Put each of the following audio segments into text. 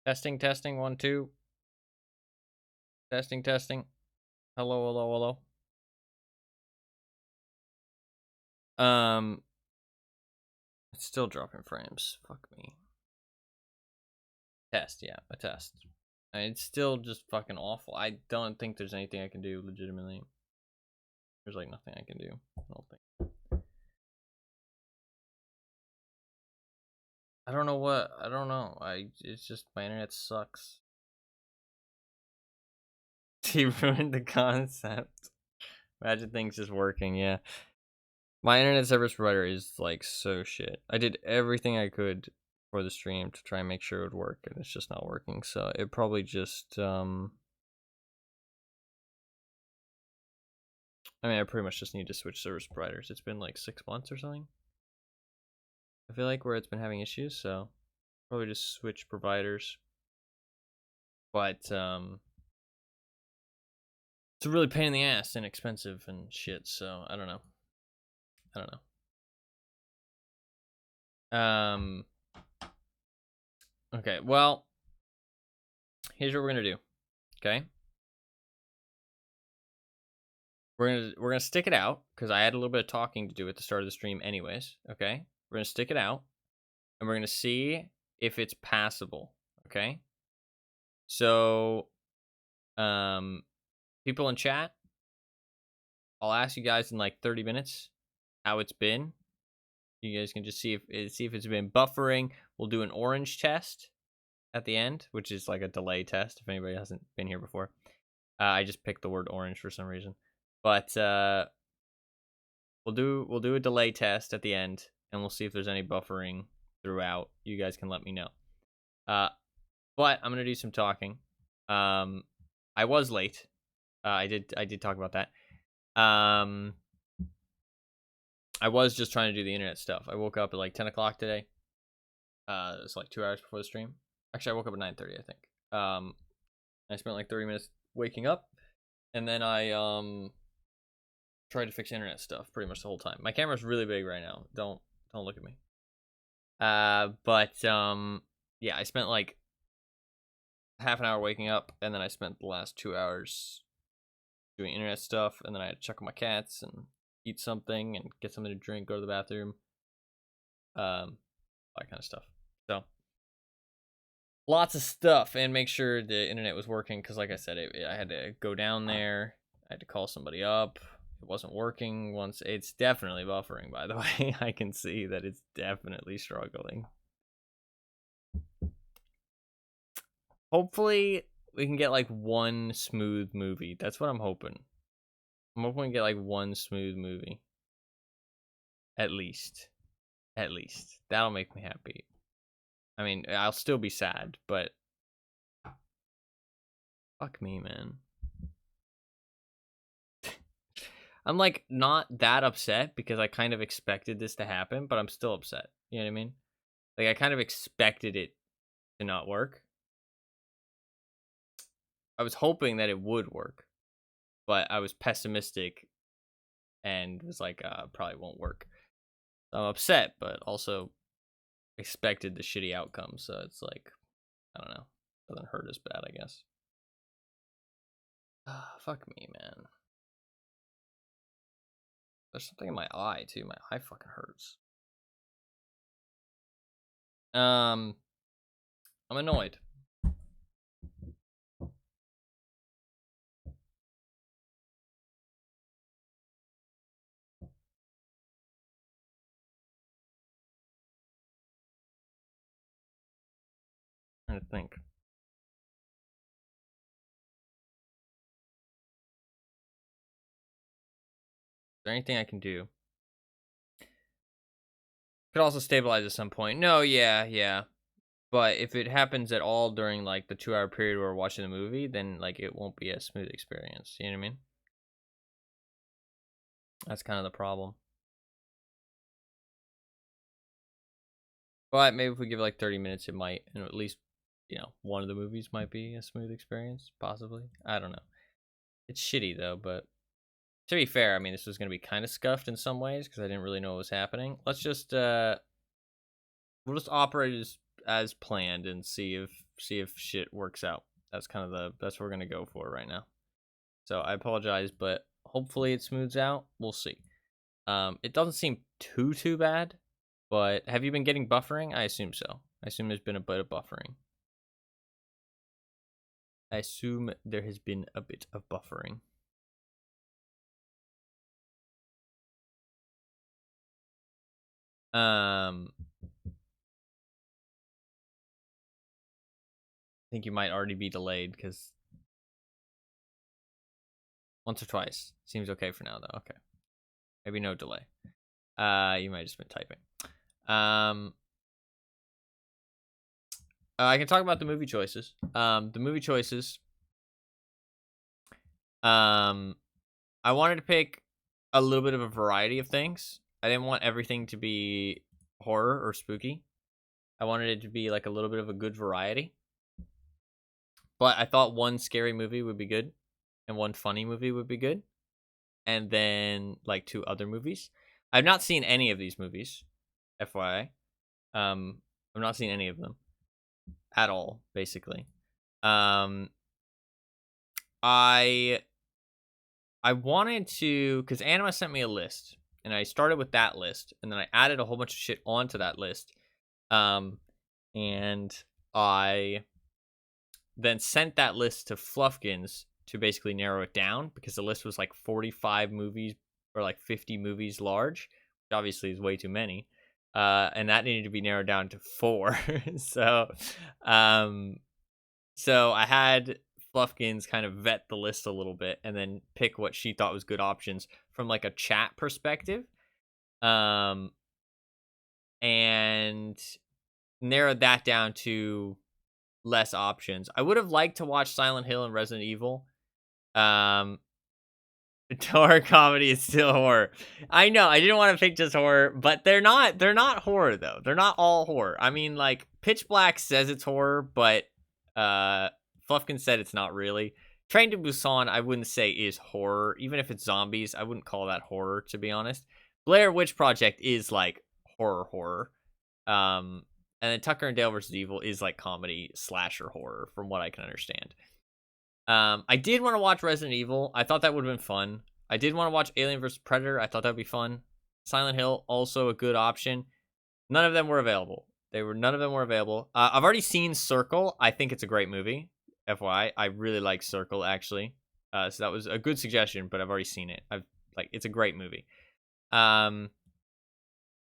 Testing, testing, 1, 2. Testing, testing. Hello, hello, hello. It's still dropping frames. Fuck me. Test, yeah, a test. It's still just fucking awful. I don't think there's anything I can do legitimately. There's like nothing I can do. I don't think. I don't know what. I don't know. It's just my internet sucks. He ruined the concept. Imagine things just working, yeah. My internet service provider is like so shit. I did everything I could for the stream to try and make sure it would work, and it's just not working. So it probably just I mean, I pretty much just need to switch service providers. It's been like 6 months or something, I feel like, where it's been having issues, so probably just switch providers. But it's a really pain in the ass and expensive and shit, so I don't know. Okay, well, here's what we're gonna do. Okay, we're gonna stick it out because I had a little bit of talking to do at the start of the stream anyways. Okay, we're gonna stick it out and we're gonna see if it's passable. Okay, so people in chat, I'll ask you guys in like 30 minutes how it's been. You guys can just see if it's been buffering. We'll do an orange test at the end, which is like a delay test if anybody hasn't been here before. I just picked the word orange for some reason, but we'll do a delay test at the end, and we'll see if there's any buffering throughout. You guys can let me know. But I'm gonna do some talking. I was late. I did talk about that. I was just trying to do the internet stuff. I woke up at like 10 o'clock today. It's like 2 hours before the stream. Actually, I woke up at 9:30, I think. I spent like 30 minutes waking up, and then I tried to fix internet stuff pretty much the whole time. My camera's really big right now. Don't look at me. But yeah, I spent like half an hour waking up, and then I spent the last 2 hours doing internet stuff, and then I had to check on my cats and eat something and get something to drink, go to the bathroom, that kind of stuff. So lots of stuff, and make sure the internet was working because, like I said, I had to go down there. I had to call somebody up. It wasn't working once. It's definitely buffering, by the way. I can see that it's definitely struggling. Hopefully, we can get like one smooth movie. That's what I'm hoping. I'm hoping we can get like one smooth movie. At least. That'll make me happy. I mean, I'll still be sad, but fuck me, man. I'm like not that upset because I kind of expected this to happen, but I'm still upset. You know what I mean? Like I kind of expected it to not work. I was hoping that it would work, but I was pessimistic and was like, probably won't work. So I'm upset, but also expected the shitty outcome. So it's like, I don't know. Doesn't hurt as bad, I guess. Fuck me, man. There's something in my eye too. My eye fucking hurts. I'm annoyed. I'm trying to think. Is there anything I can do? Could also stabilize at some point. No, yeah. But if it happens at all during like the 2 hour period where we're watching the movie, then like it won't be a smooth experience. You know what I mean? That's kind of the problem. But maybe if we give it like 30 minutes, it might, and at least, one of the movies might be a smooth experience, possibly. I don't know. It's shitty though, but to be fair, I mean, this was going to be kind of scuffed in some ways because I didn't really know what was happening. Let's just, we'll just operate as planned and see if see if shit works out. That's kind of that's what we're gonna go for right now. So I apologize, but hopefully it smooths out. We'll see. It doesn't seem too bad, but have you been getting buffering? I assume so. I assume there's been a bit of buffering. I assume there has been a bit of buffering. I think you might already be delayed because once or twice seems okay for now though. Okay, maybe no delay. You might have just been typing. I can talk about the movie choices. The movie choices. I wanted to pick a little bit of a variety of things. I didn't want everything to be horror or spooky. I wanted it to be like a little bit of a good variety. But I thought one scary movie would be good and one funny movie would be good. And then like 2 other movies. I've not seen any of these movies, FYI. I've not seen any of them at all, basically. I wanted to, because Anima sent me a list, and I started with that list, and then I added a whole bunch of shit onto that list. And I then sent that list to Fluffkins to basically narrow it down, because the list was like 45 movies or like 50 movies large, which obviously is way too many. And that needed to be narrowed down to 4. So I had Fluffkins kind of vet the list a little bit and then pick what she thought was good options from like a chat perspective. And narrowed that down to less options. I would have liked to watch Silent Hill and Resident Evil. Horror comedy is still horror. I know, I didn't want to pick just horror, but they're not horror though. They're not all horror. I mean, like Pitch Black says it's horror, but Fluffkin said it's not really. Train to Busan, I wouldn't say is horror. Even if it's zombies, I wouldn't call that horror, to be honest. Blair Witch Project is like horror. And then Tucker and Dale vs. Evil is like comedy slasher horror, from what I can understand. I did want to watch Resident Evil. I thought that would have been fun. I did want to watch Alien vs. Predator. I thought that would be fun. Silent Hill, also a good option. None of them were available. None of them were available. I've already seen Circle. I think it's a great movie. FYI, I really like Circle, actually. So that was a good suggestion, but I've already seen it. It's a great movie.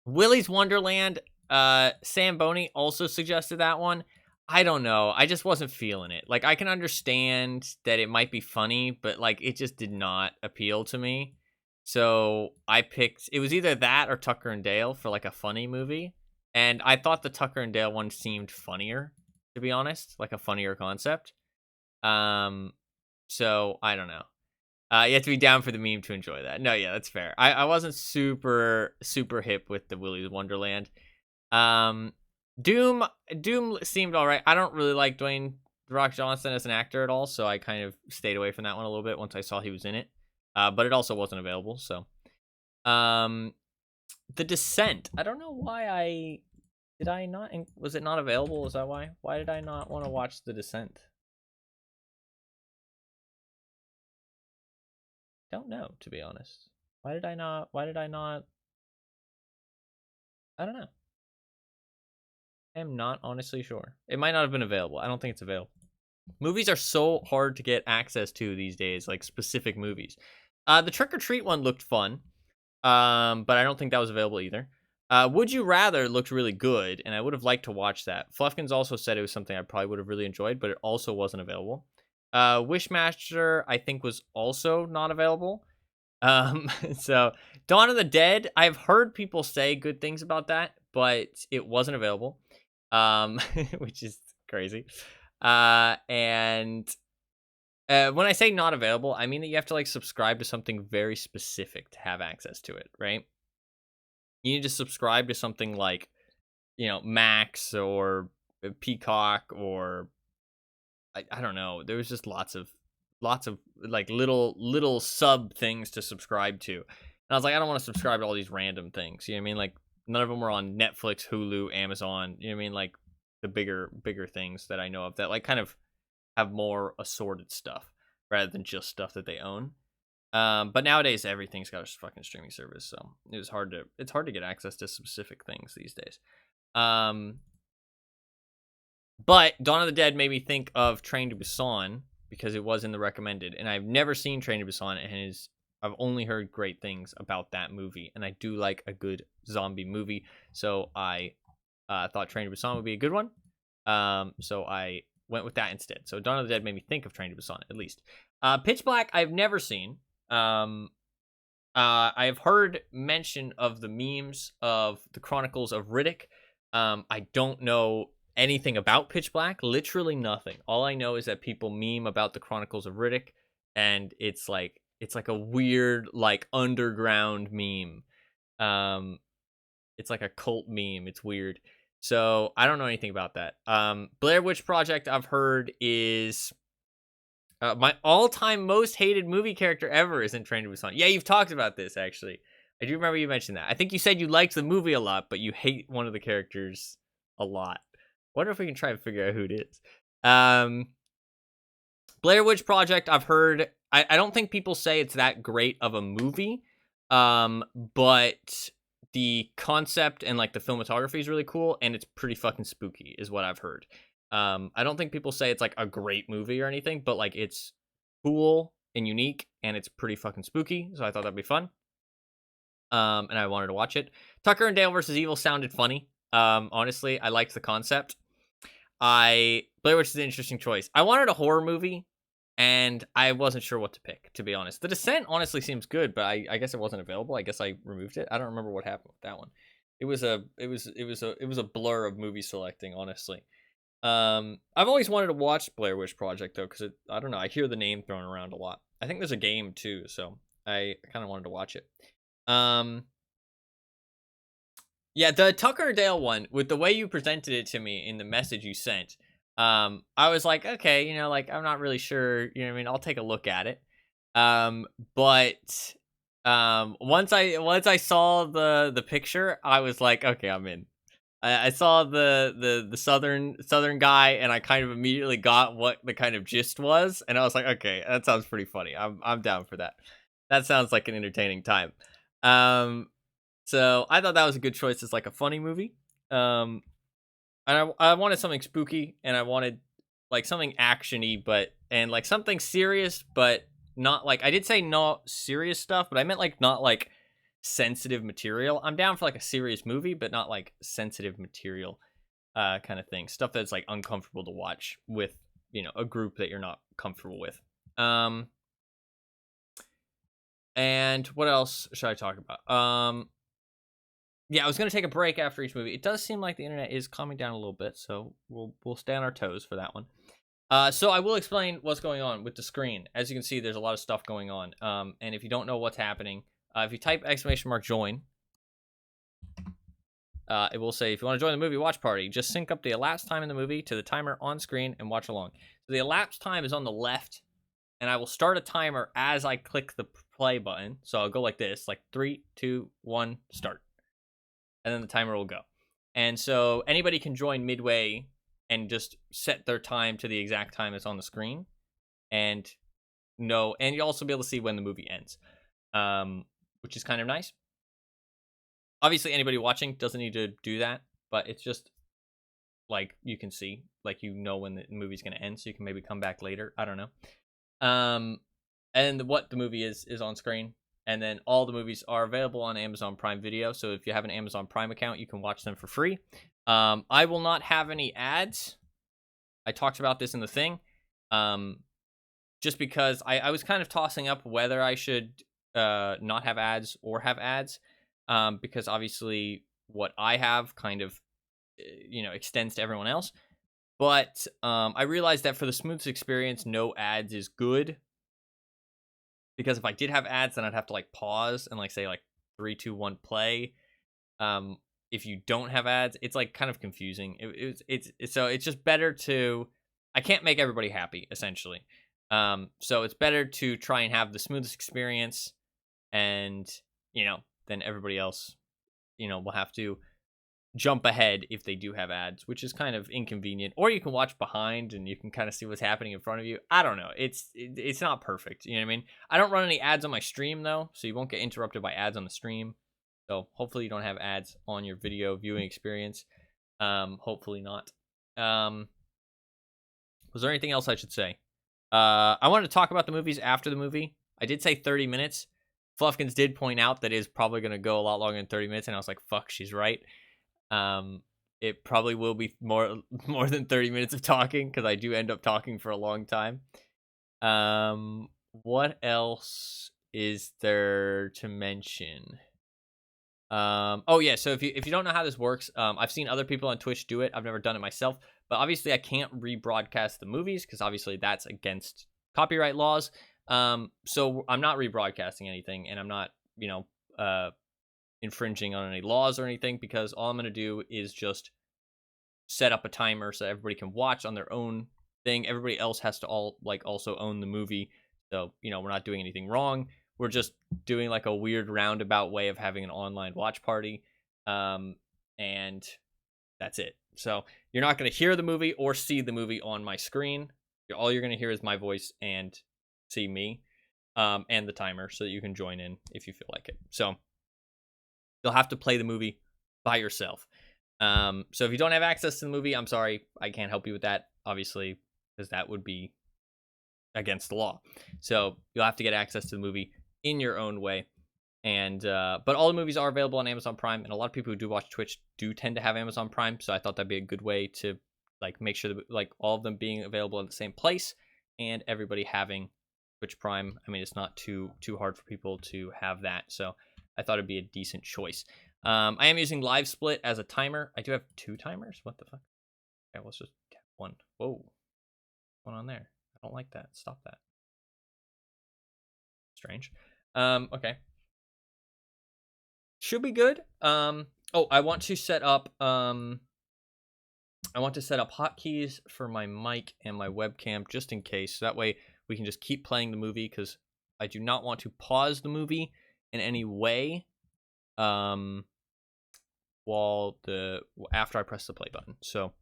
Willy's Wonderland. Sam Boney also suggested that one. I don't know. I just wasn't feeling it. Like, I can understand that it might be funny, but like it just did not appeal to me. So I picked, it was either that or Tucker and Dale for like a funny movie. And I thought the Tucker and Dale one seemed funnier, to be honest, like a funnier concept. So I don't know. You have to be down for the meme to enjoy that. No, yeah, that's fair. I wasn't super hip with the Willy's Wonderland. Doom seemed all right. I don't really like Dwayne The Rock Johnson as an actor at all, so I kind of stayed away from that one a little bit once I saw he was in it. But it also wasn't available, so. The Descent. I don't know why was it not available? Is that why? Why did I not want to watch The Descent? Don't know, to be honest. Why did I not? I don't know. I am not honestly sure. It might not have been available. I don't think it's available. Movies are so hard to get access to these days, like specific movies. The Trick or Treat one looked fun, but I don't think that was available either. Would You Rather looked really good, and I would have liked to watch that. Fluffkins also said it was something I probably would have really enjoyed, but it also wasn't available. Wishmaster, I think, was also not available. So Dawn of the Dead, I've heard people say good things about that, but it wasn't available. Which is crazy. And when I say not available, I mean that you have to like subscribe to something very specific to have access to it, right? You need to subscribe to something like, Max or Peacock or I don't know. There was just lots of like little sub things to subscribe to. And I was like, I don't want to subscribe to all these random things. You know what I mean? Like, none of them were on Netflix, Hulu, Amazon. You know what I mean? Like, the bigger things that I know of that like kind of have more assorted stuff rather than just stuff that they own. But nowadays everything's got a fucking streaming service, so it's hard to get access to specific things these days. But Dawn of the Dead made me think of Train to Busan because it was in the recommended, and I've never seen Train to Busan, and I've only heard great things about that movie, and I do like a good zombie movie, so I thought Train to Busan would be a good one. So I went with that instead. So Dawn of the Dead made me think of Train to Busan at least. Pitch Black I've never seen. I've heard mention of the memes of the Chronicles of Riddick. I don't know anything about Pitch Black, literally nothing. All I know is that people meme about the Chronicles of Riddick, and it's like a weird like underground meme. It's like a cult meme. It's weird. So I don't know anything about that. Blair Witch Project I've heard is my all-time most hated movie character ever is in Train to Busan. Yeah, you've talked about this actually. I do remember you mentioned that. I think you said you liked the movie a lot, but you hate one of the characters a lot. Wonder if we can try and figure out who it is. Blair Witch Project, I've heard. I don't think people say it's that great of a movie, but the concept and like the cinematography is really cool, and it's pretty fucking spooky, is what I've heard. I don't think people say it's like a great movie or anything, but like it's cool and unique, and it's pretty fucking spooky. So I thought that'd be fun. And I wanted to watch it. Tucker and Dale versus Evil sounded funny. Honestly, I liked the concept. Blair Witch is an interesting choice. I wanted a horror movie, and I wasn't sure what to pick, to be honest. The Descent honestly seems good, but I guess it wasn't available. I guess I removed it. I don't remember what happened with that one. It was a blur of movie selecting, honestly. I've always wanted to watch Blair Witch Project though, because I don't know, I hear the name thrown around a lot. I think there's a game too, so I kind of wanted to watch it. Yeah, the Tucker and Dale one, with the way you presented it to me in the message you sent, I was like, okay, like I'm not really sure, what I mean, I'll take a look at it. But once I saw the picture, I was like, okay, I'm in. I saw the southern guy, and I kind of immediately got what the kind of gist was, and I was like, okay, that sounds pretty funny. I'm down for that. That sounds like an entertaining time. So I thought that was a good choice as like a funny movie. And I wanted something spooky, and I wanted like something actiony, and like something serious, but not like, I did say not serious stuff, but I meant like not like sensitive material. I'm down for like a serious movie, but not like sensitive material kind of thing. Stuff that's like uncomfortable to watch with, a group that you're not comfortable with. And what else should I talk about? Yeah, I was gonna take a break after each movie. It does seem like the internet is calming down a little bit, so we'll stay on our toes for that one. So I will explain what's going on with the screen. As you can see, there's a lot of stuff going on. And if you don't know what's happening, if you type !join, it will say, if you want to join the movie watch party, just sync up the elapsed time in the movie to the timer on screen and watch along. So the elapsed time is on the left, and I will start a timer as I click the play button. So I'll go like this, like 3, 2, 1, start. And then the timer will go. And so anybody can join midway and just set their time to the exact time that's on the screen. And you'll also be able to see when the movie ends, which is kind of nice. Obviously, anybody watching doesn't need to do that, but it's just like you can see, like when the movie's going to end, so you can maybe come back later. I don't know. And what the movie is on screen. And then all the movies are available on Amazon Prime Video. So if you have an Amazon Prime account, you can watch them for free. I will not have any ads. I talked about this in the thing. Just because I was kind of tossing up whether I should not have ads or have ads. Because obviously what I have kind of, extends to everyone else. But I realized that for the smoothest experience, no ads is good. Because if I did have ads, then I'd have to like pause and like say like 3, 2, 1, play. If you don't have ads, it's like kind of confusing. So it's just better to. I can't make everybody happy, essentially. So it's better to try and have the smoothest experience, and then everybody else, will have to jump ahead if they do have ads, which is kind of inconvenient. Or you can watch behind and you can kind of see what's happening in front of you. I don't know. It's not perfect. You know what I mean? I don't run any ads on my stream though, so you won't get interrupted by ads on the stream. So hopefully you don't have ads on your video viewing experience. Hopefully not. Was there anything else I should say? I wanted to talk about the movies after the movie. I did say 30 minutes. Fluffkins did point out that it is probably going to go a lot longer than 30 minutes, and I was like, fuck, she's right. It probably will be more than 30 minutes of talking, because I do end up talking for a long time. What else is there to mention? Oh yeah, so if you don't know how this works, I've seen other people on Twitch do it. I've never done it myself, but obviously I can't rebroadcast the movies because obviously that's against copyright laws. So I'm not rebroadcasting anything, and I'm not, infringing on any laws or anything, because all I'm going to do is just set up a timer so everybody can watch on their own thing. Everybody else has to also own the movie. So, we're not doing anything wrong. We're just doing like a weird roundabout way of having an online watch party. And that's it. So you're not going to hear the movie or see the movie on my screen. All you're going to hear is my voice and see me, and the timer, so that you can join in if you feel like it. So you'll have to play the movie by yourself. So if you don't have access to the movie, I'm sorry, I can't help you with that, obviously, because that would be against the law. So you'll have to get access to the movie in your own way. And but all the movies are available on Amazon Prime, and a lot of people who do watch Twitch do tend to have Amazon Prime, so I thought that'd be a good way to make sure that all of them being available in the same place and everybody having Twitch Prime. I mean, it's not too hard for people to have that, so I thought it'd be a decent choice. I am using Live Split as a timer. I do have 2 timers. What the fuck? Okay, let's just tap one. Whoa, what's going on there? I don't like that. Stop that. Strange. Okay. Should be good. Oh, I want to set up hotkeys for my mic and my webcam just in case. So that way we can just keep playing the movie, because I do not want to pause the movie in any way after I press the play button. So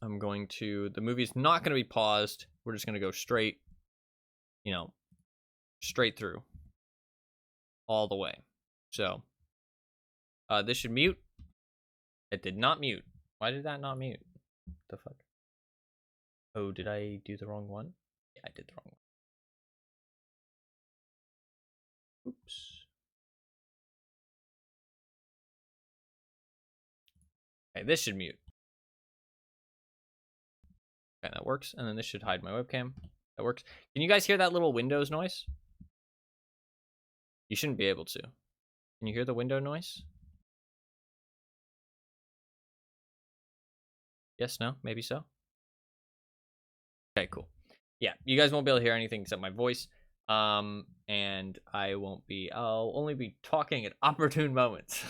the movie's not going to be paused. We're just going to go straight through all the way. So this should mute. It did not mute. Why did that not mute? What the fuck? Oh, did I do the wrong one? Yeah, I did the wrong one. Oops. Okay, this should mute. Okay, that works. And then this should hide my webcam. That works. Can you guys hear that little Windows noise? You shouldn't be able to. Can you hear the window noise? Yes, no, maybe so. Okay, cool. Yeah, you guys won't be able to hear anything except my voice. And I'll only be talking at opportune moments.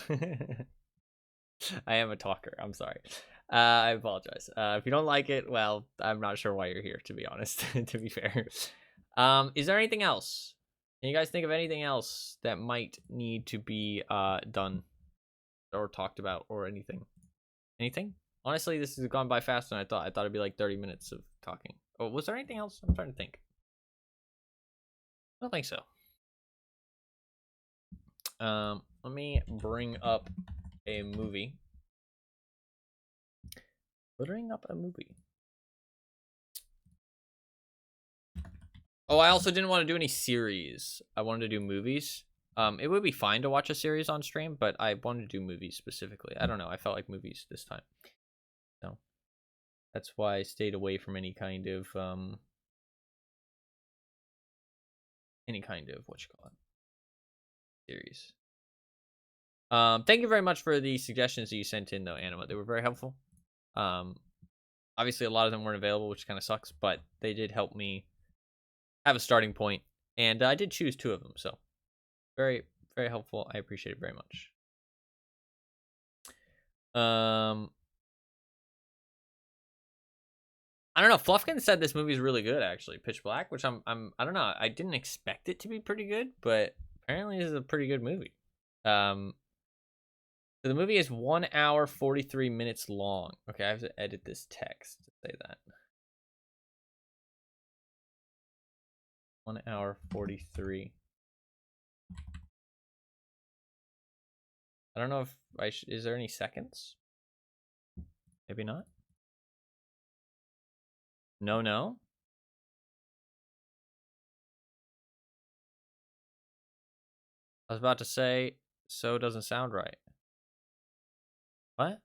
I am a talker. I'm sorry. I apologize. If you don't like it, well, I'm not sure why you're here, to be honest, to be fair. Is there anything else? Can you guys think of anything else that might need to be done or talked about or anything? Anything? Honestly, this has gone by faster than I thought. I thought it'd be like 30 minutes of talking. Oh, was there anything else? I'm trying to think. I don't think so. Let me bring up a movie. Oh, I also didn't want to do any series. I wanted to do movies. It would be fine to watch a series on stream, but I wanted to do movies specifically. I don't know. I felt like movies this time. So that's why I stayed away from any kind of series. Thank you very much for the suggestions that you sent in, though, Anima. They were very helpful. Obviously, a lot of them weren't available, which kind of sucks, but they did help me have a starting point, and I did choose 2 of them, so very, very helpful. I appreciate it very much. I don't know. Fluffkin said this movie is really good, actually. Pitch Black, which I don't know. I didn't expect it to be pretty good, but apparently this is a pretty good movie. So the movie is 1 hour 43 minutes long. Okay, I have to edit this text to say that. 1 hour 43. I don't know if is there any seconds? Maybe not. No. I was about to say, so doesn't sound right. What?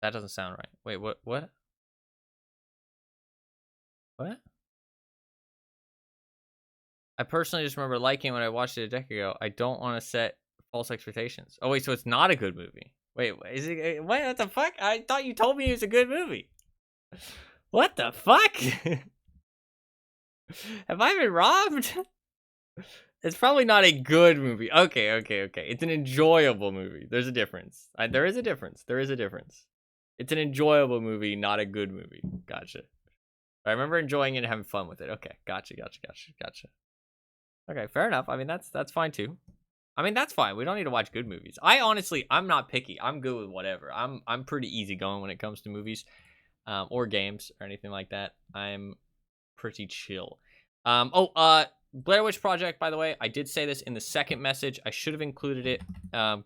That doesn't sound right. Wait, what? What? I personally just remember liking when I watched it a decade ago. I don't want to set false expectations. Oh wait, so it's not a good movie. Wait, is it? What the fuck? I thought you told me it was a good movie. What the fuck? Have I been robbed? It's probably not a good movie. Okay. It's an enjoyable movie. There's a difference. There is a difference. It's an enjoyable movie, not a good movie. Gotcha. I remember enjoying it and having fun with it. Okay, gotcha. Okay, fair enough. I mean, that's fine too. I mean, that's fine. We don't need to watch good movies. I'm not picky. I'm good with whatever. I'm pretty easygoing when it comes to movies, or games or anything like that. I'm pretty chill. Blair Witch Project, by the way, I did say this in the second message. I should have included it.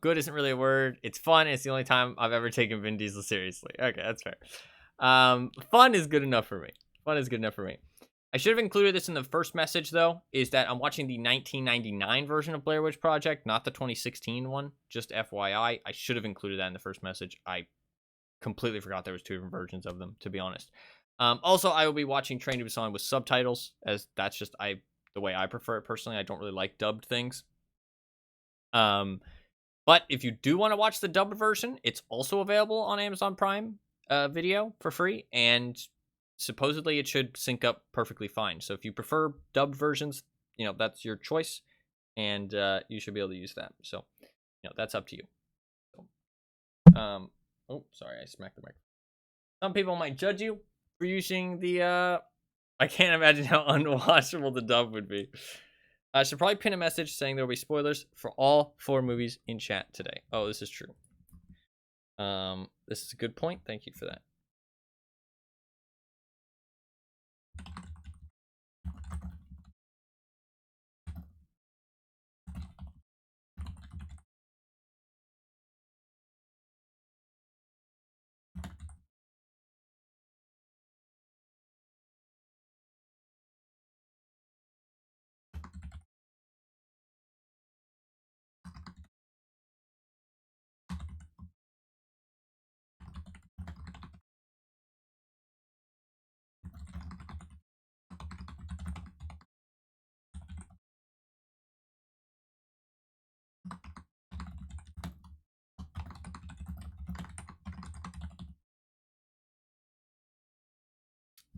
Good isn't really a word. It's fun. It's the only time I've ever taken Vin Diesel seriously. Okay, that's fair. Fun is good enough for me. I should have included this in the first message, though, is that I'm watching the 1999 version of Blair Witch Project, not the 2016 one. Just FYI, I should have included that in the first message. I completely forgot there was 2 different versions of them, to be honest. Also, I will be watching Train to Busan with subtitles, as that's just the way I prefer it personally. I don't really like dubbed things. But if you do want to watch the dubbed version, it's also available on Amazon Prime Video for free, and supposedly it should sync up perfectly fine. So if you prefer dubbed versions, that's your choice, and you should be able to use that. So that's up to you. So, oh, sorry, I smacked the mic. Some people might judge you for using the I can't imagine how unwatchable the dub would be. I should probably pin a message saying there will be spoilers for all 4 movies in chat today. Oh, this is true. This is a good point. Thank you for that.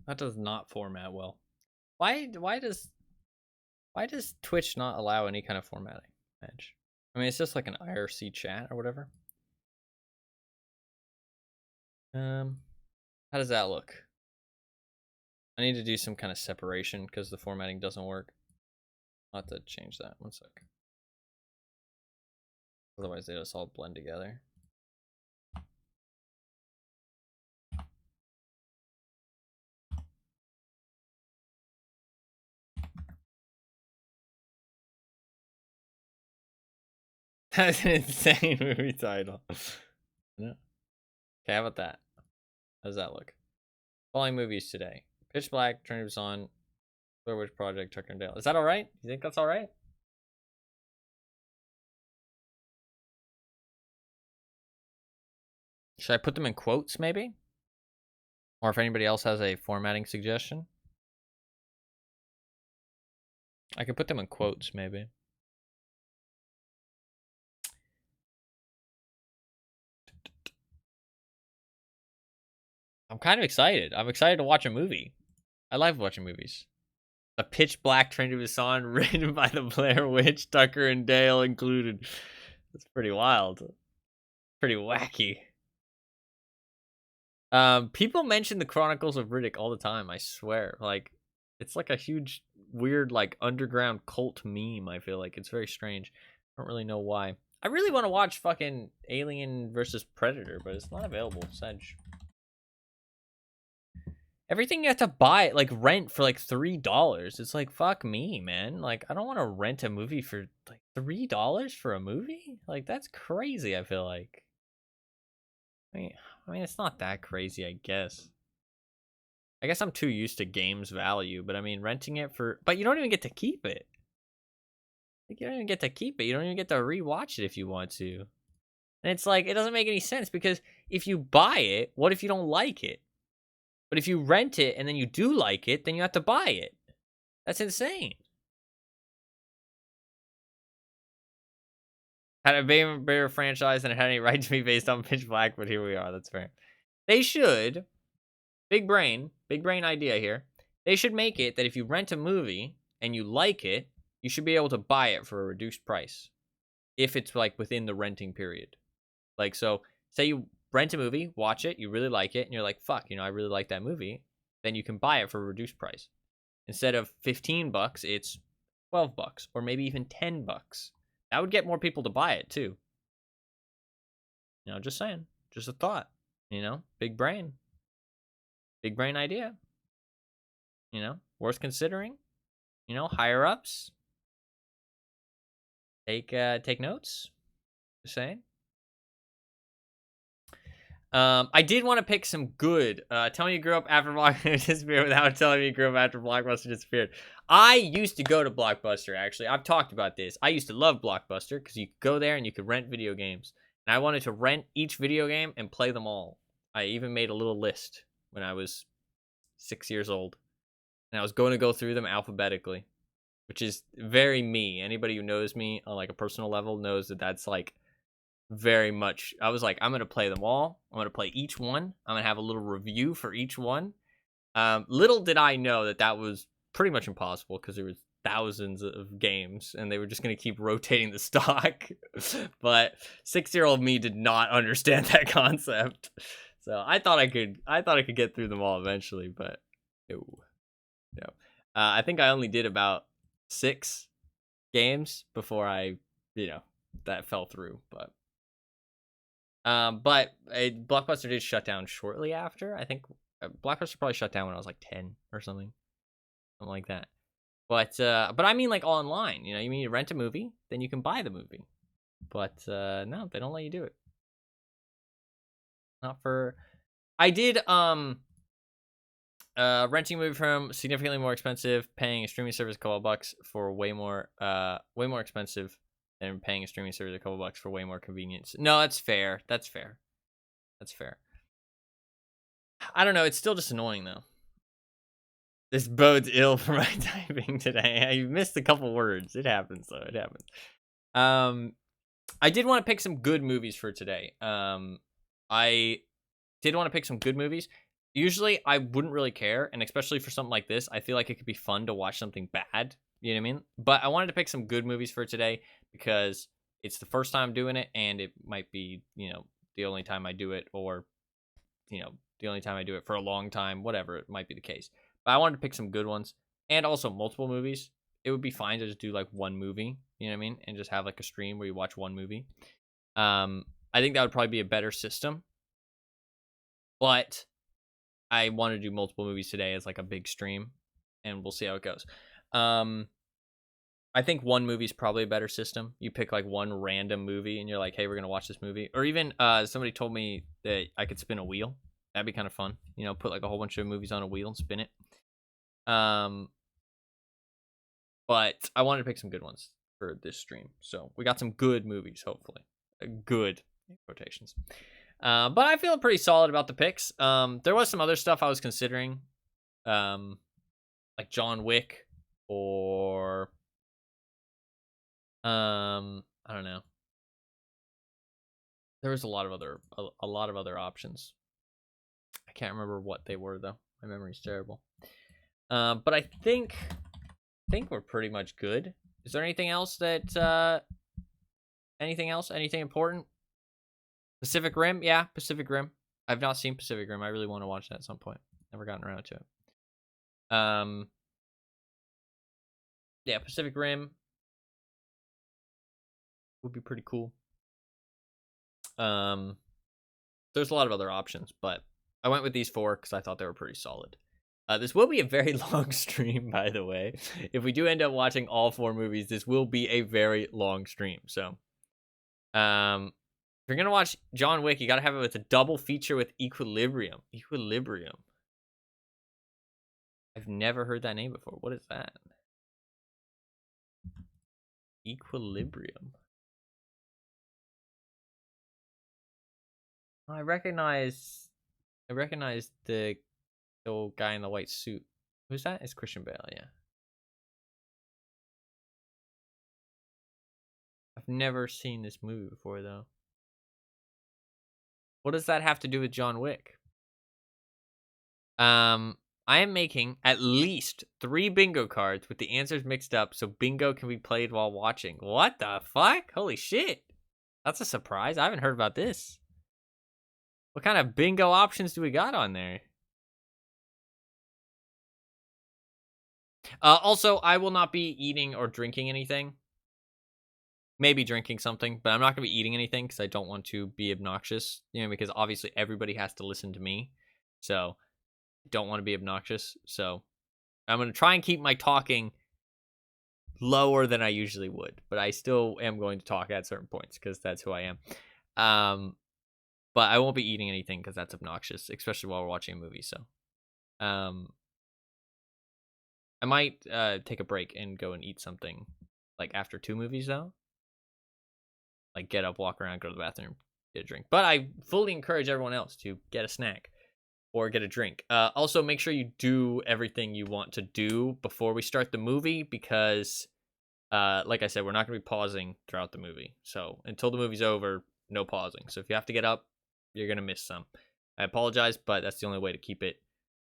That does not format well. Why does Twitch not allow any kind of formatting? Edge. I mean, it's just like an IRC chat or whatever. How does that look? I need to do some kind of separation because the formatting doesn't work. I'll have to change that. 1 sec. Otherwise, they just all blend together. That's an insane movie title. Yeah. Okay, how about that? How does that look? Following movies today: Pitch Black, Train to Busan, Blair Witch Project, Tucker and Dale. Is that all right? You think that's all right? Should I put them in quotes, maybe? Or if anybody else has a formatting suggestion, I could put them in quotes, maybe. I'm kind of excited. I'm excited to watch a movie. I love watching movies. A Pitch Black, Train to Busan, written by the Blair Witch, Tucker and Dale included. That's pretty wild. Pretty wacky. People mention the Chronicles of Riddick all the time, I swear. Like, it's like a huge, weird, like, underground cult meme, I feel like. It's very strange. I don't really know why. I really want to watch fucking Alien versus Predator, but it's not available. Sedge. Everything you have to buy, like rent for like $3. It's like, fuck me, man. Like, I don't want to rent a movie for like $3 for a movie. Like, that's crazy. I feel like. I mean, it's not that crazy, I guess. I guess I'm too used to games value, but I mean, renting it for, but you don't even get to keep it. Like, you don't even get to keep it. You don't even get to rewatch it if you want to. And it's like, it doesn't make any sense because if you buy it, what if you don't like it? But if you rent it and then you do like it, then you have to buy it. That's insane. Had a bigger franchise and it had any right to be based on Pitch Black, but here we are. That's fair. They should, big brain idea here. They should make it that if you rent a movie and you like it, you should be able to buy it for a reduced price. If it's like within the renting period. Like, so say you rent a movie, watch it, you really like it, and you're like, fuck, you know, I really like that movie. Then you can buy it for a reduced price. Instead of $15, it's $12 or maybe even $10. That would get more people to buy it too. You know, just saying. Just a thought. You know, big brain idea. You know, worth considering. You know, higher ups. Take notes. Just saying. I did want to pick some good. Tell me you grew up after Blockbuster disappeared without telling me you grew up after Blockbuster disappeared. I used to go to Blockbuster, actually. I've talked about this. I used to love Blockbuster because you could go there and you could rent video games. And I wanted to rent each video game and play them all. I even made a little list when I was 6 years old. And I was going to go through them alphabetically, which is very me. Anybody who knows me on like a personal level knows that that's like very much. I was like, I'm gonna play them all. I'm gonna play each one. I'm gonna have a little review for each one. Little did I know that that was pretty much impossible because there was thousands of games and they were just gonna keep rotating the stock. But 6-year-old me did not understand that concept. So I thought I could get through them all eventually, but no. I think I only did about 6 games before that fell through, but Blockbuster did shut down shortly after. I think Blockbuster probably shut down when I was like 10 or something like that. But I mean like online. You know, you mean you rent a movie, then you can buy the movie. But no, they don't let you do it. Not for. I did renting a movie from significantly more expensive, paying a streaming service a couple bucks for way more expensive than paying a streaming service a couple bucks for way more convenience. No, that's fair. That's fair. I don't know. It's still just annoying though. This bodes ill for my typing today. I missed a couple words. It happens though. It happens. I did want to pick some good movies for today. I did want to pick some good movies. Usually I wouldn't really care, and especially for something like this, I feel like it could be fun to watch something bad. You know what I mean? But I wanted to pick some good movies for today because it's the first time doing it, and it might be, you know, the only time I do it, or, you know, the only time I do it for a long time, whatever, it might be the case. But I wanted to pick some good ones, and also multiple movies. It would be fine to just do like one movie, you know what I mean? And just have like a stream where you watch one movie. I think that would probably be a better system. But I want to do multiple movies today as like a big stream, and we'll see how it goes. I think one movie is probably a better system. You pick like one random movie and you're like, hey, we're going to watch this movie. Or even somebody told me that I could spin a wheel. That'd be kind of fun. You know, put like a whole bunch of movies on a wheel and spin it. But I wanted to pick some good ones for this stream. So we got some good movies, hopefully. Good quotations. But I feel pretty solid about the picks. There was some other stuff I was considering. Like John Wick or I don't know. There was a lot of other options. I can't remember what they were though. My memory's terrible. But I think we're pretty much good. Is there anything else that anything important? Pacific Rim? Yeah, Pacific Rim. I've not seen Pacific Rim. I really want to watch that at some point. Never gotten around to it. Yeah, Pacific Rim would be pretty cool. There's a lot of other options, but I went with these 4 because I thought they were pretty solid. This will be a very long stream, by the way. If we do end up watching all 4 movies, this will be a very long stream. So, if you're gonna watch John Wick, you gotta have it with a double feature with Equilibrium. Equilibrium. I've never heard that name before. What is that? Equilibrium. I recognize the old guy in the white suit. Who's that? It's Christian Bale, yeah. I've never seen this movie before, though. What does that have to do with John Wick? I am making at least 3 bingo cards with the answers mixed up so bingo can be played while watching. What the fuck? Holy shit. That's a surprise. I haven't heard about this. What kind of bingo options do we got on there? Also, I will not be eating or drinking anything. Maybe drinking something, but I'm not going to be eating anything because I don't want to be obnoxious. You know, because obviously everybody has to listen to me. So, don't want to be obnoxious. So, I'm going to try and keep my talking lower than I usually would. But I still am going to talk at certain points because that's who I am. But I won't be eating anything because that's obnoxious, especially while we're watching a movie. So, I might take a break and go and eat something, like after 2 movies, though. Like get up, walk around, go to the bathroom, get a drink. But I fully encourage everyone else to get a snack or get a drink. Also, make sure you do everything you want to do before we start the movie because, like I said, we're not going to be pausing throughout the movie. So until the movie's over, no pausing. So if you have to get up, you're going to miss some. I apologize, but that's the only way to keep it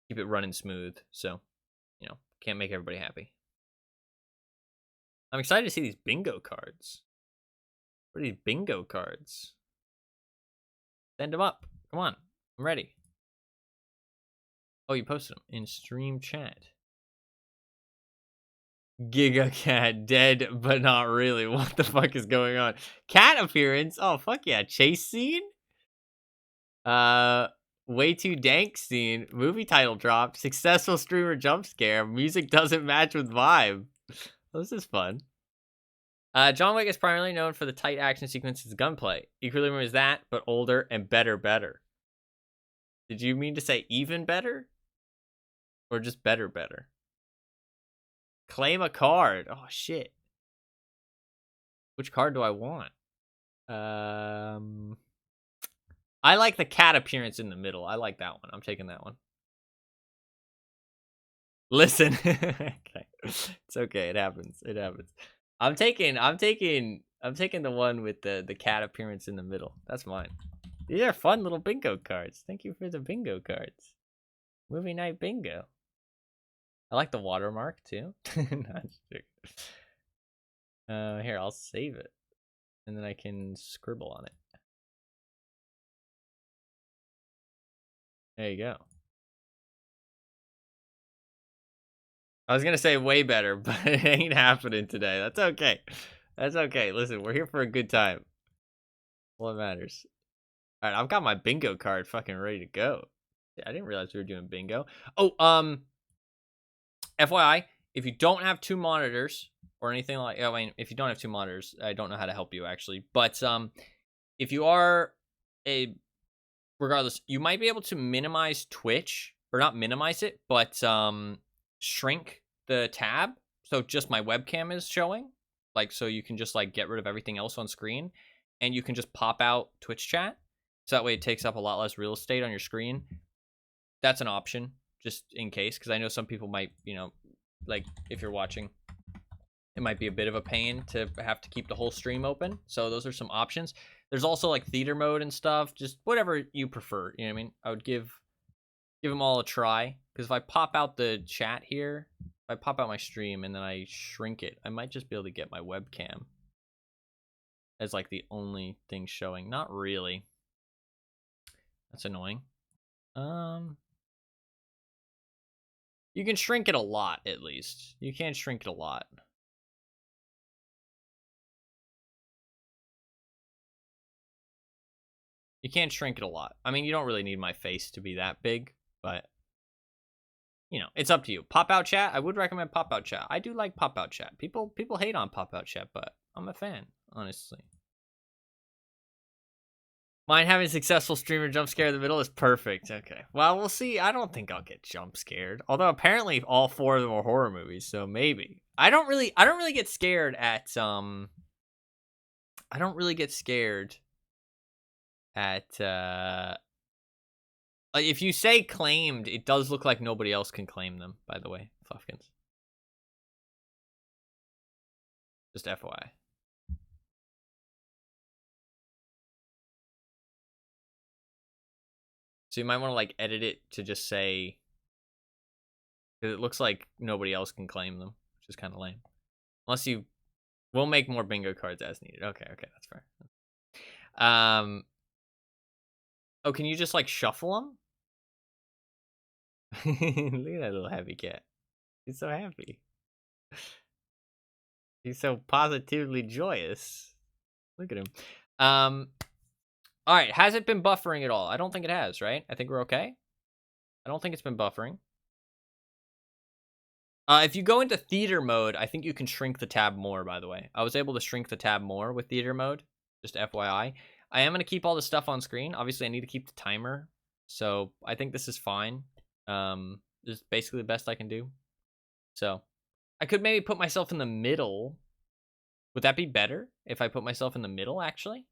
running smooth. So, you know, can't make everybody happy. I'm excited to see these bingo cards. What are these bingo cards? Send them up. Come on. I'm ready. Oh, you posted them in stream chat. Giga Cat dead, but not really. What the fuck is going on? Cat appearance? Oh, fuck yeah. Chase scene? Way too dank scene. Movie title dropped. Successful streamer jump scare. Music doesn't match with vibe. This is fun. John Wick is primarily known for the tight action sequences and gunplay. Equilibrium is that, but older and better. Did you mean to say even better? Or just better? Claim a card. Oh, shit. Which card do I want? I like the cat appearance in the middle. I like that one. I'm taking that one. Listen. Okay. It's okay. It happens. I'm taking the one with the cat appearance in the middle. That's mine. These are fun little bingo cards. Thank you for the bingo cards. Movie night bingo. I like the watermark too. Here, I'll save it. And then I can scribble on it. There you go. I was gonna say way better, but it ain't happening today. That's okay. That's okay. Listen, we're here for a good time. What matters? All right, I've got my bingo card fucking ready to go. I didn't realize we were doing bingo. Oh, FYI, if you don't have 2 monitors or anything like, I mean, if you don't have 2 monitors, I don't know how to help you actually. But if you are regardless, you might be able to minimize Twitch or not minimize it, but shrink the tab so just my webcam is showing, like, so you can just like get rid of everything else on screen and you can just pop out Twitch chat so that way it takes up a lot less real estate on your screen. That's an option just in case, because I know some people might, you know, like if you're watching, it might be a bit of a pain to have to keep the whole stream open. So those are some options. There's also like theater mode and stuff, just whatever you prefer. You know what I mean? I would give them all a try, because if I pop out the chat here, if I pop out my stream and then I shrink it, I might just be able to get my webcam as like the only thing showing. Not really. That's annoying. You can shrink it a lot, at least. You can shrink it a lot. You can't shrink it a lot. I mean, you don't really need my face to be that big, but you know, it's up to you. Pop out chat. I would recommend pop out chat. I do like pop out chat. People hate on pop out chat, but I'm a fan, honestly. Mine having a successful streamer jump scare in the middle is perfect. Okay. Well, we'll see. I don't think I'll get jump scared. Although apparently all 4 of them are horror movies, so maybe. I don't really get scared at I don't really get scared at if you say claimed, it does look like nobody else can claim them, by the way, Fluffkins. Just FYI. So you might want to like edit it to just say, because it looks like nobody else can claim them, which is kind of lame. Unless you, we'll make more bingo cards as needed. Okay, that's fair. Oh, can you just like shuffle them? Look at that little happy cat. He's so happy. He's so positively joyous. Look at him. All right, has it been buffering at all? I don't think it has, right? I think we're okay. I don't think it's been buffering. If you go into theater mode, I think you can shrink the tab more, by the way. I was able to shrink the tab more with theater mode, just FYI. I am going to keep all the stuff on screen. Obviously, I need to keep the timer, so I think this is fine. This is basically the best I can do. So, I could maybe put myself in the middle. Would that be better if I put myself in the middle, actually?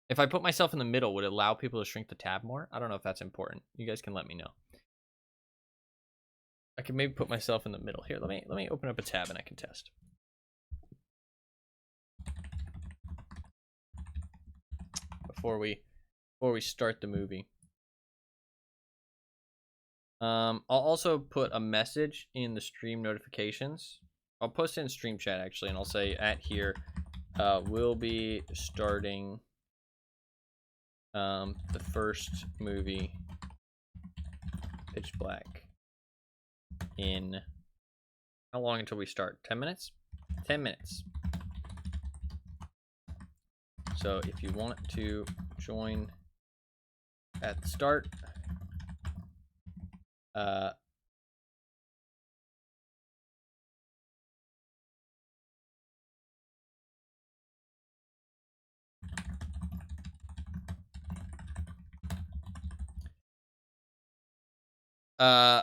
If I put myself in the middle, would it allow people to shrink the tab more? I don't know if that's important. You guys can let me know. I can maybe put myself in the middle. Here, let me open up a tab and I can test. Before we start the movie. I'll also put a message in the stream notifications. I'll post it in stream chat actually, and I'll say at here, we'll be starting the first movie, Pitch Black, in how long until we start? 10 minutes? 10 minutes. So if you want to join at the start,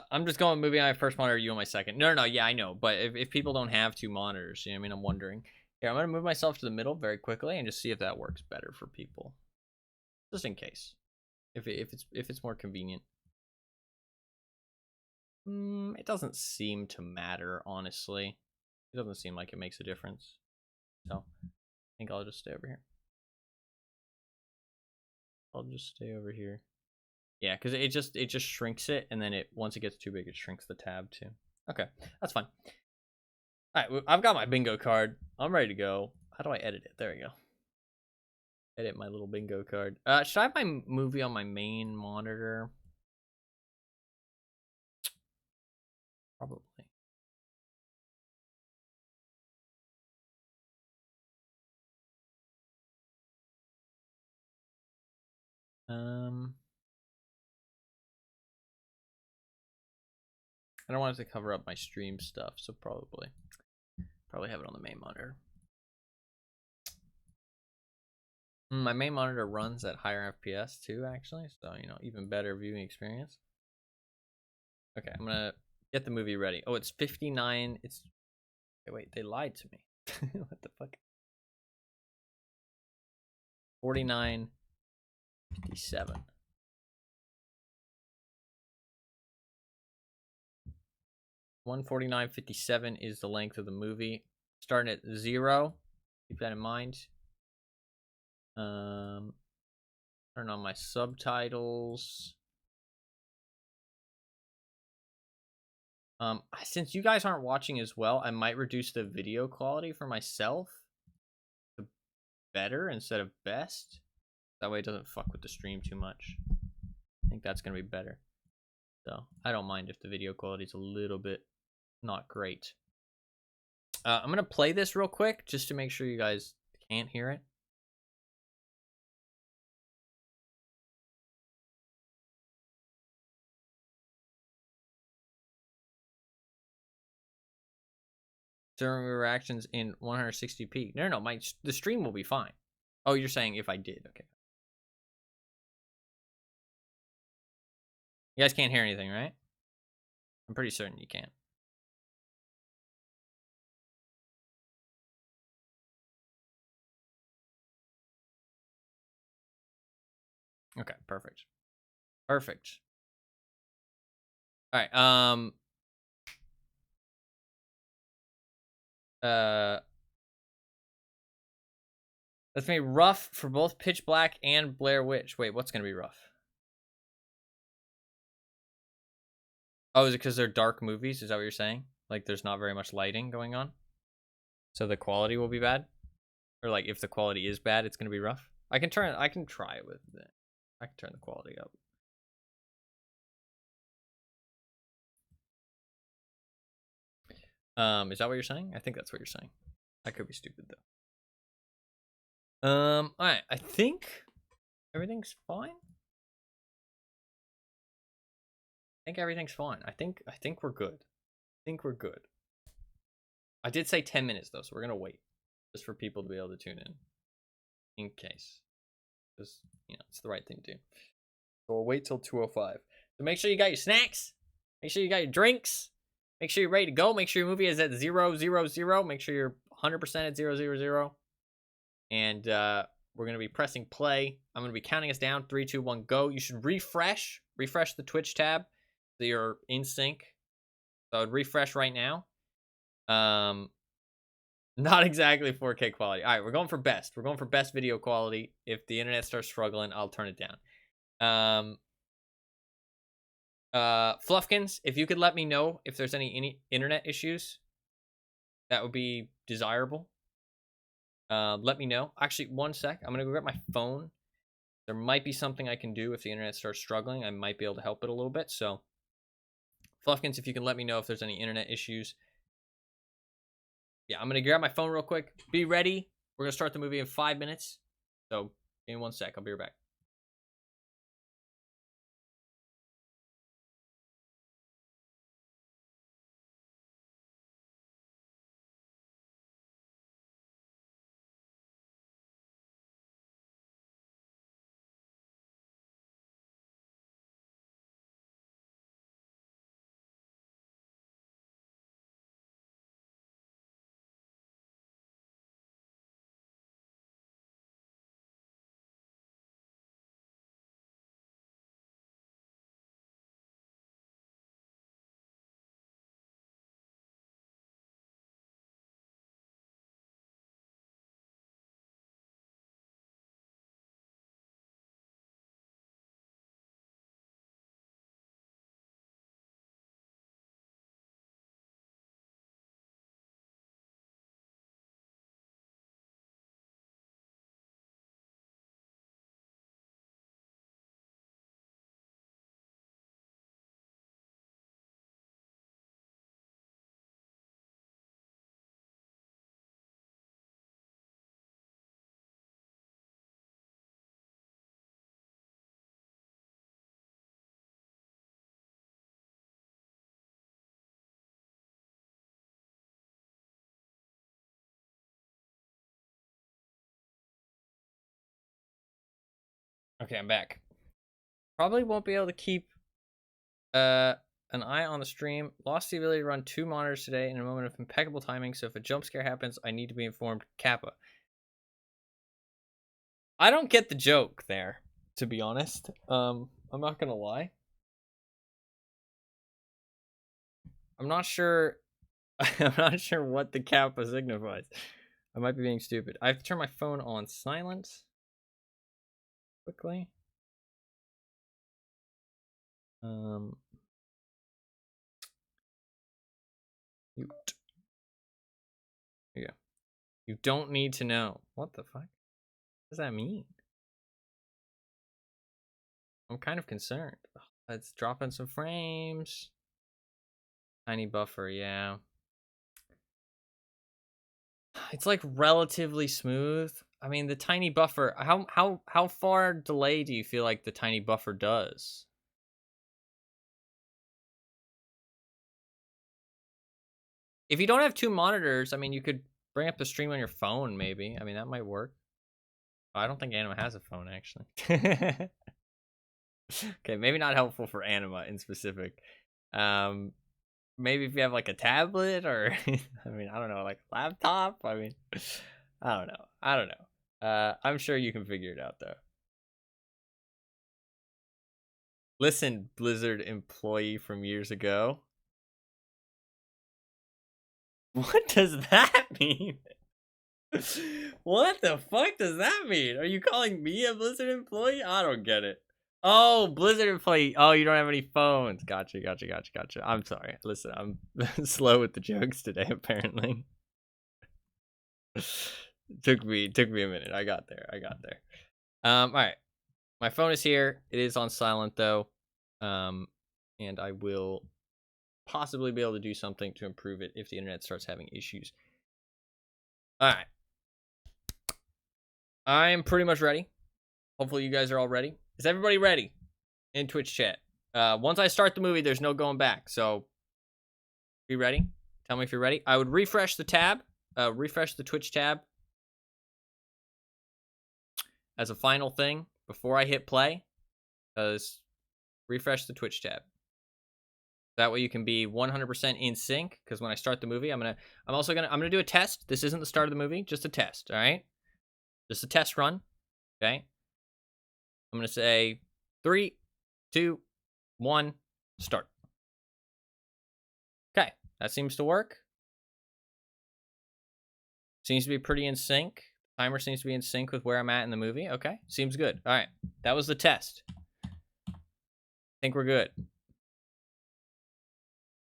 I'm just going movie on my first monitor, you on my second. No, yeah, I know. But if people don't have 2 monitors, you know what I mean? I'm wondering. Here, I'm going to move myself to the middle very quickly and just see if that works better for people. Just in case. If it's more convenient. It doesn't seem to matter, honestly. It doesn't seem like it makes a difference. So, I think I'll just stay over here. I'll just stay over here. Yeah, because it just shrinks it, and then once it gets too big, it shrinks the tab too. Okay, that's fine. All right, I've got my bingo card. I'm ready to go. How do I edit it? There we go. Edit my little bingo card. Should I have my movie on my main monitor? Probably. I don't want it to cover up my stream stuff, so probably have it on the main monitor. My main monitor runs at higher FPS too, actually, so you know, even better viewing experience. Okay, I'm gonna get the movie ready. Oh, it's 59. It's wait, they lied to me. What the fuck? 49:57. 1:49:57 is the length of the movie. Starting at 0. Keep that in mind. Turn on my subtitles. Since you guys aren't watching as well, I might reduce the video quality for myself to better instead of best. That way it doesn't fuck with the stream too much. I think that's gonna be better. So I don't mind if the video quality is a little bit not great. I'm gonna play this real quick just to make sure you guys can't hear it. During reactions in 160p. No, the stream will be fine. Oh, you're saying if I did. Okay. You guys can't hear anything, right? I'm pretty certain you can't. Okay, perfect. Perfect. All right. That's gonna be rough for both Pitch Black and Blair Witch. Wait, what's gonna be rough? Oh, is it because they're dark movies? Is that what you're saying? Like, there's not very much lighting going on, so the quality will be bad, or like if the quality is bad, it's gonna be rough. I can try it with it. I can turn the quality up. Is that what you're saying? I think that's what you're saying. I could be stupid though. All right. I think everything's fine. I think everything's fine. I think we're good. I think we're good. I did say 10 minutes though, so we're gonna wait just for people to be able to tune in case, because it's the right thing to do. So we'll wait till 2:05. So make sure you got your snacks. Make sure you got your drinks. Make sure you're ready to go. Make sure your movie is at 000. Make sure you're 100% at 000. And we're going to be pressing play. I'm going to be counting us down. 3, 2, 1, go. You should refresh the Twitch tab so you're in sync. So I would refresh right now. Not exactly 4K quality. All right, we're going for best. We're going for best video quality. If the internet starts struggling, I'll turn it down. Fluffkins, if you could let me know if there's any internet issues, that would be desirable. Let me know. Actually, one sec. I'm gonna go get my phone. There might be something I can do if the internet starts struggling. I might be able to help it a little bit. So, Fluffkins, if you can let me know if there's any internet issues. Yeah, I'm gonna grab my phone real quick. Be ready. We're gonna start the movie in 5 minutes. So, give me one sec. I'll be right back. Okay, I'm back. Probably won't be able to keep an eye on the stream. Lost the ability to run 2 monitors today in a moment of impeccable timing, so if a jump scare happens, I need to be informed. Kappa. I don't get the joke there, to be honest. I'm not gonna lie. I'm not sure. I'm not sure what the kappa signifies. I might be being stupid. I have to turn my phone on silent quickly. Mute. Here you go. You don't need to know. What the fuck? What does that mean? I'm kind of concerned. Let's drop in some frames. Tiny buffer, yeah. It's like relatively smooth. I mean, the tiny buffer. How far delay do you feel like the tiny buffer does? If you don't have two monitors, I mean, you could bring up the stream on your phone, maybe. I mean, that might work. Oh, I don't think Anima has a phone, actually. Okay, maybe not helpful for Anima in specific. Maybe if you have like a tablet or, I mean, I don't know, like a laptop. I mean, I don't know. I don't know. I'm sure you can figure it out though. Listen, Blizzard employee from years ago. What does that mean? What the fuck does that mean? Are you calling me a Blizzard employee? I don't get it. Oh, Blizzard employee. Oh, you don't have any phones. Gotcha. I'm sorry. Listen, I'm slow with the jokes today, apparently. took me a minute. I got there. All right. My phone is here. It is on silent though. And I will possibly be able to do something to improve it if the internet starts having issues. All right. I'm pretty much ready. Hopefully you guys are all ready. Is everybody ready in Twitch chat? Once I start the movie, there's no going back. So be ready. Tell me if you're ready. I would refresh the tab, refresh the Twitch tab as a final thing before I hit play. Because refresh the Twitch tab. That way you can be 100% in sync. Because when I start the movie, I'm gonna do a test. This isn't the start of the movie, just a test. All right, just a test run. Okay. I'm gonna say 3, 2, 1, start. Okay, that seems to work. Seems to be pretty in sync. Timer seems to be in sync with where I'm at in the movie. Okay, seems good. All right, that was the test. I think we're good.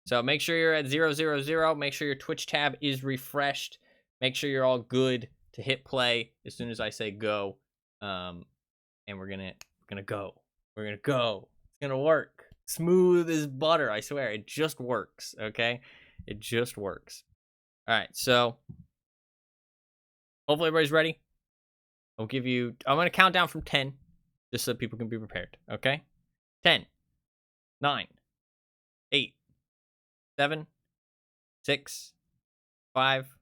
So make sure you're at 000. Make sure your Twitch tab is refreshed. Make sure you're all good to hit play as soon as I say go. And we're gonna go. We're gonna go. It's gonna work. Smooth as butter. I swear, it just works. Okay, it just works. All right, so hopefully everybody's ready. I'm gonna count down from 10, just so people can be prepared. Okay, 10, 9, 8, 7, 6, 5,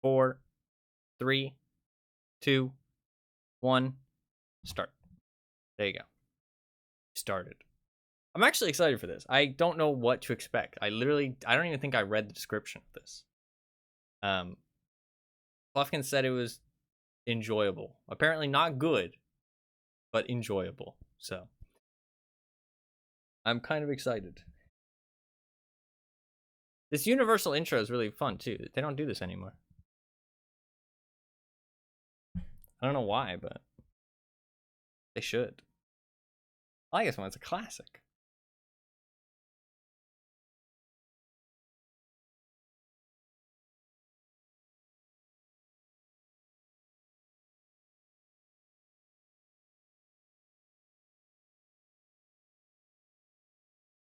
4, 3, 2, 1, start. There you go. Started. I'm actually excited for this. I don't know what to expect. I don't even think I read the description of this. Plufkin said it was enjoyable. Apparently not good, but enjoyable. So I'm kind of excited. This universal intro is really fun too. They don't do this anymore. I don't know why, but they should. I like this one. It's a classic.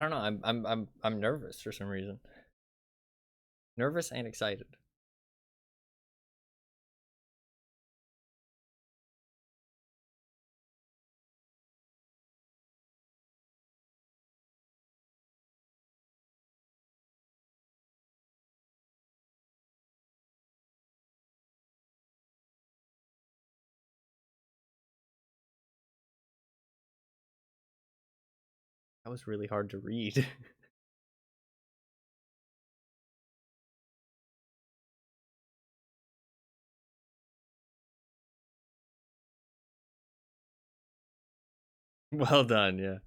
I don't know. I'm nervous for some reason. Nervous and excited. That was really hard to read. Well done, yeah.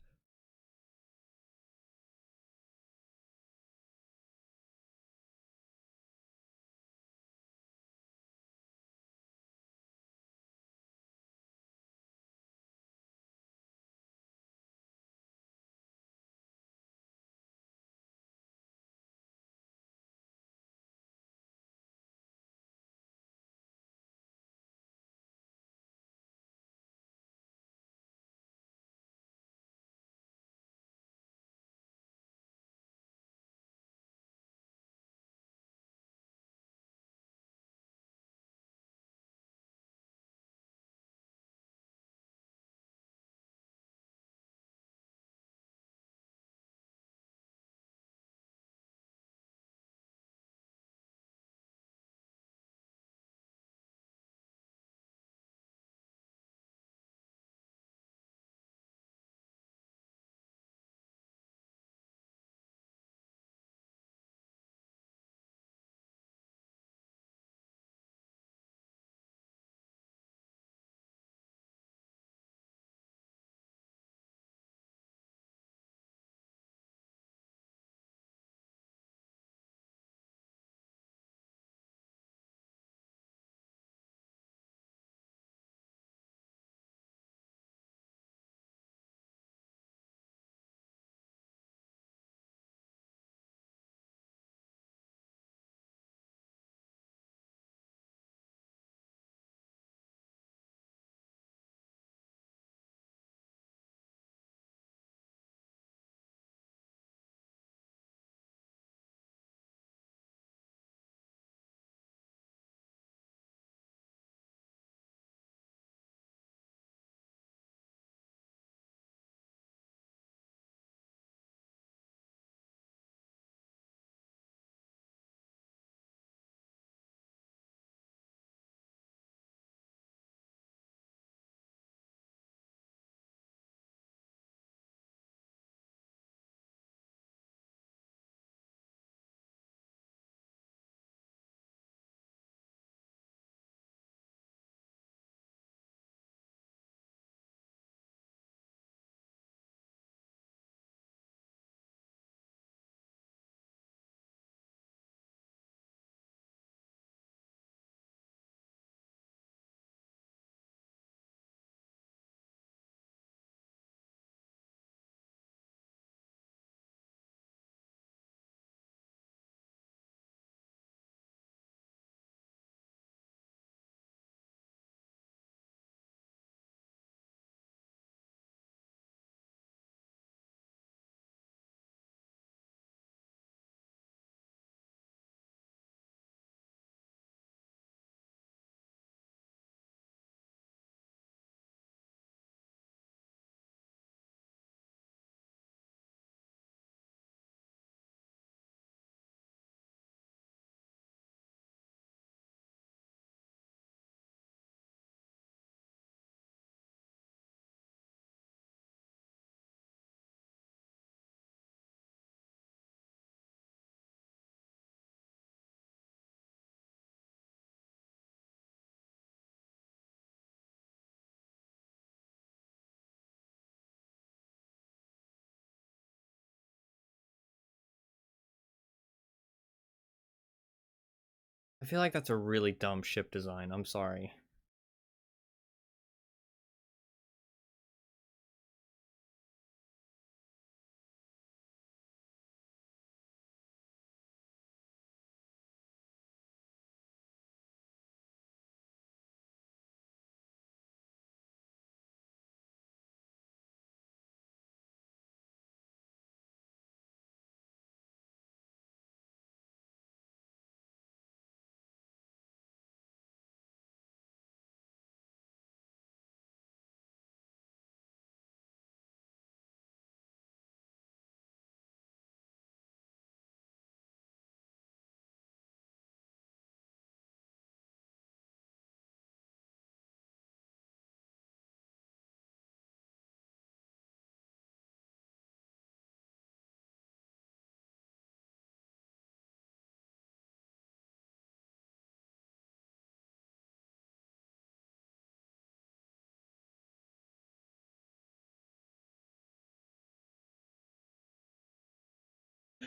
I feel like that's a really dumb ship design. I'm sorry.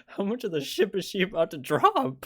How much of the ship is she about to drop?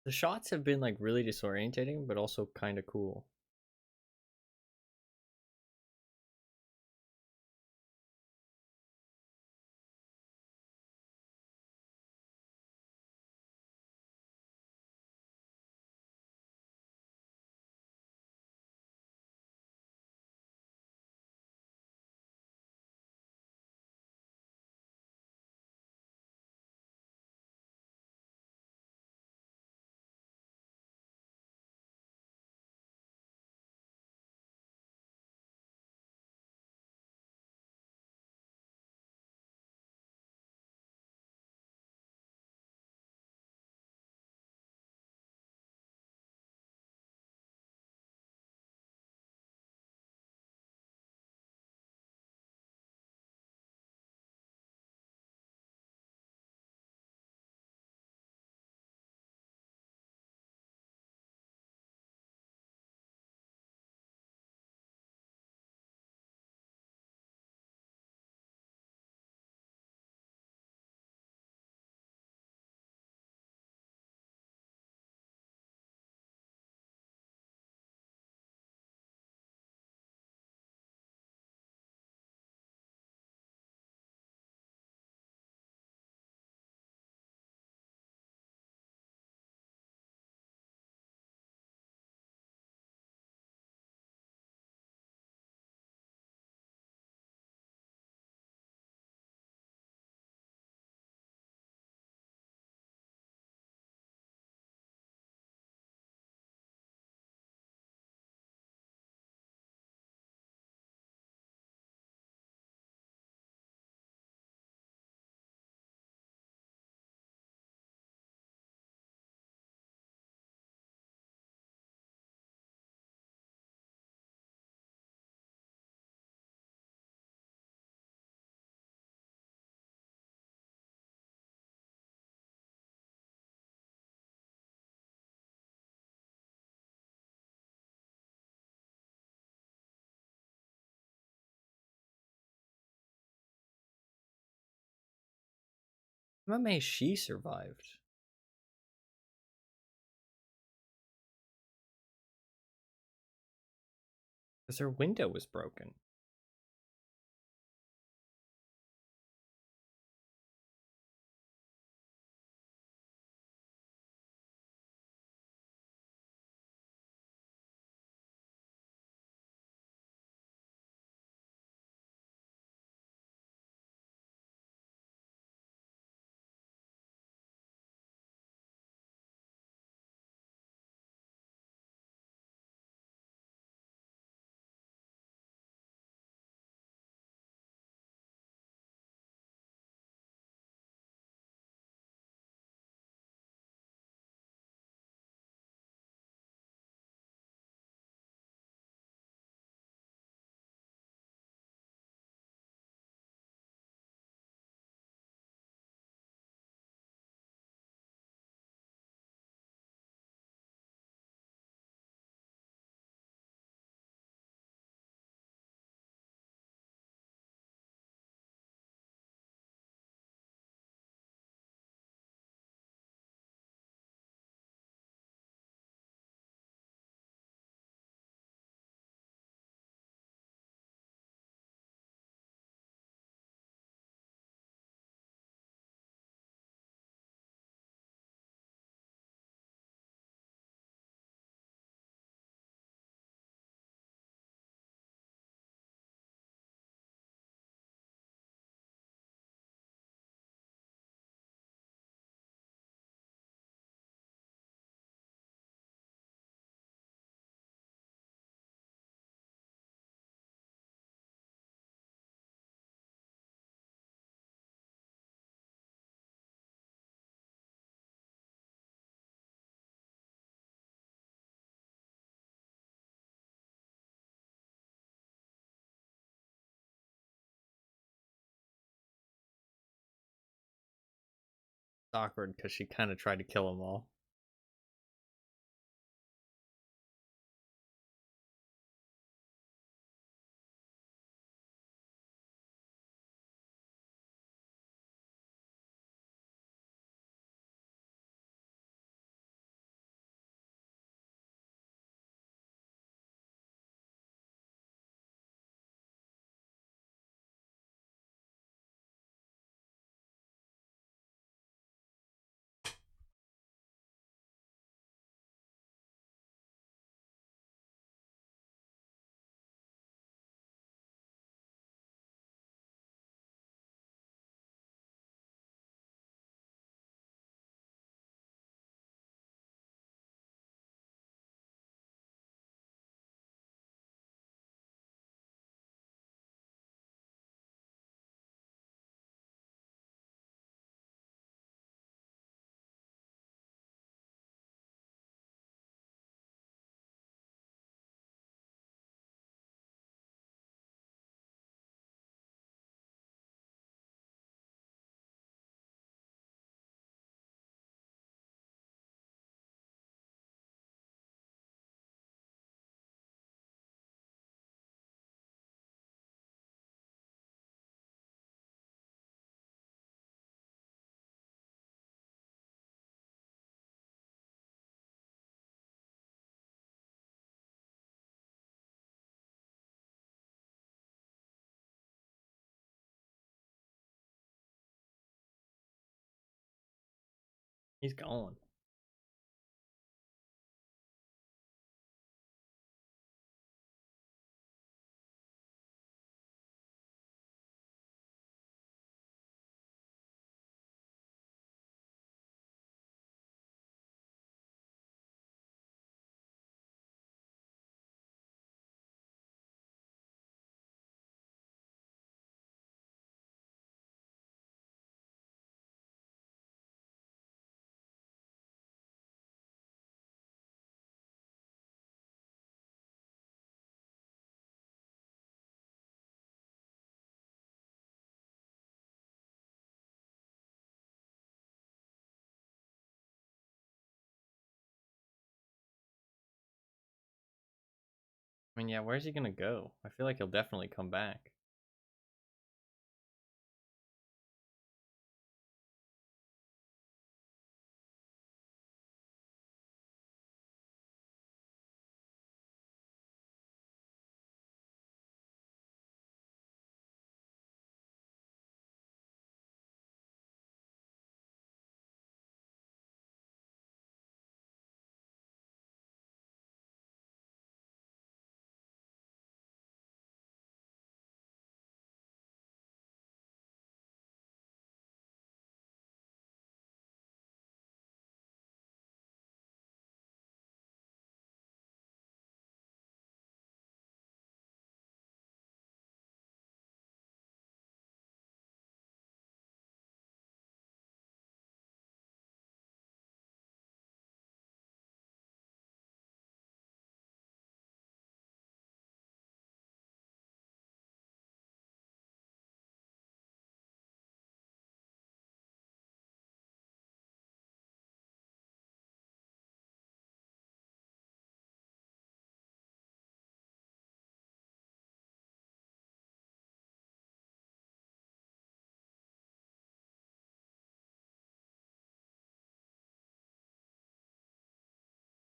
The shots have been like really disorientating, but also kind of cool. I'm amazed she survived. Because her window was broken. It's awkward because she kind of tried to kill them all. He's gone. I mean, yeah, where's he gonna go? I feel like he'll definitely come back.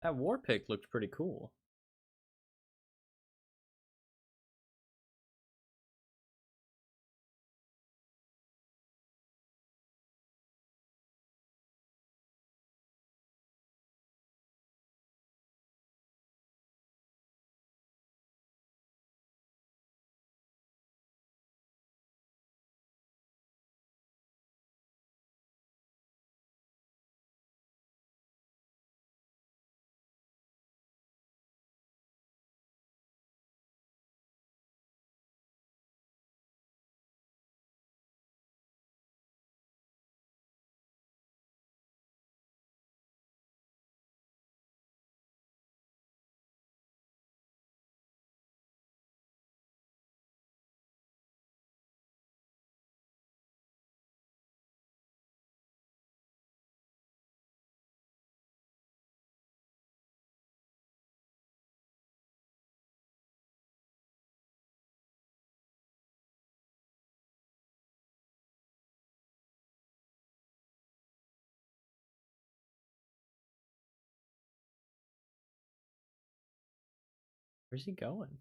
That war pick looked pretty cool. Where's he going?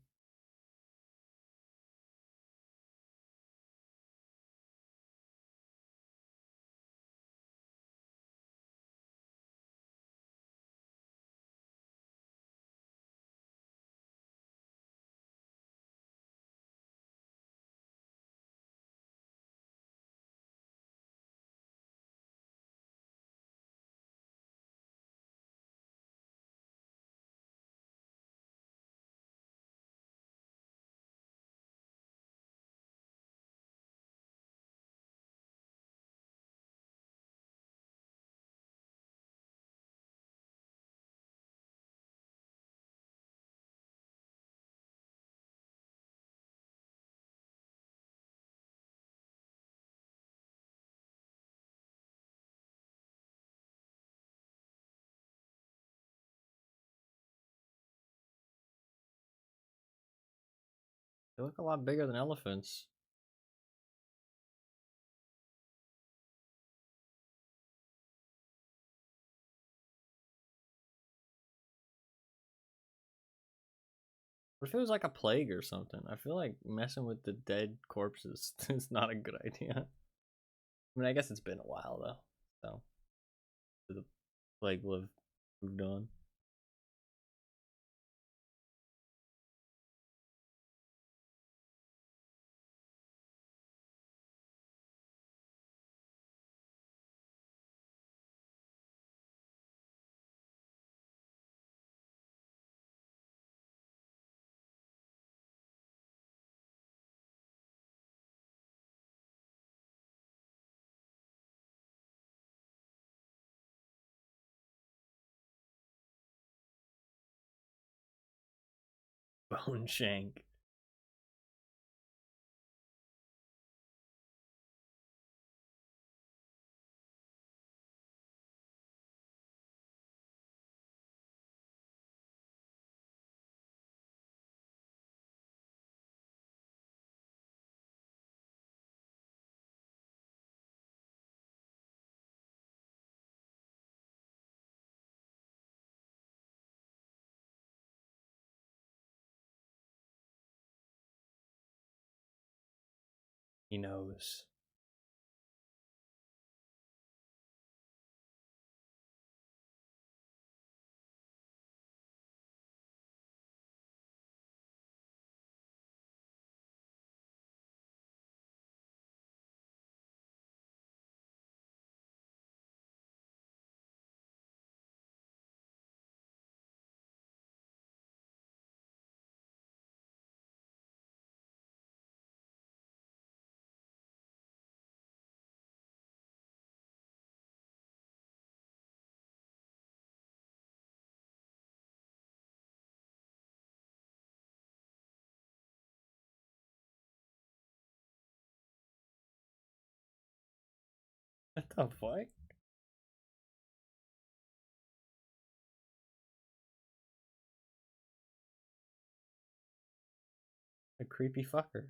They look a lot bigger than elephants. What if it was like a plague or something? I feel like messing with the dead corpses is not a good idea. I mean, I guess it's been a while though, so the plague will have moved on. Bone shank. He knows. What the fuck? A creepy fucker.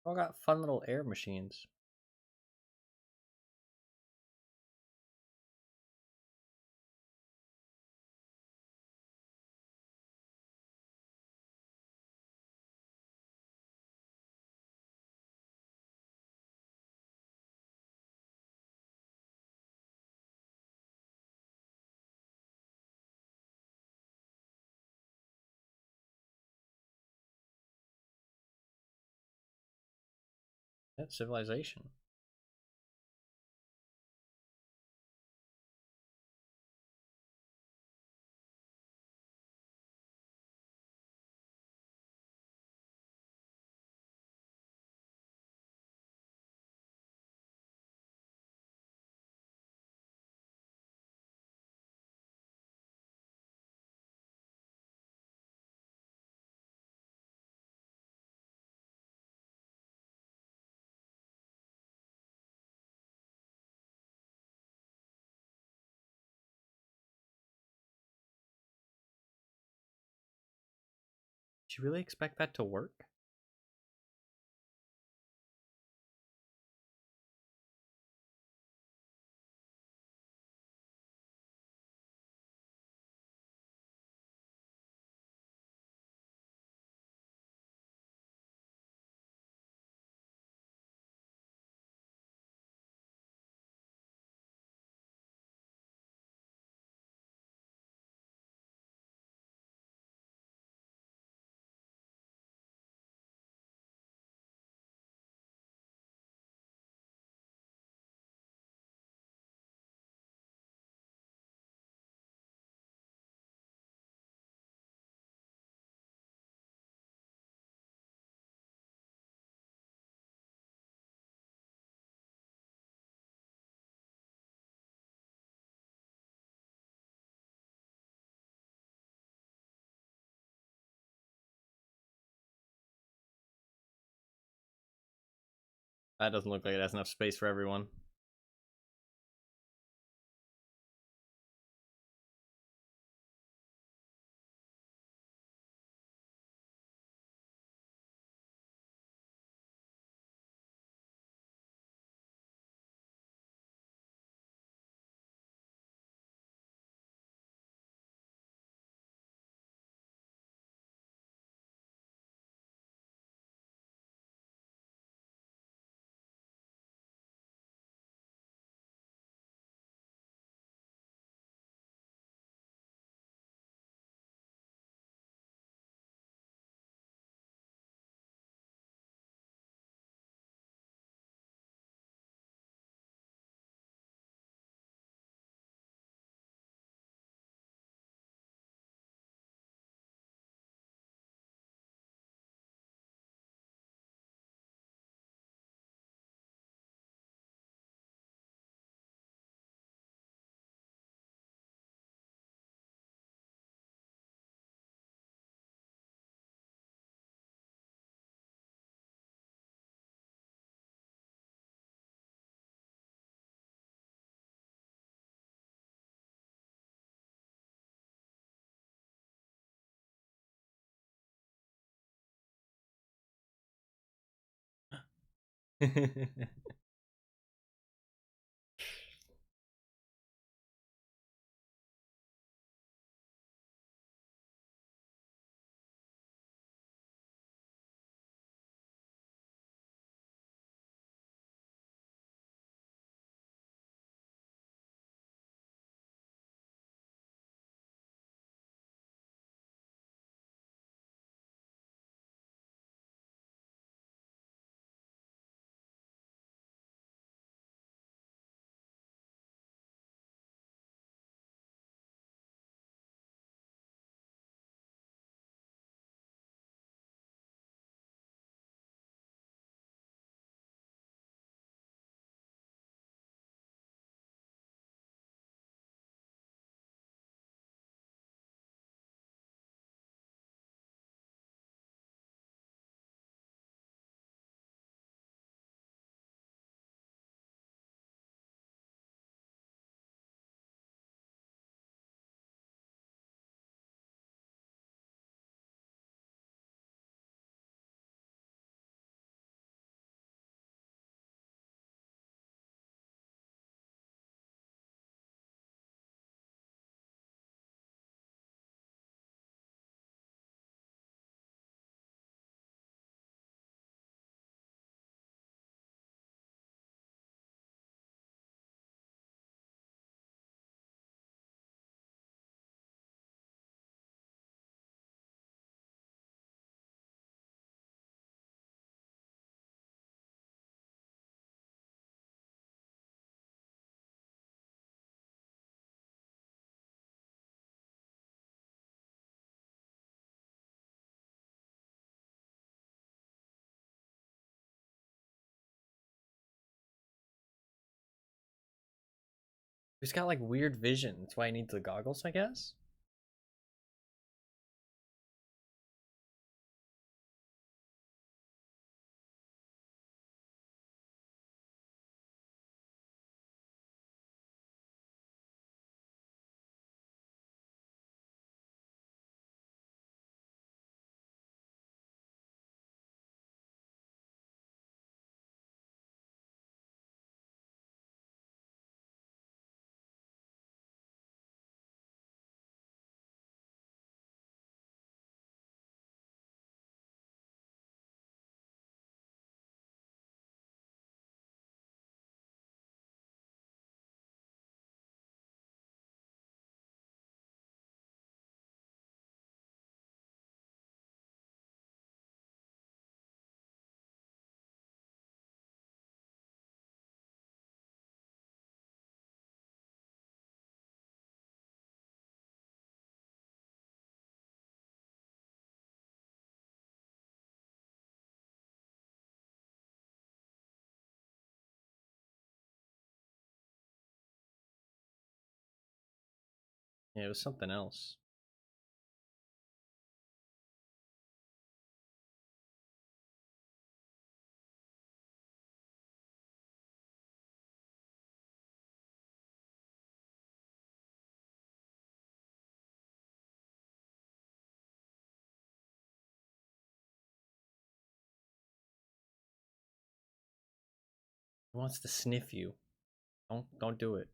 All got fun little air machines. That's civilization. Did you really expect that to work? That doesn't look like it has enough space for everyone. He's got like weird vision. That's why he needs the goggles, I guess. Yeah, it was something else. He wants to sniff you. Don't do it.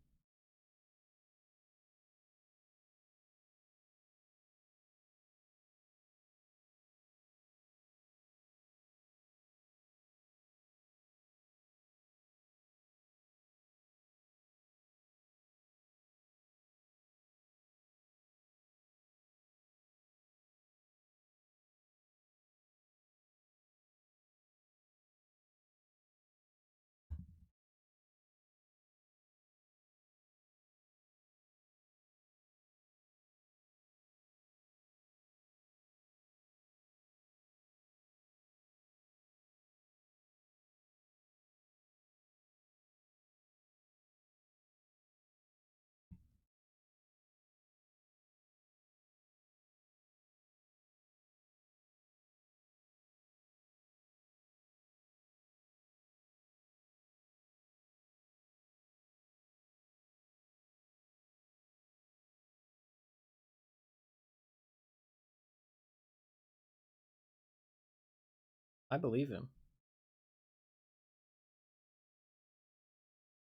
I believe him.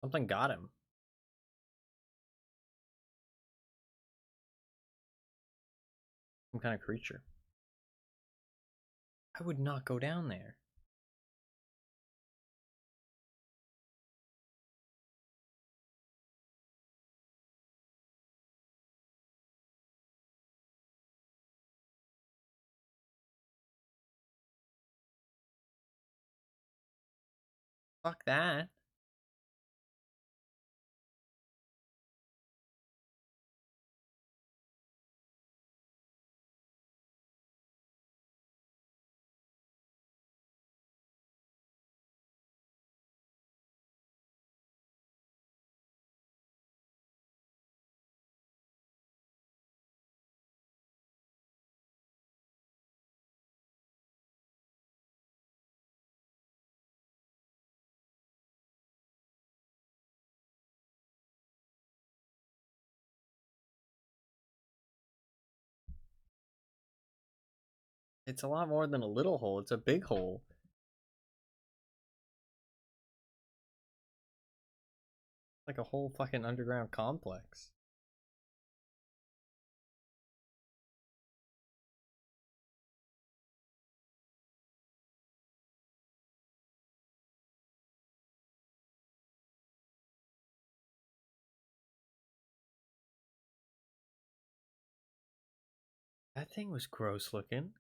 Something got him. Some kind of creature. I would not go down there. Fuck that. It's a lot more than a little hole. It's a big hole. Like a whole fucking underground complex. That thing was gross looking.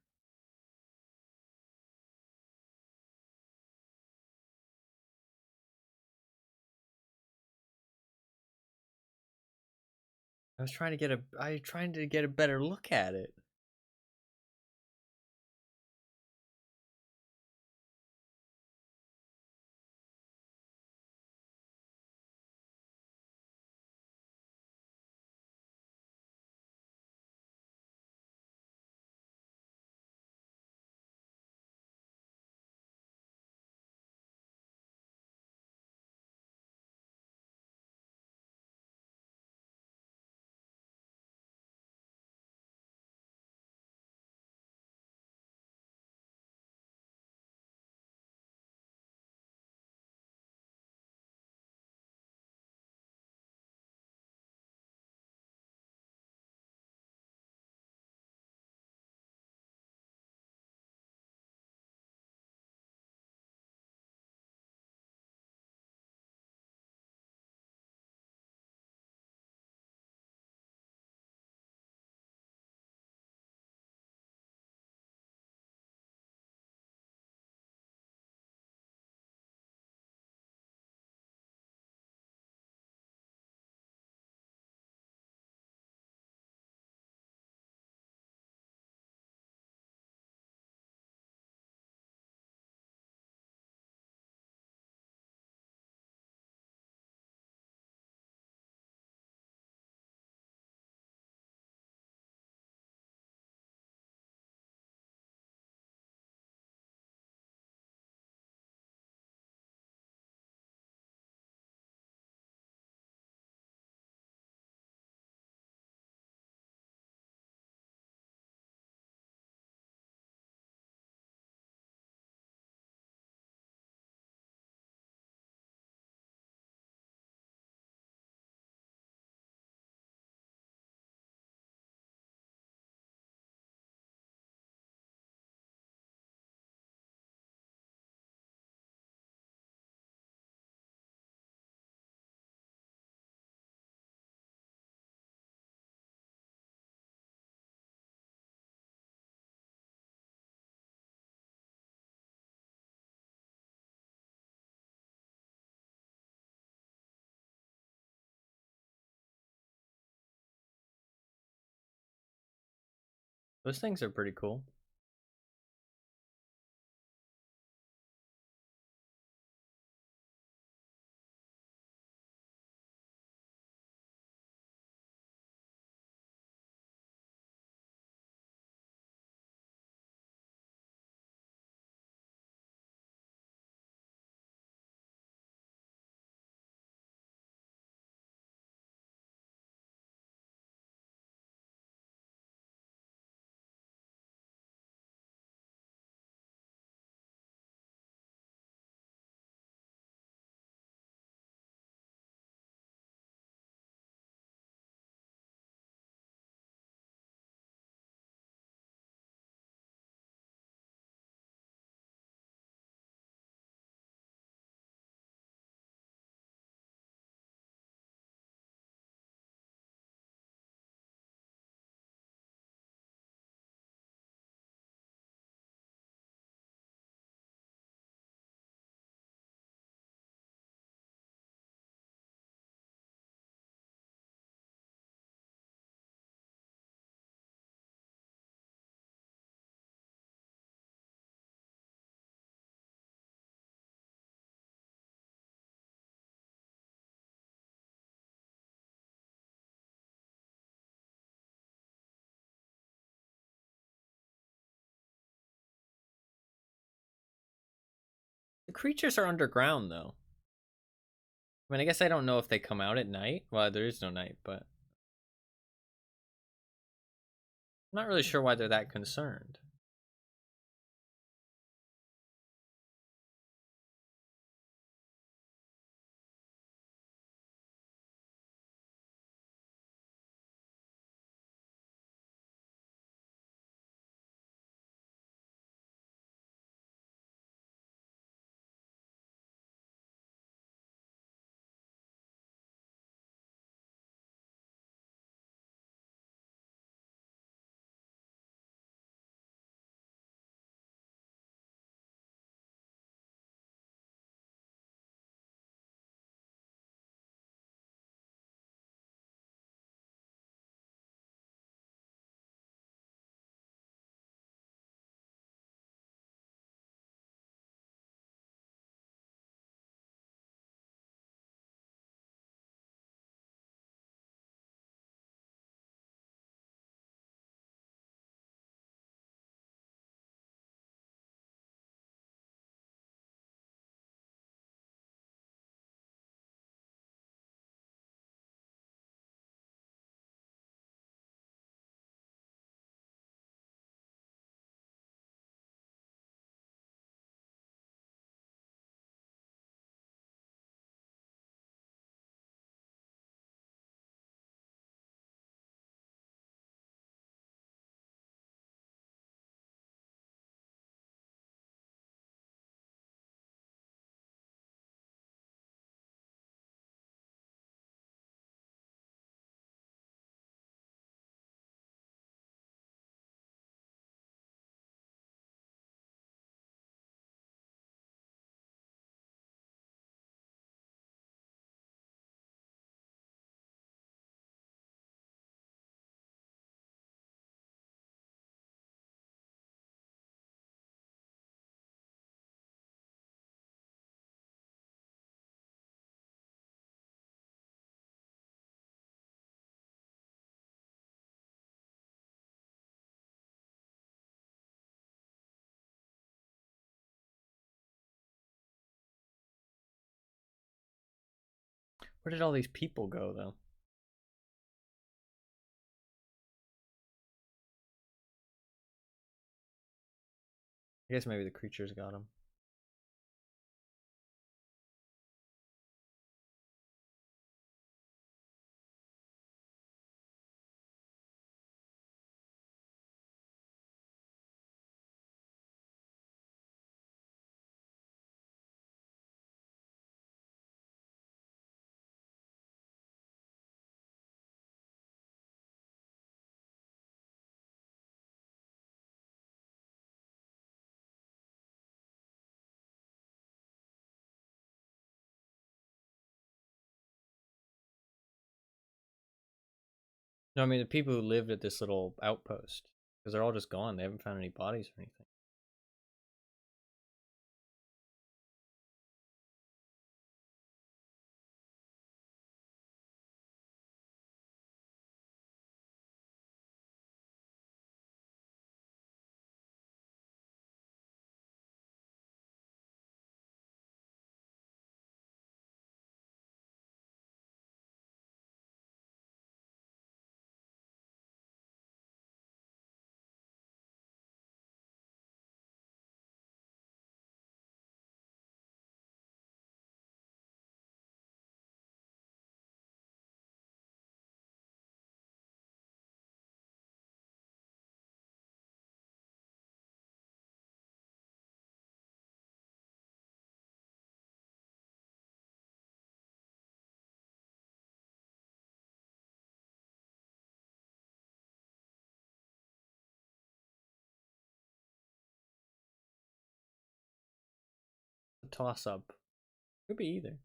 I was trying to get a better look at it. Those things are pretty cool. The creatures are underground, though. I mean, I guess I don't know if they come out at night. Well, there is no night, but I'm not really sure why they're that concerned. Where did all these people go, though? I guess maybe the creatures got them. No, I mean the people who lived at this little outpost. Because they're all just gone. They haven't found any bodies or anything. A toss up. Could be either.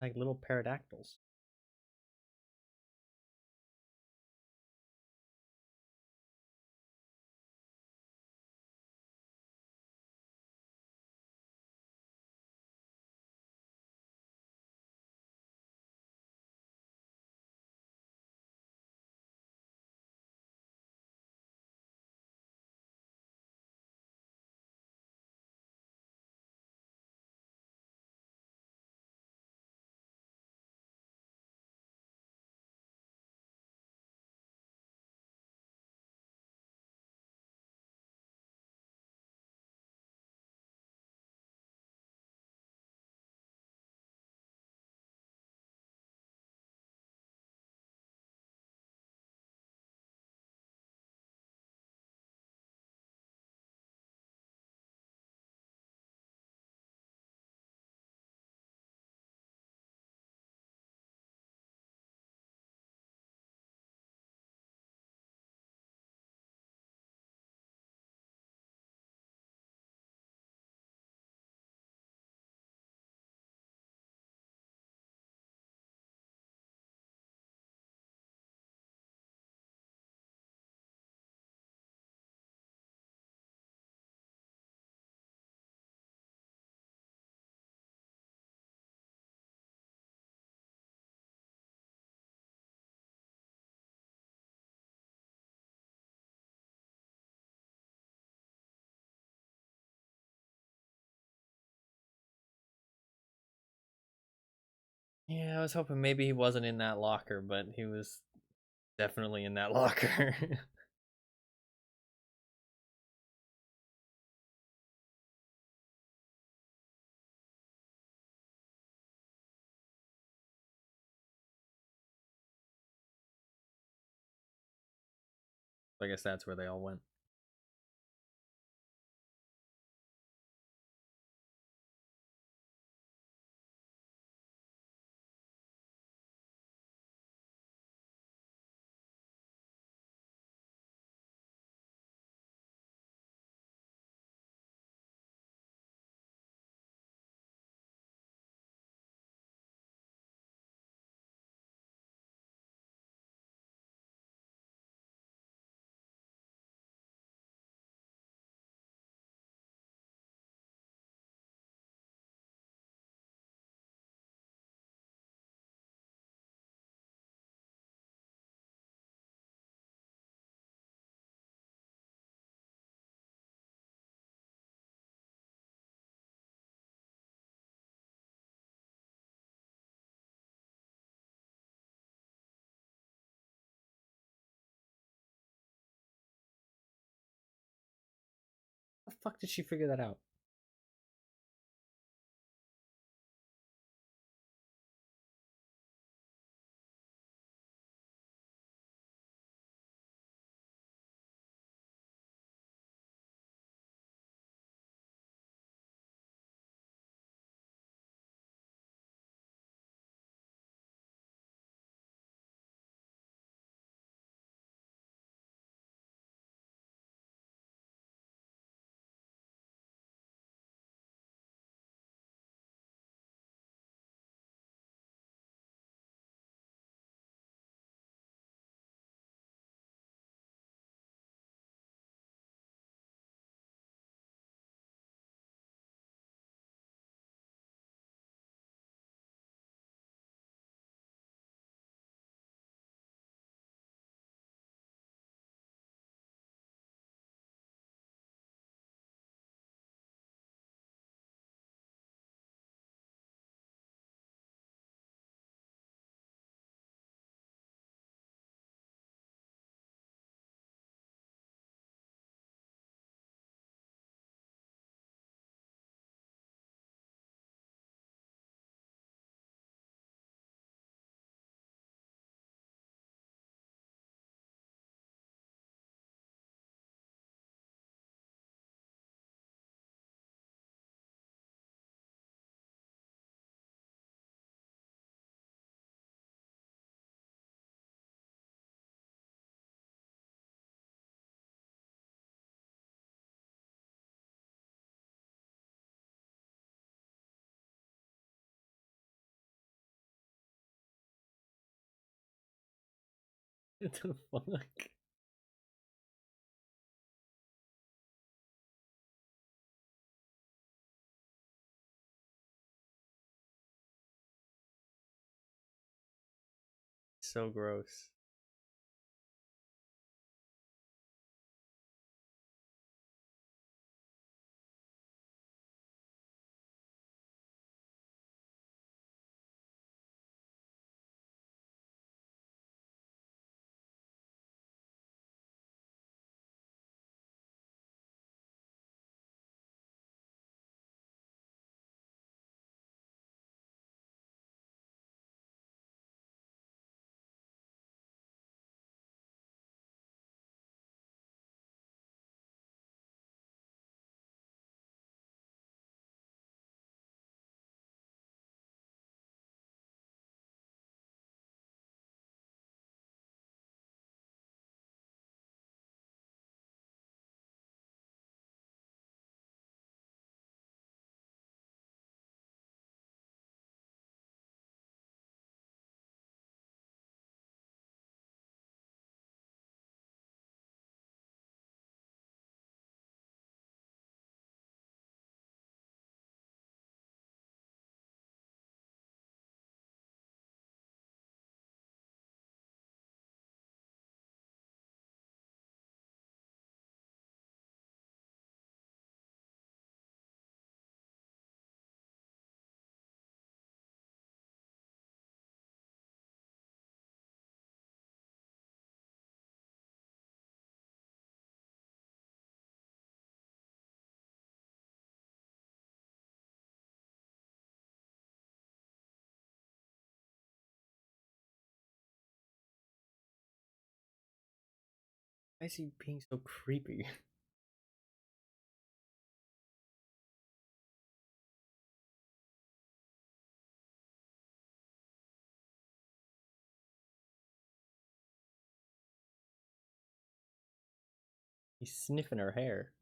Like little pterodactyls. Yeah, I was hoping maybe he wasn't in that locker, but he was definitely in that locker. I guess that's where they all went. fuck did she figure that out? What the fuck? So gross. Why is he being so creepy? He's sniffing her hair.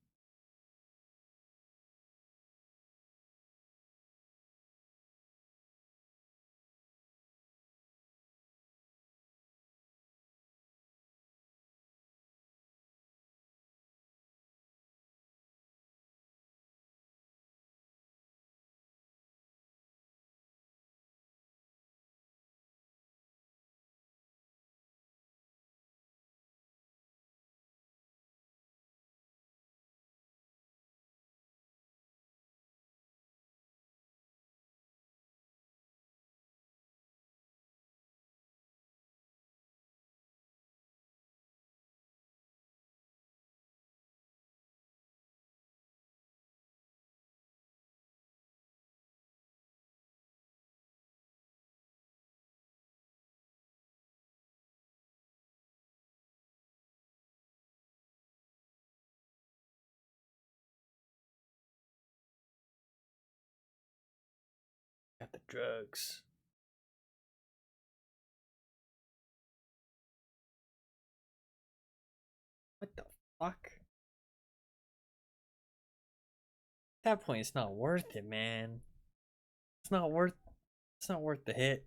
Drugs. What the fuck? At that point, it's not worth it, man. It's not worth. It's not worth the hit.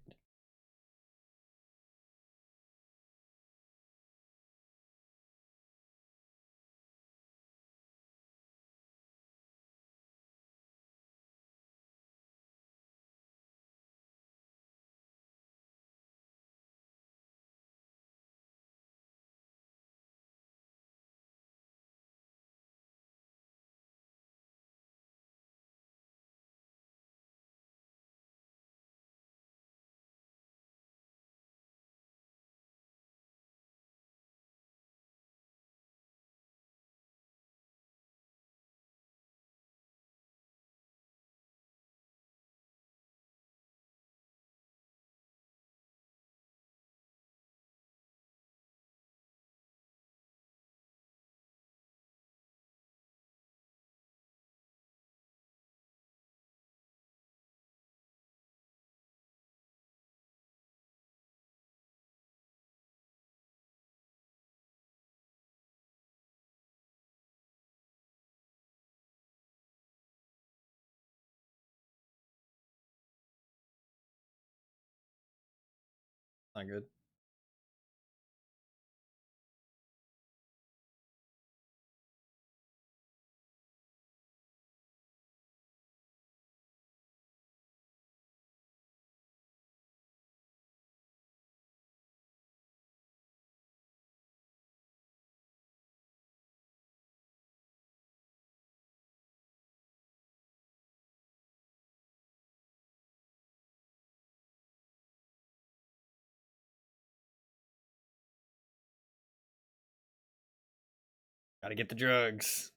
Not good. Gotta get the drugs.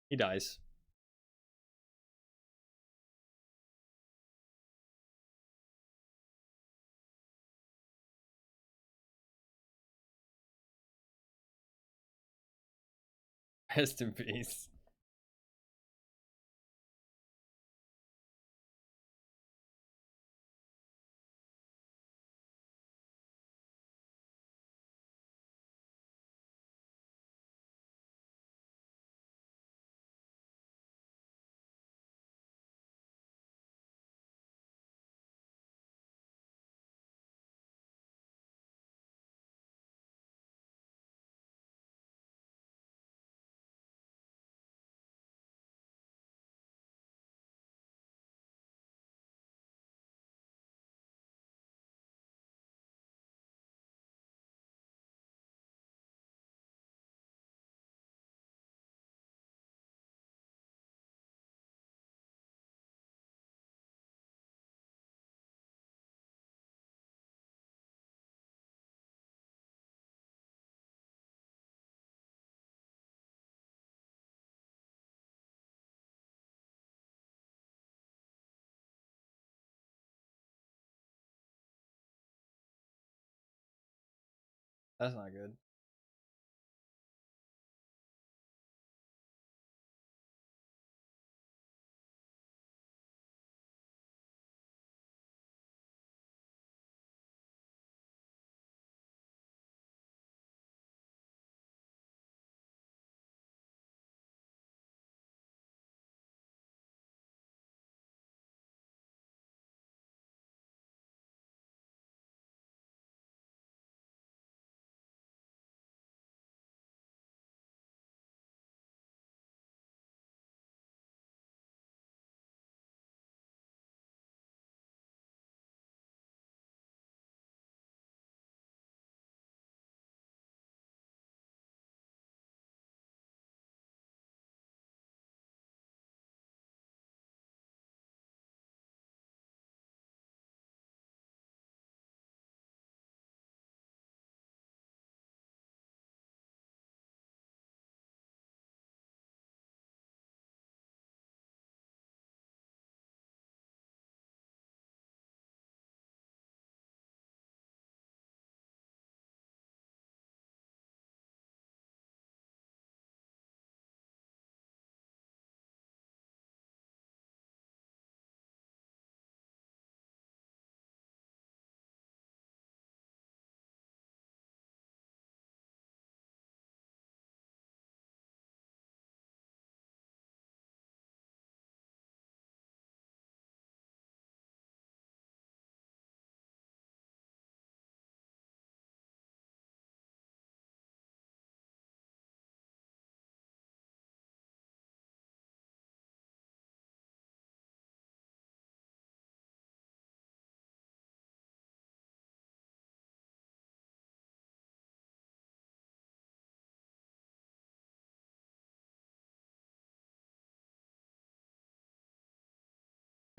He dies. Rest in peace. That's not good.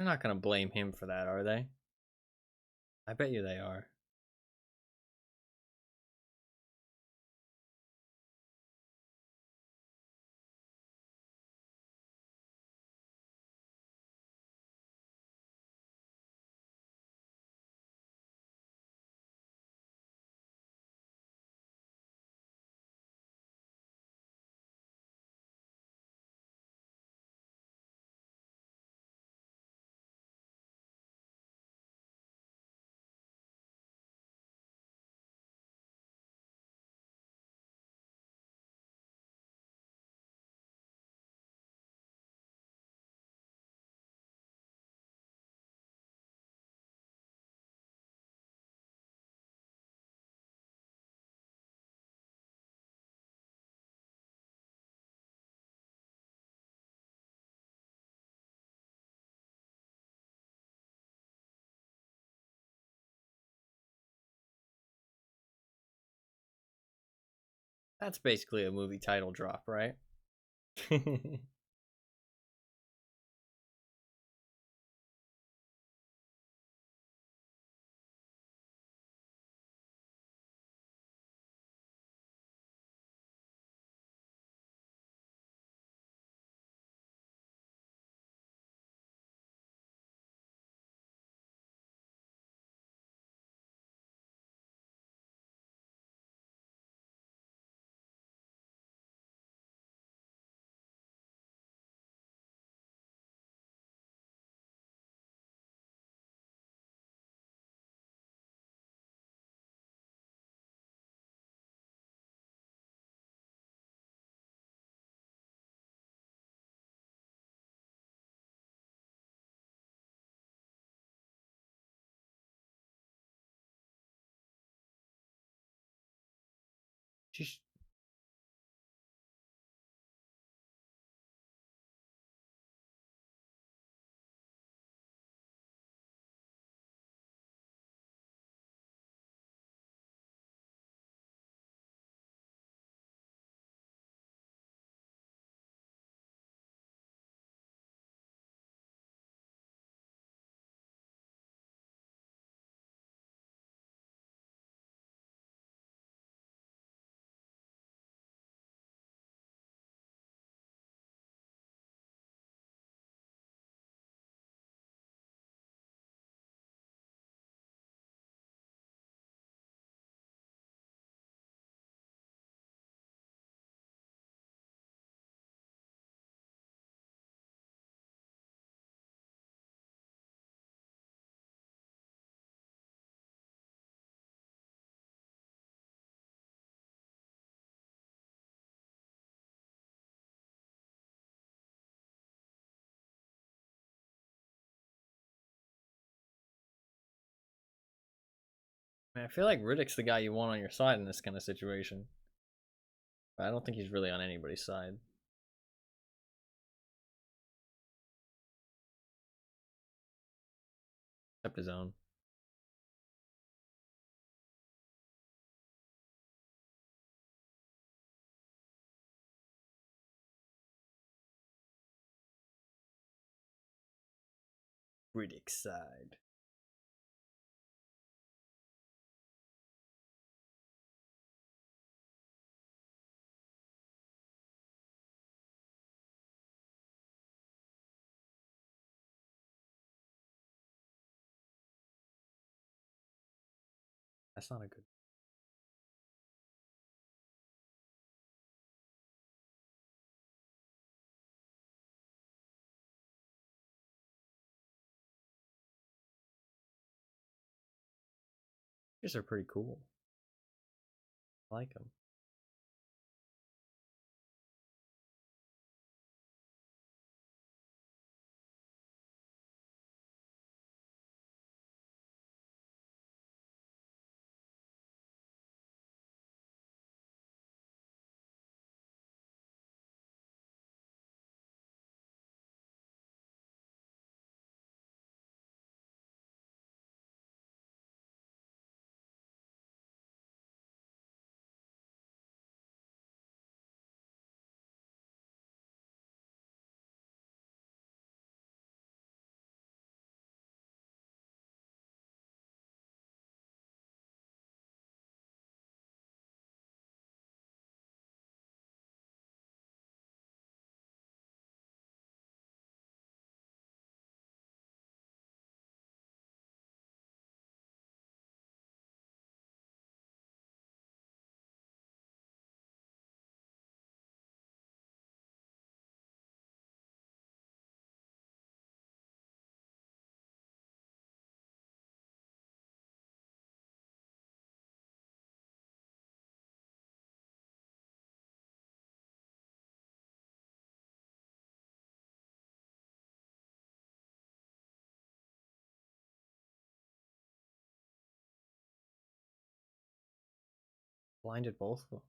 They're not gonna blame him for that, are they? I bet you they are. That's basically a movie title drop, right? She's Man, I feel like Riddick's the guy you want on your side in this kind of situation. But I don't think he's really on anybody's side. Except his own. Riddick's side. That's not a good. These are pretty cool. I like them. Blinded both of them.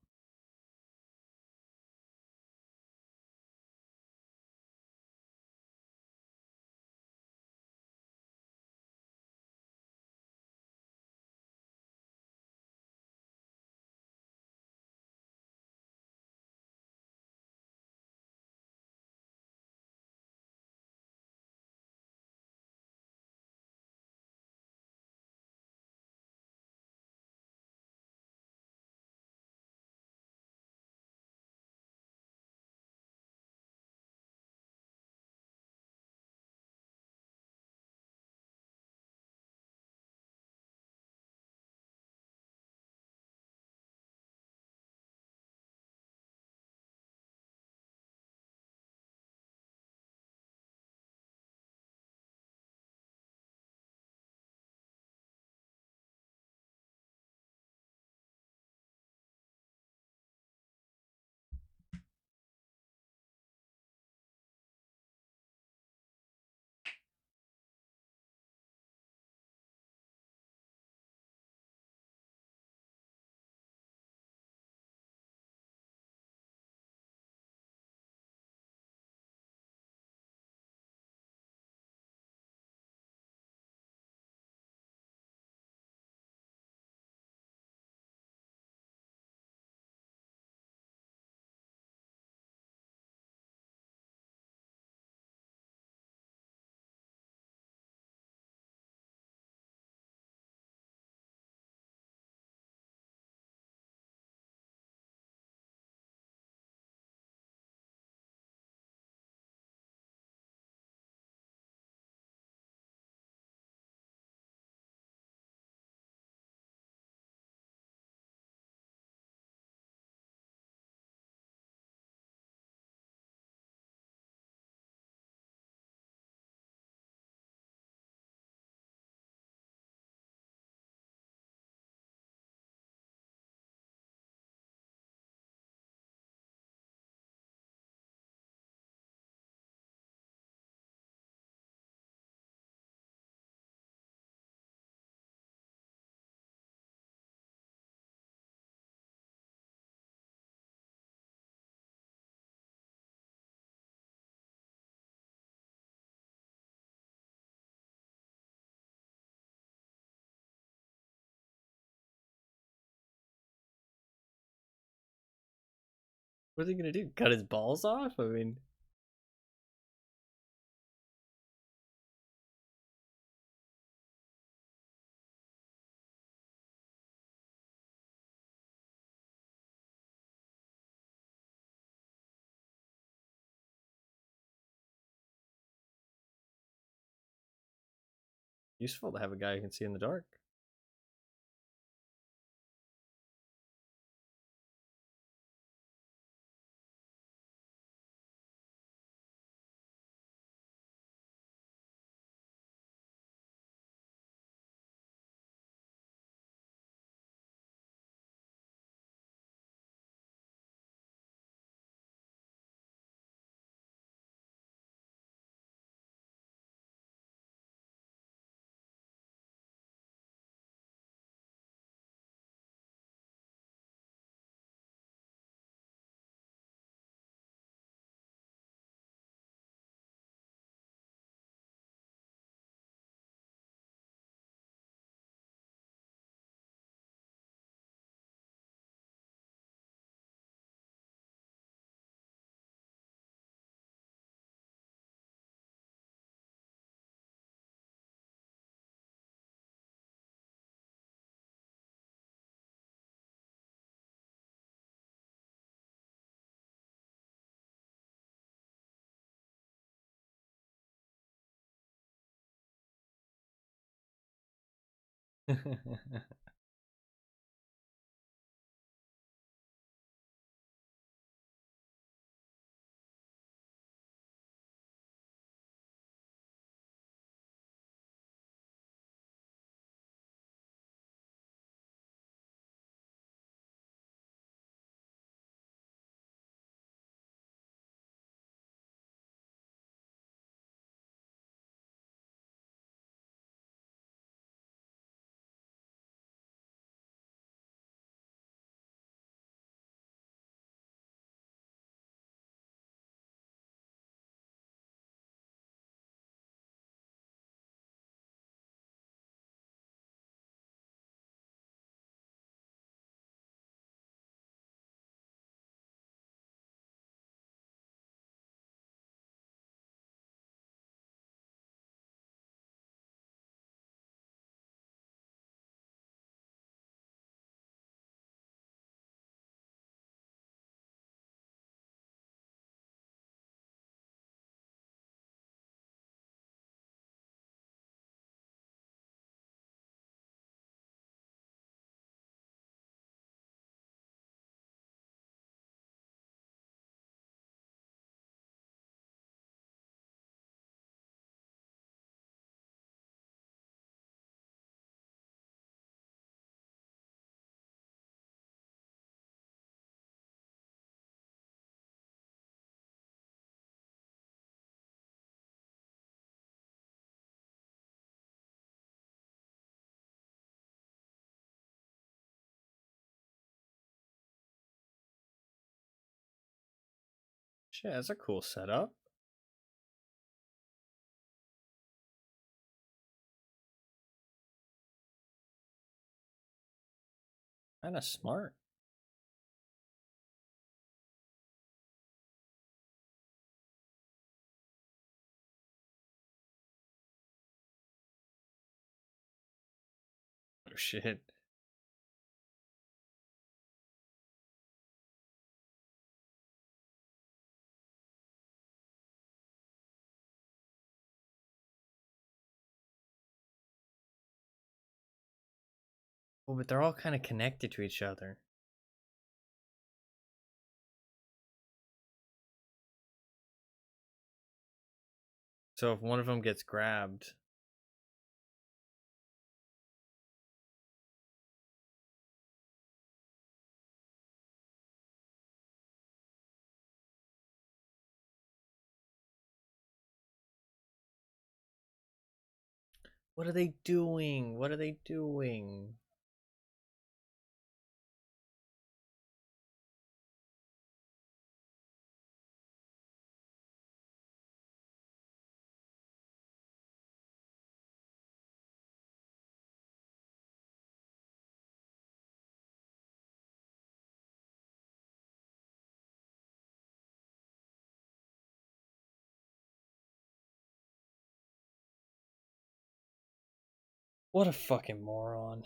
What's he gonna do? Cut his balls off? I mean, useful to have a guy who can see in the dark. Shit, that's a cool setup. Kind of smart. Oh shit. Oh, but they're all kind of connected to each other. So if one of them gets grabbed, what are they doing? What are they doing? What a fucking moron.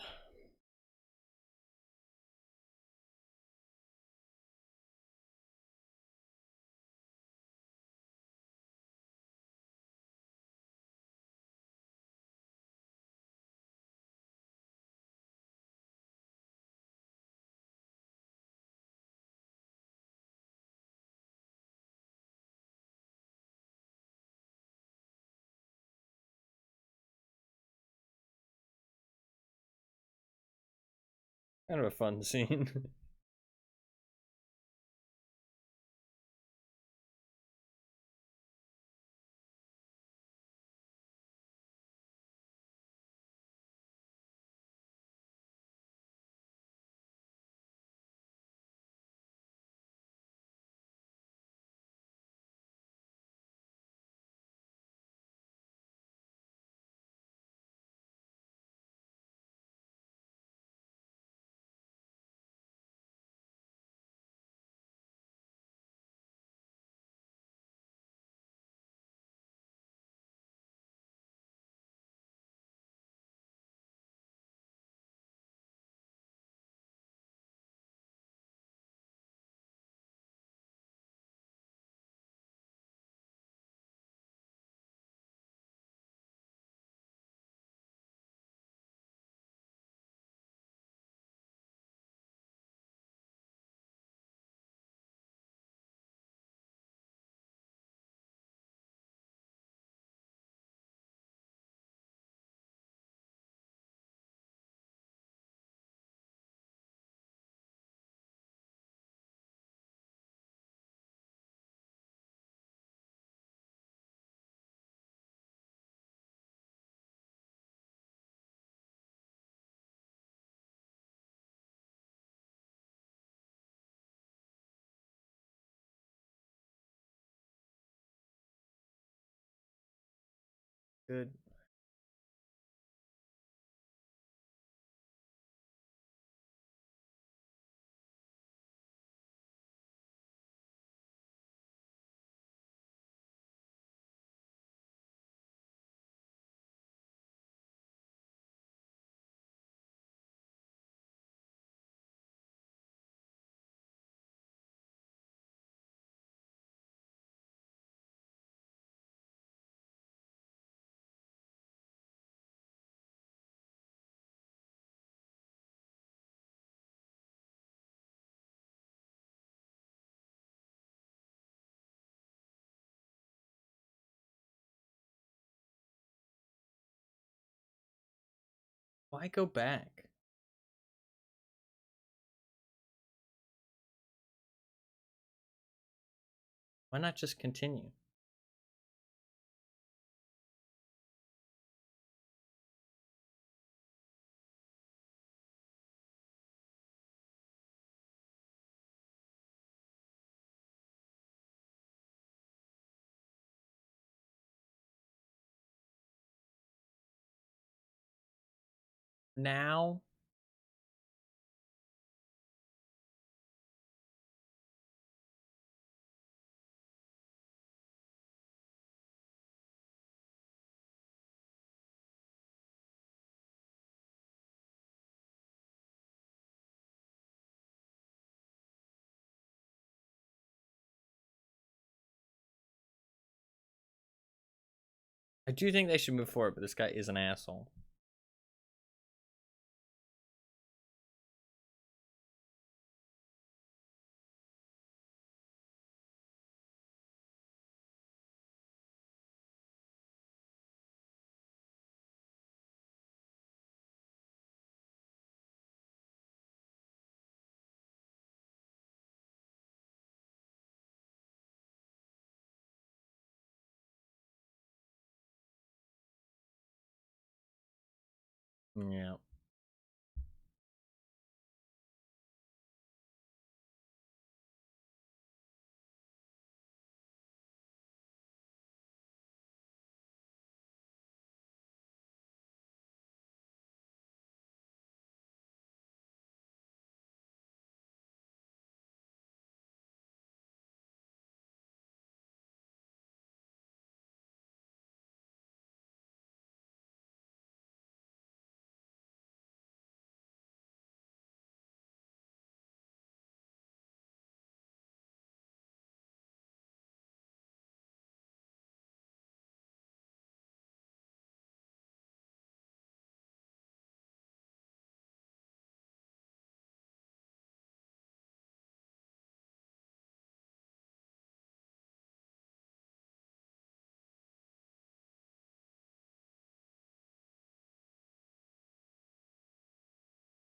Kind of a fun scene. Good. Why go back? Why not just continue? now. I do think they should move forward, but this guy is an asshole. Yeah.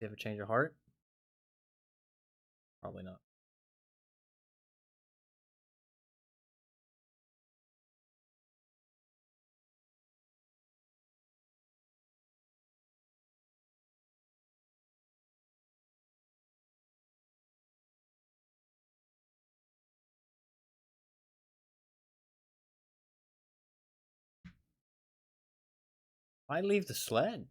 Do you have a change of heart? Probably not. Why leave the sled?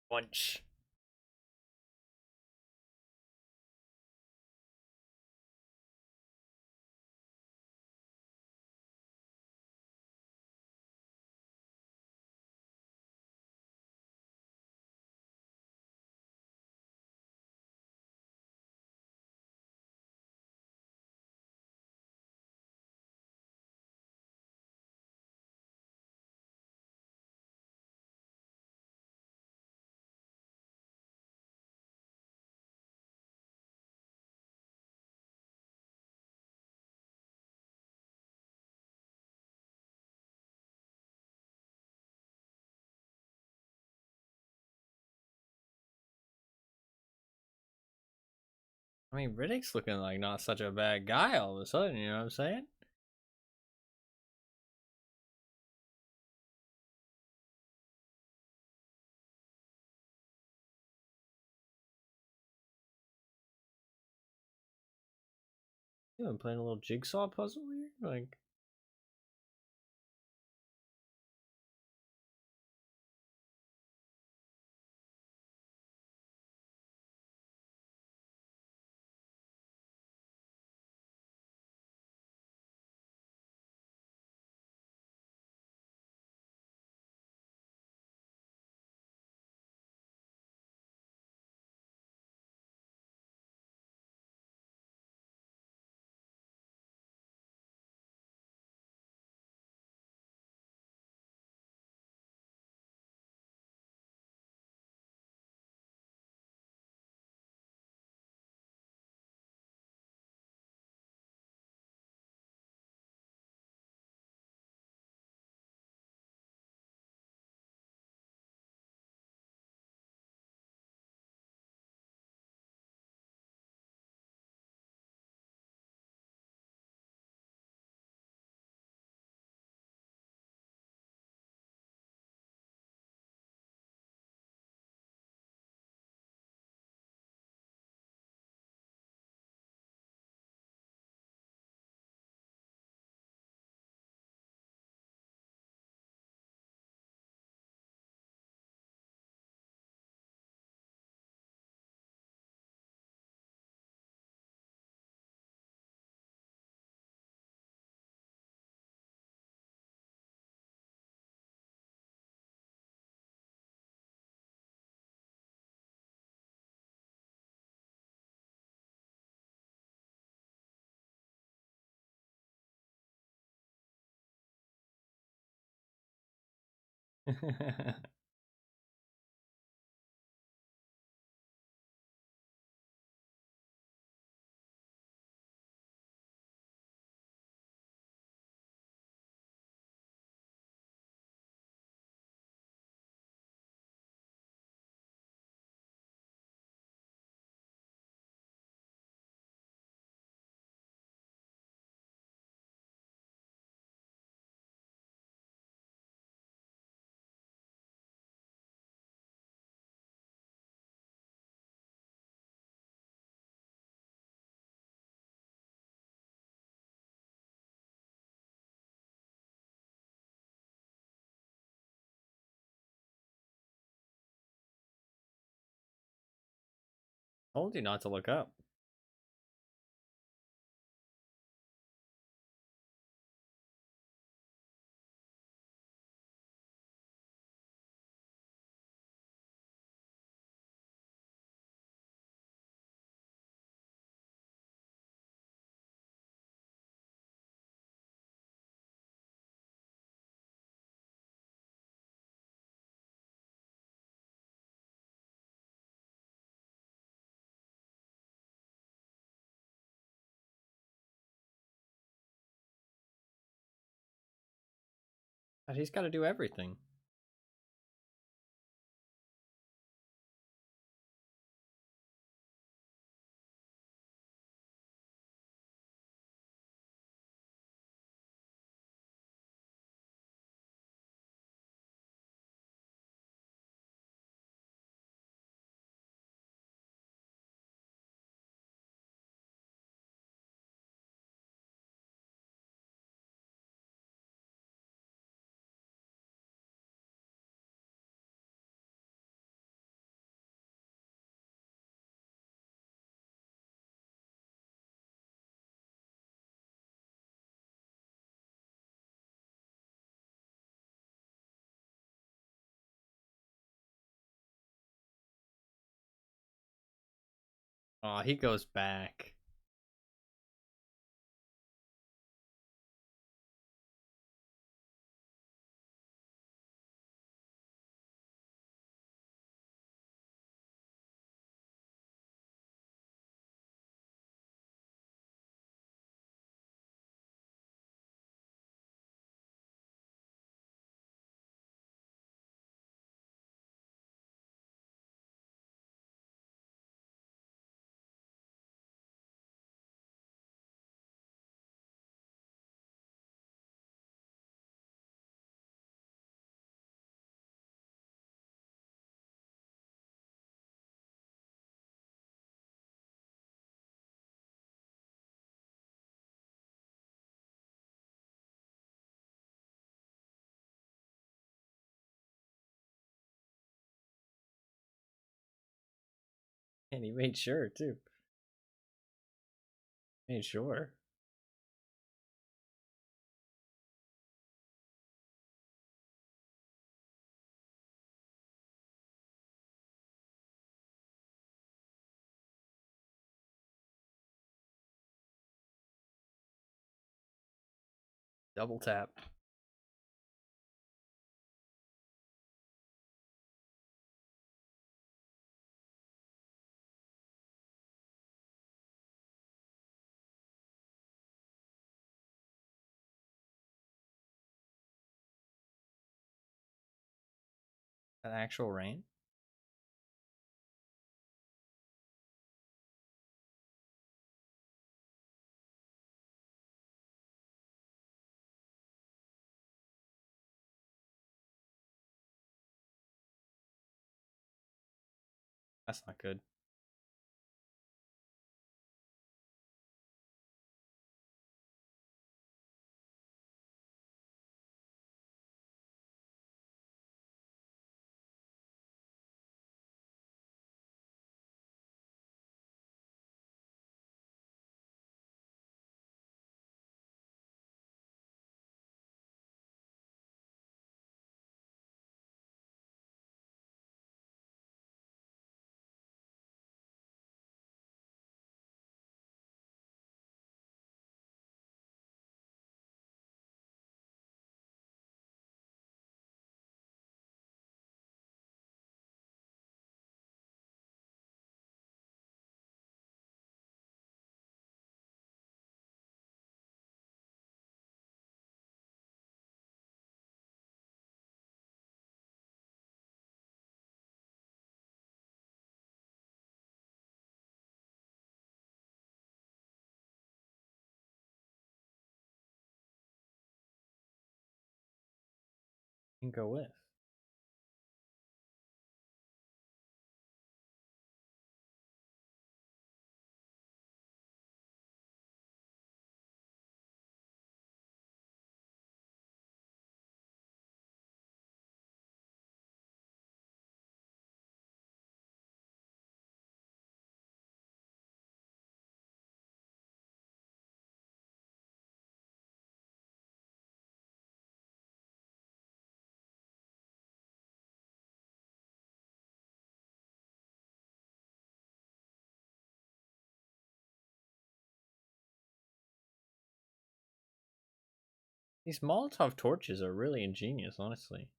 Bunch. I mean, Riddick's looking like not such a bad guy all of a sudden, you know what I'm saying? Yeah, I'm playing a little jigsaw puzzle here? Like, told you not to look up. But he's got to do everything. Oh, he goes back. And he made sure, too. Made sure. Double tap. That actual rain? That's not good. You can go with. These Molotov torches are really ingenious, honestly.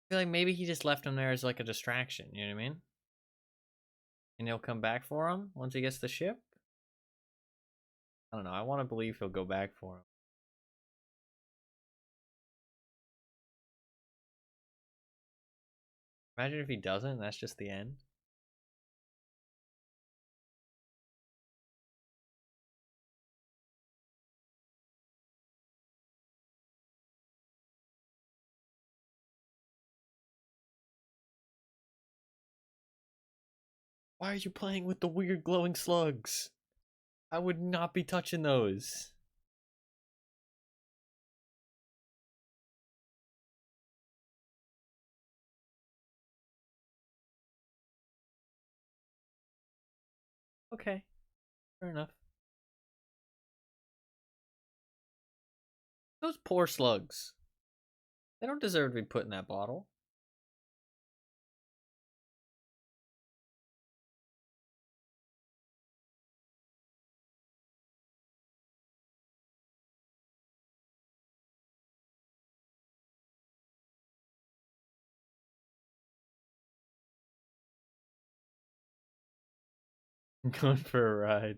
I feel like maybe he just left him there as like a distraction, you know what I mean? And he'll come back for him once he gets the ship? I don't know, I want to believe he'll go back for him. Imagine if he doesn't, and that's just the end. Why are you playing with the weird glowing slugs? I would not be touching those. Okay, fair enough. Those poor slugs. They don't deserve to be put in that bottle. Going for a ride.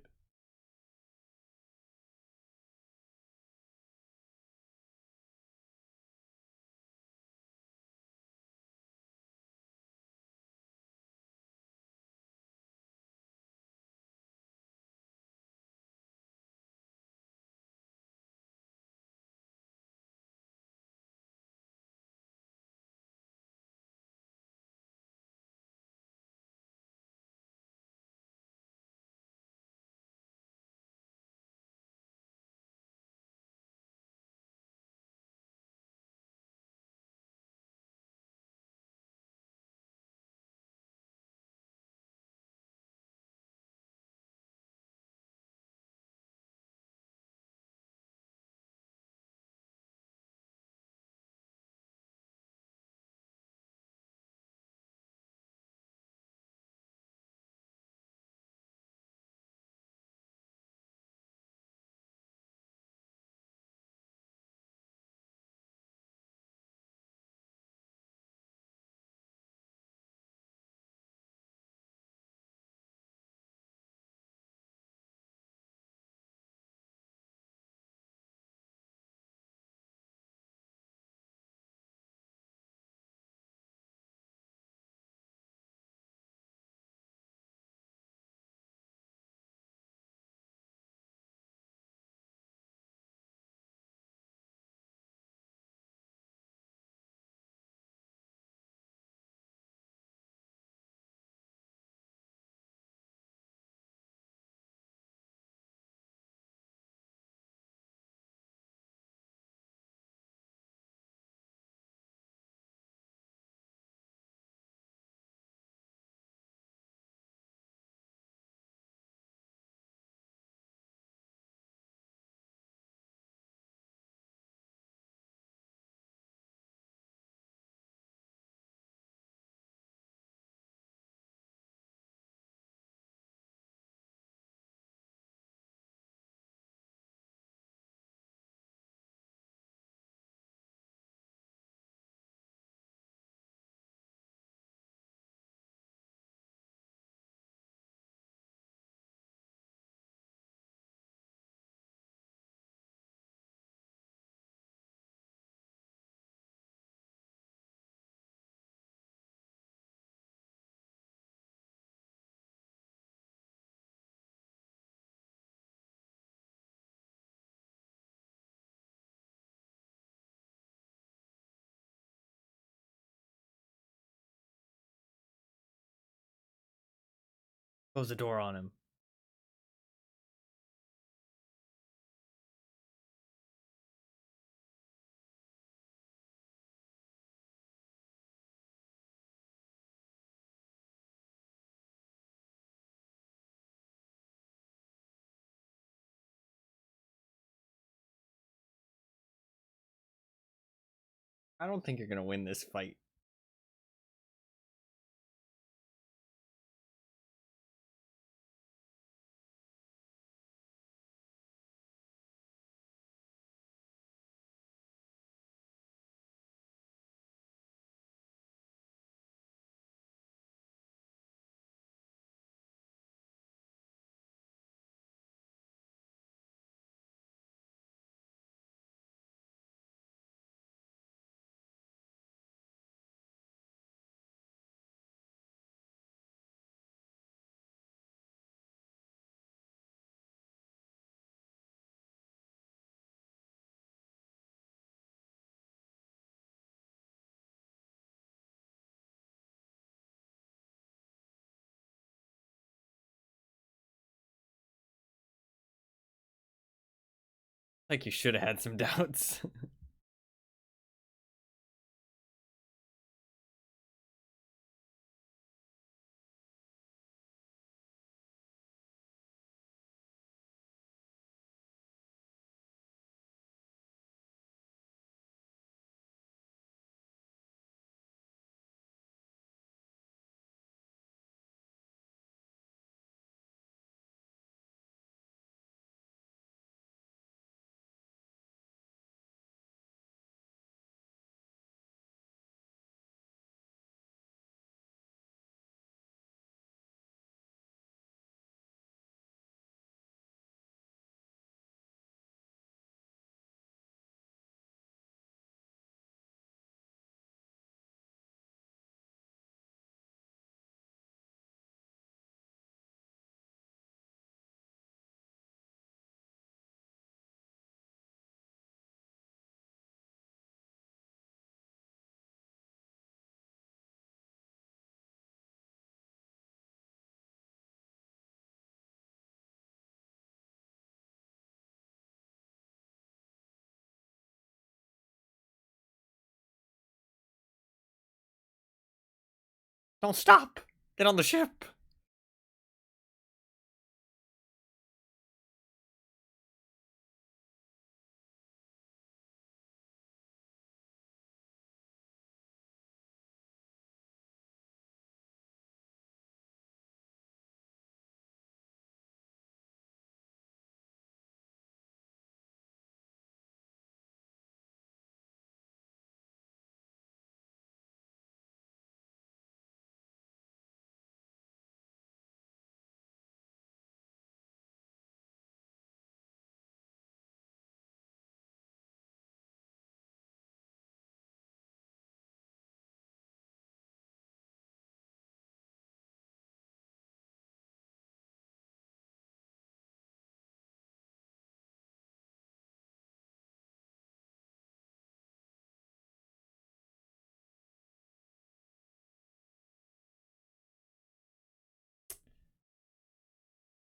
Close the door on him. I don't think you're gonna win this fight. Like you should have had some doubts. Don't stop! Get on the ship!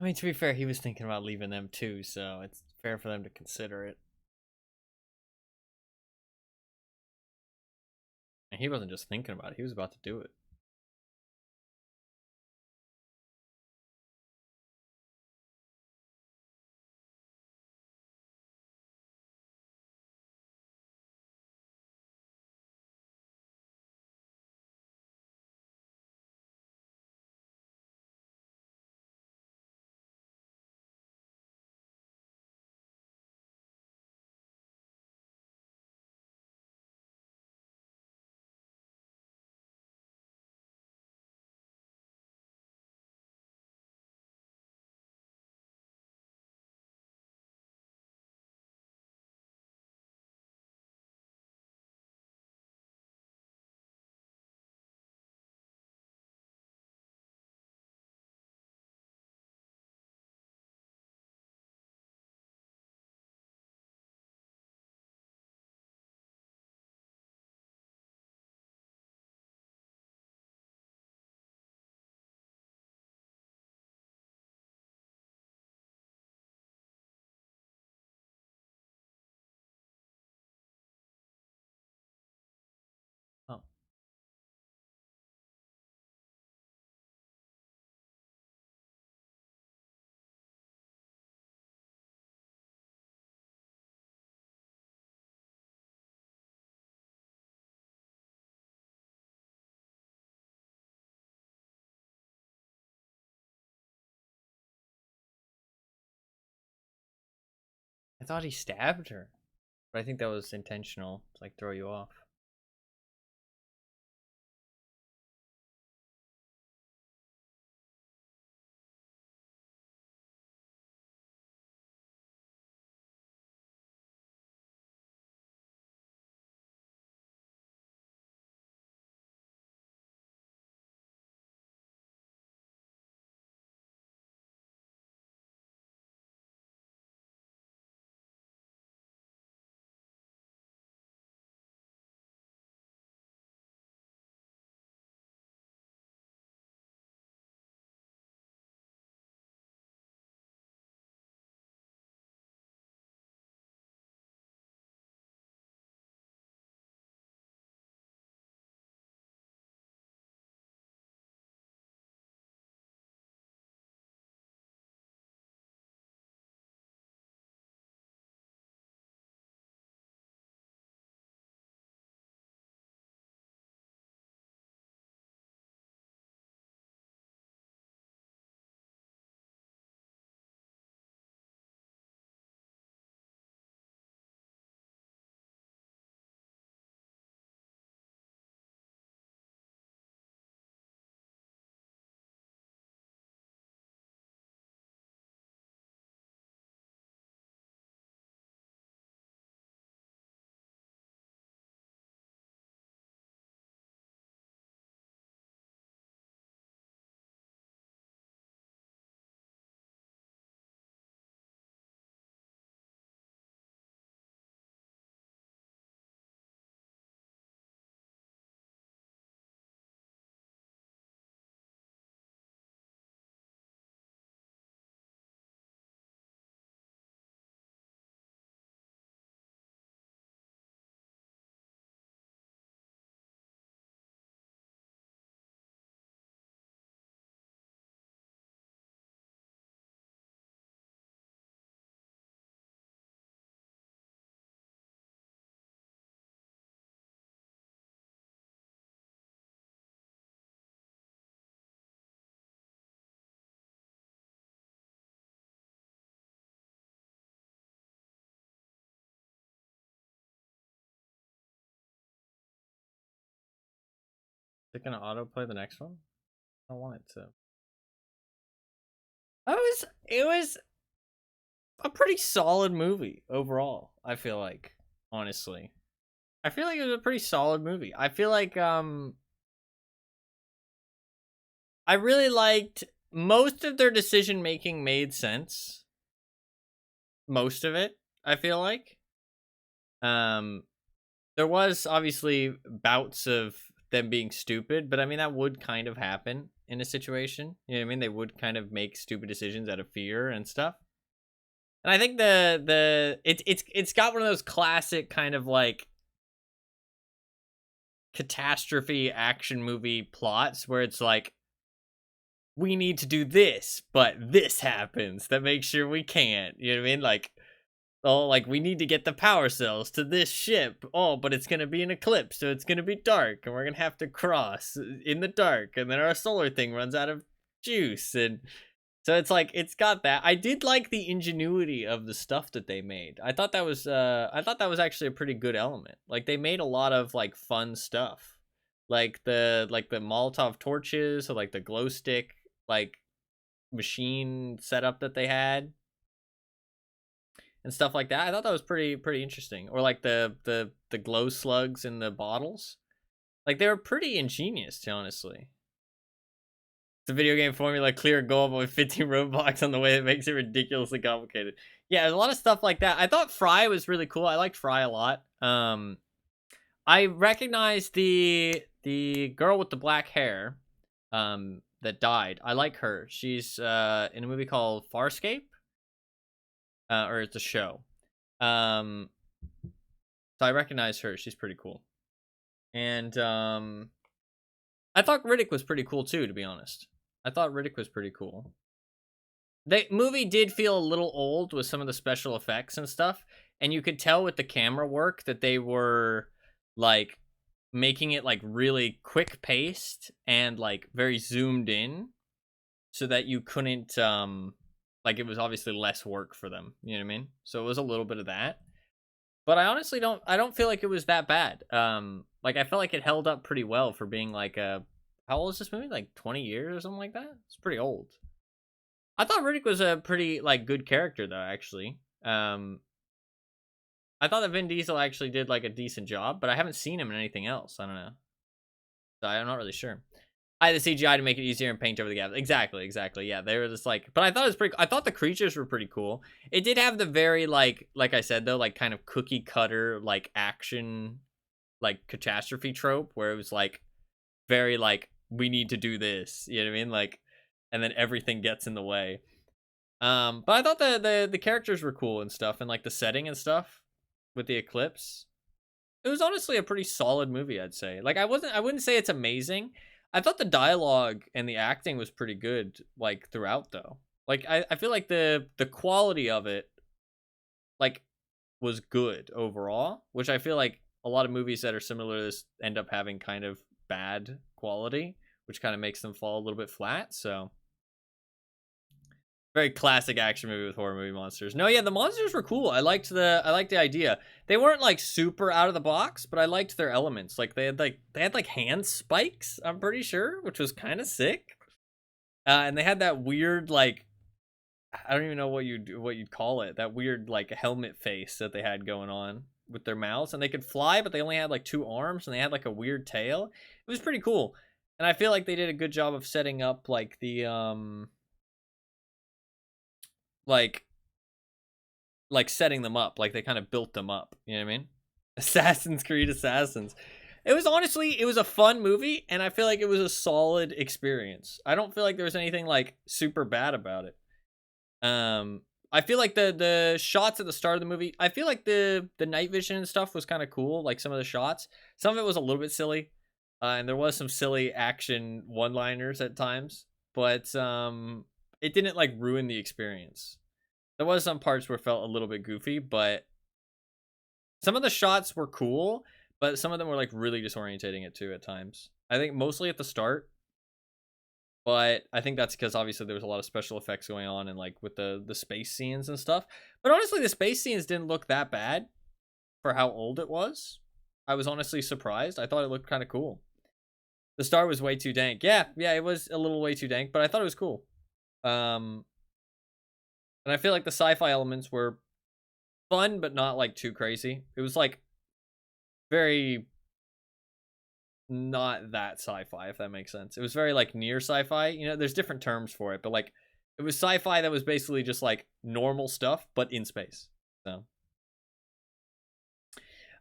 I mean, to be fair, he was thinking about leaving them too, so it's fair for them to consider it. And he wasn't just thinking about it, he was about to do it. Oh. I thought he stabbed her. But I think that was intentional to like throw you off. it gonna autoplay the next one? I don't want it to. It was a pretty solid movie overall, I feel like, honestly. I feel like it was a pretty solid movie. I feel like I really liked most of their decision making made sense. Most of it, I feel like. Um there was obviously bouts of them being stupid, but I mean that would kind of happen in a situation. You know what I mean? They would kind of make stupid decisions out of fear and stuff. And I think it's got one of those classic kind of like catastrophe action movie plots where it's like, we need to do this, but this happens that makes sure we can't. You know what I mean? Like, oh, like we need to get the power cells to this ship. Oh, but it's gonna be an eclipse, so it's gonna be dark, and we're gonna have to cross in the dark, and then our solar thing runs out of juice, and so it's like it's got that. I did like the ingenuity of the stuff that they made. I thought that was actually a pretty good element. Like they made a lot of like fun stuff. Like the Molotov torches or like the glow stick like machine setup that they had and stuff like that. I thought that was pretty interesting. Or like the glow slugs in the bottles. Like they were pretty ingenious, honestly. The video game formula, clear a goal with 15 roadblocks on the way that makes it ridiculously complicated. Yeah, there's a lot of stuff like that. I thought Fry was really cool. I liked Fry a lot. I recognized the girl with the black hair that died. I like her. She's in a movie called Farscape. Or it's a show. So I recognize her. She's pretty cool. And I thought Riddick was pretty cool too, to be honest. I thought Riddick was pretty cool. The movie did feel a little old with some of the special effects and stuff, and you could tell with the camera work that they were like making it like really quick paced and like very zoomed in so that you couldn't like it was obviously less work for them, you know what I mean? So it was a little bit of that. But I honestly don't feel like it was that bad. Like I felt like it held up pretty well for being like a how old is this movie? Like 20 years or something like that? It's pretty old. I thought Riddick was a pretty like good character though, actually. I thought that Vin Diesel actually did like a decent job, but I haven't seen him in anything else. I don't know. So I'm not really sure. I had the CGI to make it easier and paint over the gap. Exactly. Yeah, they were just like, but I thought it was pretty. I thought the creatures were pretty cool. It did have the very like I said though, like kind of cookie cutter like action, like catastrophe trope where it was like very like we need to do this. You know what I mean? Like, and then everything gets in the way. But I thought the characters were cool and stuff, and like the setting and stuff with the eclipse. It was honestly a pretty solid movie, I'd say. Like I wouldn't say it's amazing. I thought the dialogue and the acting was pretty good, like throughout though. Like I feel like the quality of it like was good overall, which I feel like a lot of movies that are similar to this end up having kind of bad quality, which kind of makes them fall a little bit flat. So very classic action movie with horror movie monsters. No, yeah, the monsters were cool. I liked the idea. They weren't like super out of the box, but I liked their elements. Like they had like hand spikes, I'm pretty sure, which was kind of sick. And they had that weird like I don't even know what you'd call it. That weird like helmet face that they had going on with their mouths, and they could fly, but they only had like two arms, and they had like a weird tail. It was pretty cool, and I feel like they did a good job of setting up like the like setting them up. Like they kind of built them up. You know what I mean? Assassin's Creed Assassins. It was a fun movie, and I feel like it was a solid experience. I don't feel like there was anything like super bad about it. I feel like the shots at the start of the movie, I feel like the night vision and stuff was kind of cool. Like some of the shots, some of it was a little bit silly, and there was some silly action one-liners at times, but it didn't like ruin the experience. There was some parts where it felt a little bit goofy, but some of the shots were cool, but some of them were like really disorientating it too at times. I think mostly at the start. But I think that's because obviously there was a lot of special effects going on and like with the space scenes and stuff. But honestly, the space scenes didn't look that bad for how old it was. I was honestly surprised. I thought it looked kind of cool. The star was way too dank. Yeah, it was a little way too dank, but I thought it was cool. And I feel like the sci-fi elements were fun, but not like too crazy. It was like very not that sci-fi, if that makes sense. It was very like near sci-fi. You know, there's different terms for it, but like it was sci-fi that was basically just like normal stuff, but in space. So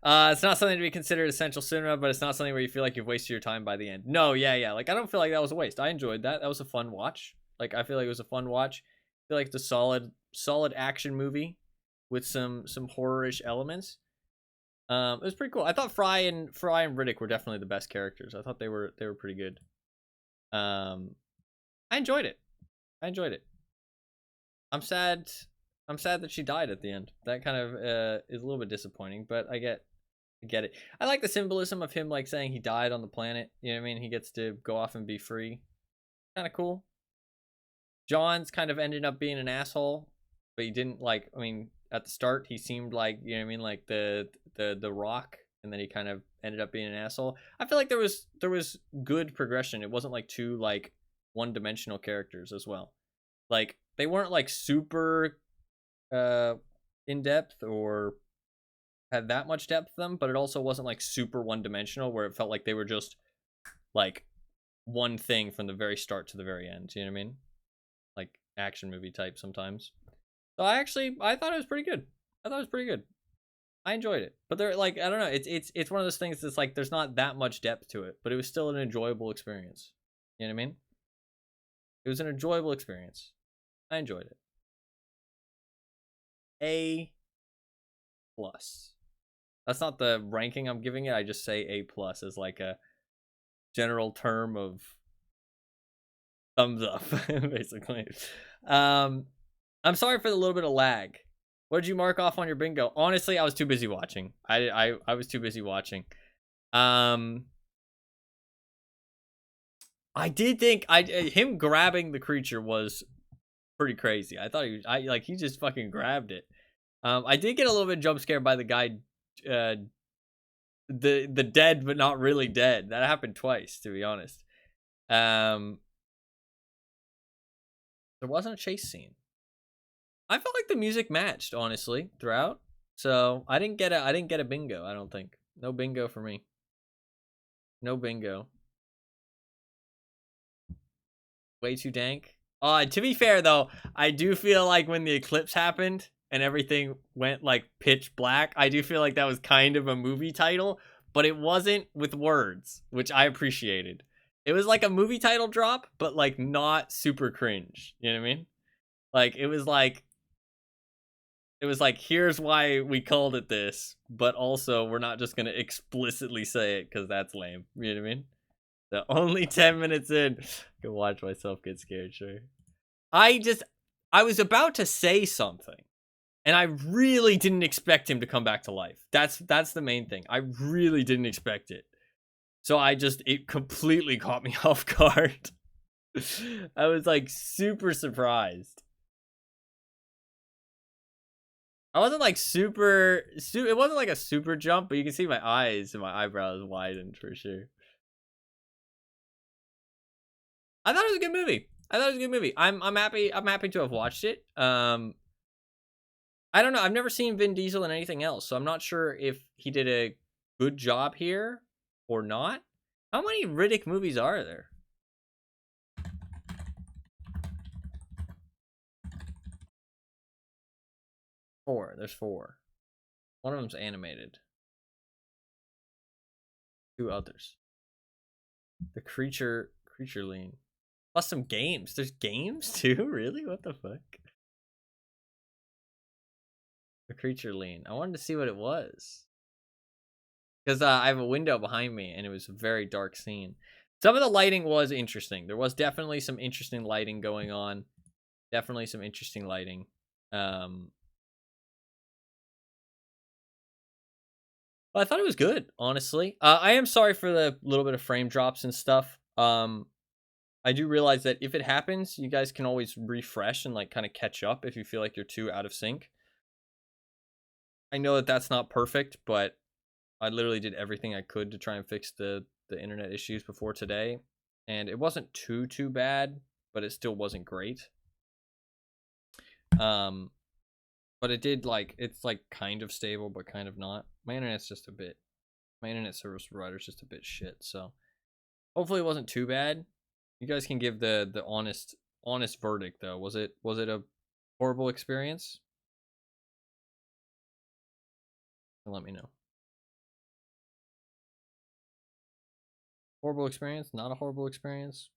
it's not something to be considered essential cinema, but it's not something where you feel like you've wasted your time by the end. No, yeah. Like I don't feel like that was a waste. I enjoyed that. That was a fun watch. Like I feel like it was a fun watch. I feel like it's a solid action movie with some horror-ish elements. It was pretty cool. I thought Fry and Riddick were definitely the best characters. I thought they were pretty good. I enjoyed it. I'm sad that she died at the end. That kind of is a little bit disappointing, but I get it. I like the symbolism of him like saying he died on the planet. You know what I mean? He gets to go off and be free. Kind of cool. John's kind of ended up being an asshole, but he didn't like. I mean, at the start he seemed like, you know what I mean, like the Rock, and then he kind of ended up being an asshole. I feel like there was good progression. It wasn't like too like one-dimensional characters as well. Like they weren't like super in depth or had that much depth to them, but it also wasn't like super one-dimensional where it felt like they were just like one thing from the very start to the very end. You know what I mean? Like action movie type sometimes. So I thought it was pretty good. I enjoyed it, but they're like, I don't know. It's one of those things that's like there's not that much depth to it, but it was still an enjoyable experience. You know what I mean? It was an enjoyable experience. I enjoyed it. A plus. That's not the ranking I'm giving it. I just say A plus as like a general term of thumbs up, basically. I'm sorry for the little bit of lag. What did you mark off on your bingo? Honestly, I was too busy watching. I was too busy watching. I did think him grabbing the creature was pretty crazy. I thought he just fucking grabbed it. I did get a little bit jump scared by the guy, the dead but not really dead. That happened twice, to be honest. There wasn't a chase scene. I felt like the music matched, honestly, throughout. So I didn't get a bingo. I don't think. No bingo for me. No bingo. Way too dank. To be fair though, I do feel like when the eclipse happened and everything went like pitch black, I do feel like that was kind of a movie title, but it wasn't with words, which I appreciated. It was like a movie title drop, but like not super cringe. You know what I mean? Like it was like here's why we called it this, but also we're not just gonna explicitly say it because that's lame. You know what I mean? So only 10 minutes in, I can watch myself get scared, sure. I was about to say something, and I really didn't expect him to come back to life. That's the main thing. I really didn't expect it. So it completely caught me off guard. I was like super surprised. I wasn't like it wasn't like a super jump, but you can see my eyes and my eyebrows widened for sure. I thought it was a good movie. I'm happy to have watched it. I don't know. I've never seen Vin Diesel in anything else, so I'm not sure if he did a good job here or not. How many Riddick movies are there? Four. There's four. One of them's animated. Two others. The creature lean. Plus some games. There's games too? Really? What the fuck? The creature lean. I wanted to see what it was. Because I have a window behind me and it was a very dark scene. Some of the lighting was interesting. There was definitely some interesting lighting going on. Definitely some interesting lighting. But I thought it was good, honestly. I am sorry for the little bit of frame drops and stuff. I do realize that if it happens, you guys can always refresh and like kind of catch up if you feel like you're too out of sync. I know that that's not perfect, but I literally did everything I could to try and fix the the internet issues before today, and it wasn't too bad, but it still wasn't great. But it did it's like kind of stable, but kind of not. My internet service provider's just a bit shit. So hopefully it wasn't too bad. You guys can give the honest verdict though. Was it a horrible experience? Let me know. Horrible experience? Not a horrible experience?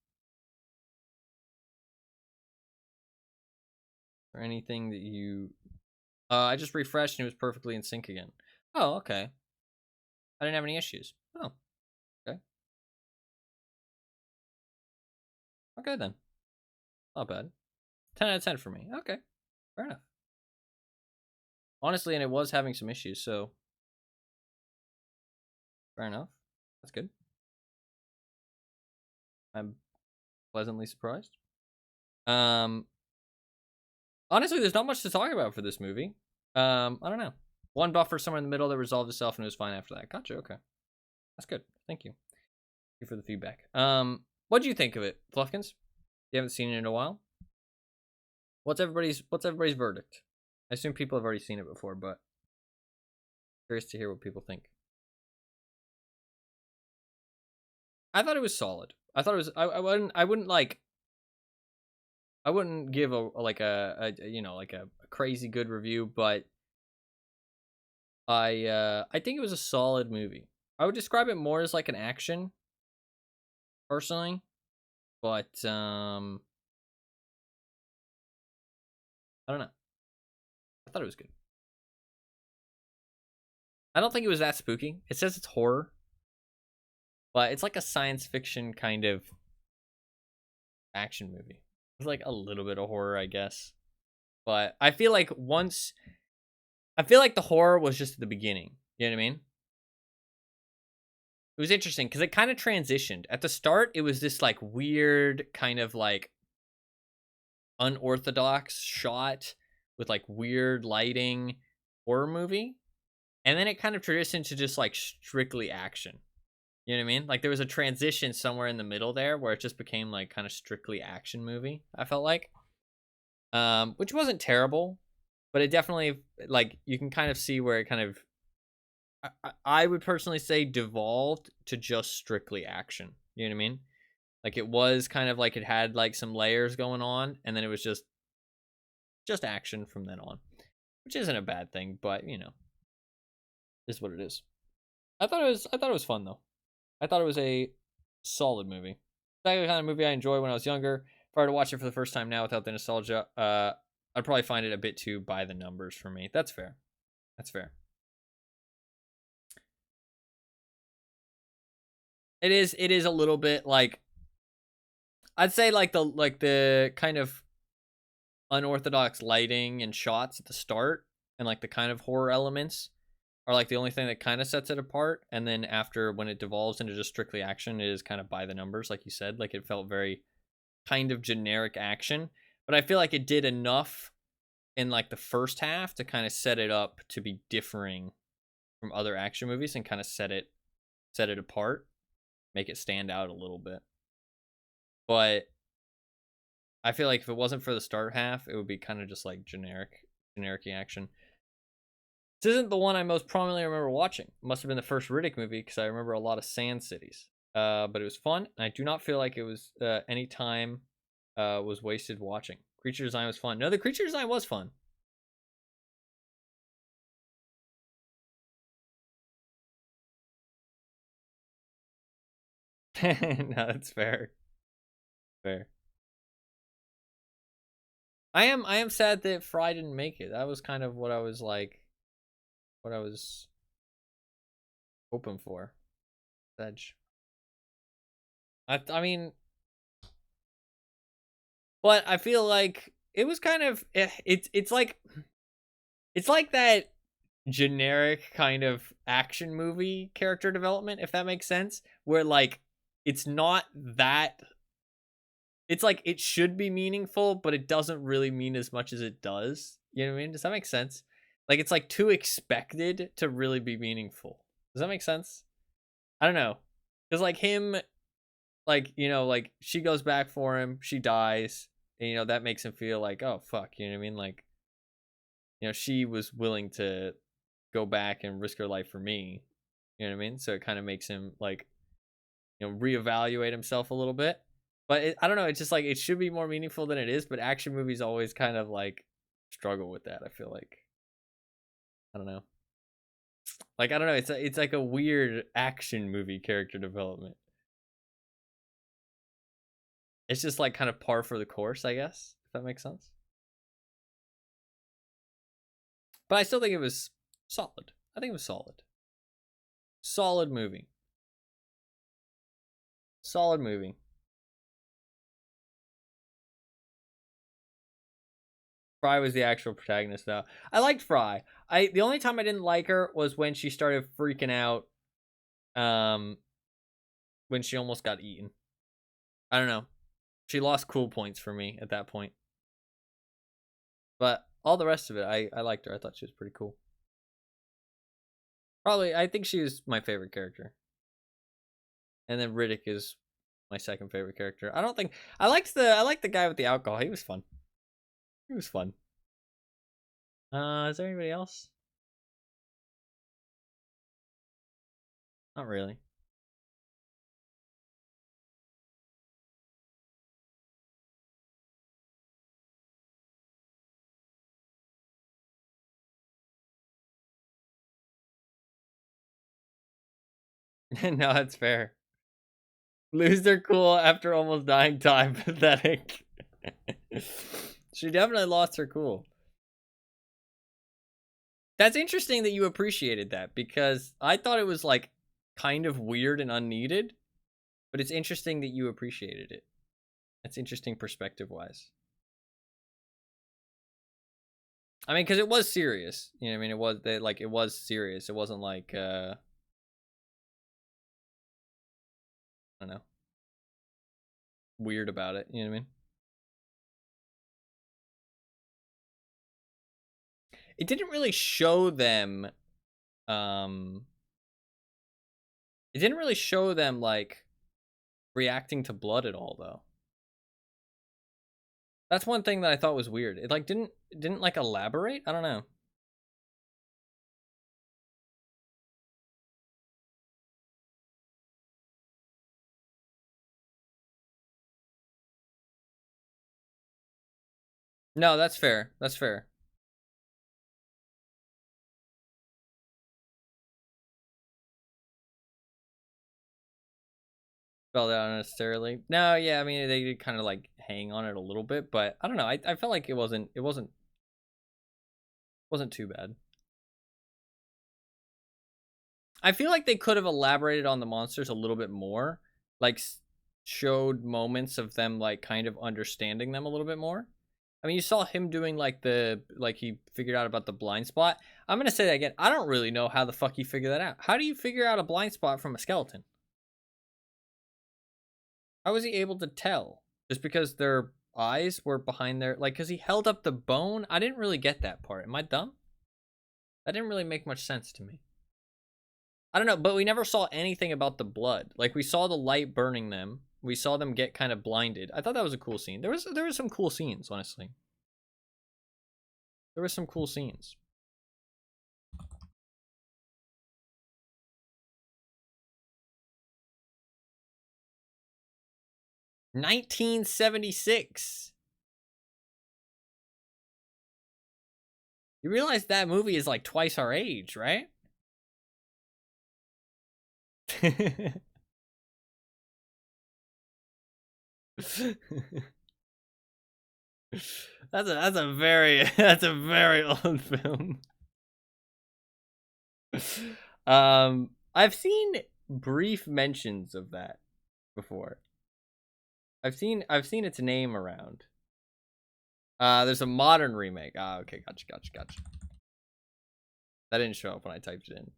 Or anything that you... I just refreshed and it was perfectly in sync again. Oh, okay. I didn't have any issues. Oh, okay. Okay then. Not bad. 10 out of 10 for me. Okay. Fair enough. Honestly, and it was having some issues, so... Fair enough. That's good. I'm pleasantly surprised. Honestly, there's not much to talk about for this movie. I don't know. One buffer somewhere in the middle that resolved itself and it was fine after that. Gotcha, okay. That's good. Thank you. Thank you for the feedback. What do you think of it, Fluffkins? You haven't seen it in a while? What's everybody's verdict? I assume people have already seen it before, but curious to hear what people think. I thought it was solid. I thought it was I wouldn't give a crazy good review, but I think it was a solid movie. I would describe it more as like an action, personally, but I don't know. I thought it was good. I don't think it was that spooky. It says it's horror, but it's like a science fiction kind of action movie. It's like a little bit of horror, I guess. But I feel like the horror was just at the beginning. You know what I mean? It was interesting because it kind of transitioned. At the start, it was this like weird kind of like unorthodox shot with like weird lighting horror movie. And then it kind of transitioned to just like strictly action. You know what I mean? Like there was a transition somewhere in the middle there where it just became like kind of strictly action movie, I felt like. Which wasn't terrible, but it definitely, like, you can kind of see where it kind of, I would personally say, devolved to just strictly action. You know what I mean? Like it was kind of like it had like some layers going on, and then it was just action from then on, which isn't a bad thing, but you know, is what it is. I thought it was fun though. I thought it was a solid movie. Exactly the kind of movie I enjoyed when I was younger. If I were to watch it for the first time now without the nostalgia, I'd probably find it a bit too by the numbers for me. That's fair. That's fair. It is a little bit like, I'd say like the kind of unorthodox lighting and shots at the start and like the kind of horror elements are like the only thing that kind of sets it apart. And then after, when it devolves into just strictly action, it is kind of by the numbers, like you said. Like it felt very kind of generic action, but I feel like it did enough in like the first half to kind of set it up to be differing from other action movies and kind of set it apart, make it stand out a little bit. But I feel like if it wasn't for the start half, it would be kind of just like generic action. This isn't the one I most prominently remember watching. It must have been the first Riddick movie because I remember a lot of sand cities. But it was fun. I do not feel like it was any time was wasted watching. Creature design was fun. No, the creature design was fun. No, that's fair. Fair. I am sad that Fry didn't make it. That was kind of what I was hoping for. Edge. I mean, but I feel like it was kind of it's like that generic kind of action movie character development, if that makes sense, where like it's not that, it's like it should be meaningful, but it doesn't really mean as much as it does. You know what I mean? Does that make sense? Like it's like too expected to really be meaningful. Does that make sense? I don't know. Because like him, like, you know, like she goes back for him, she dies, and you know that makes him feel like, oh fuck, you know what I mean? Like, you know, she was willing to go back and risk her life for me. You know what I mean? So it kind of makes him like, you know, reevaluate himself a little bit. But I don't know. It's just like it should be more meaningful than it is. But action movies always kind of like struggle with that. I feel like, I don't know. Like I don't know. It's like a weird action movie character development. It's just like kind of par for the course, I guess. If that makes sense. But I still think it was solid. I think it was solid. Solid movie. Solid movie. Fry was the actual protagonist though. I liked Fry. The only time I didn't like her was when she started freaking out when she almost got eaten. I don't know. She lost cool points for me at that point. But all the rest of it, I liked her. I thought she was pretty cool. Probably I think she was my favorite character. And then Riddick is my second favorite character. I don't think I liked the guy with the alcohol. He was fun. He was fun. Is there anybody else? Not really. No, that's fair. Lose their cool after almost dying time. Pathetic. She definitely lost her cool. That's interesting that you appreciated that because I thought it was like kind of weird and unneeded, but it's interesting that you appreciated it. That's interesting perspective wise. I mean, because it was serious. You know what I mean? It was serious. It wasn't like I don't know, weird about it. You know what I mean? It didn't really show them it didn't really show them like reacting to blood at all though. That's one thing that I thought was weird. It like didn't like elaborate. I don't know. No, that's fair. That's fair. Spelled out unnecessarily. No, yeah, I mean they did kind of like hang on it a little bit, but I don't know. I felt like it wasn't too bad. I feel like they could have elaborated on the monsters a little bit more, like showed moments of them like kind of understanding them a little bit more. I mean, you saw him doing like he figured out about the blind spot. I'm gonna say that again. I don't really know how the fuck he figured that out. How do you figure out a blind spot from a skeleton? How was he able to tell? Just because their eyes were behind their like? Because he held up the bone. I didn't really get that part. Am I dumb? That didn't really make much sense to me. I don't know, but we never saw anything about the blood. Like we saw the light burning them. We saw them get kind of blinded. I thought that was a cool scene. There was some cool scenes, honestly. There were some cool scenes. (1976). You realize that movie is like twice our age, right? That's a very that's a very old film. I've seen brief mentions of that before. I've seen its name around. There's a modern remake. Ah, okay, gotcha. That didn't show up when I typed it in.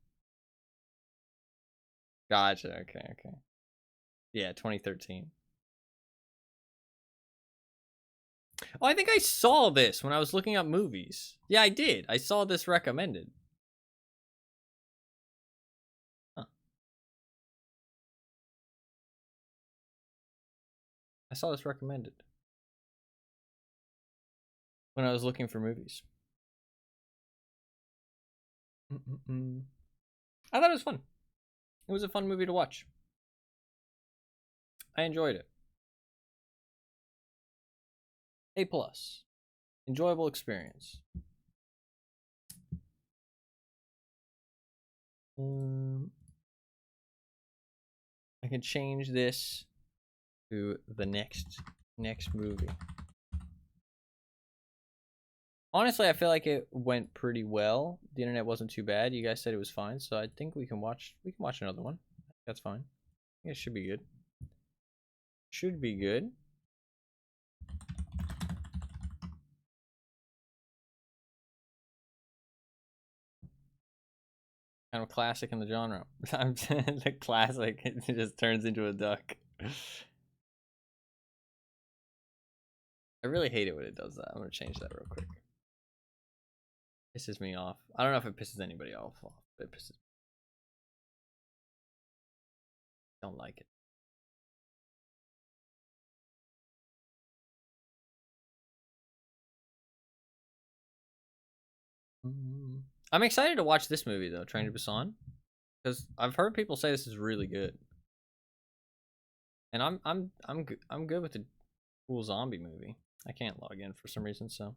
Gotcha. Okay. Yeah, 2013. Oh, I think I saw this when I was looking up movies. Yeah, I did. I saw this recommended. Huh. I saw this recommended when I was looking for movies. I thought it was fun. It was a fun movie to watch. I enjoyed it. A+. Enjoyable experience. I can change this to the next movie. Honestly, I feel like it went pretty well. The internet wasn't too bad. You guys said it was fine, so I think we can watch another one. That's fine. I think it should be good. Should be good. Kind of classic in the genre. The classic, it just turns into a duck. I really hate it when it does that. I'm gonna change that real quick. Pisses me off. I don't know if it pisses anybody off, but it pisses me. Don't like it. I'm excited to watch this movie though, Train to Busan, because I've heard people say this is really good, and I'm good with the cool zombie movie. I can't log in for some reason, so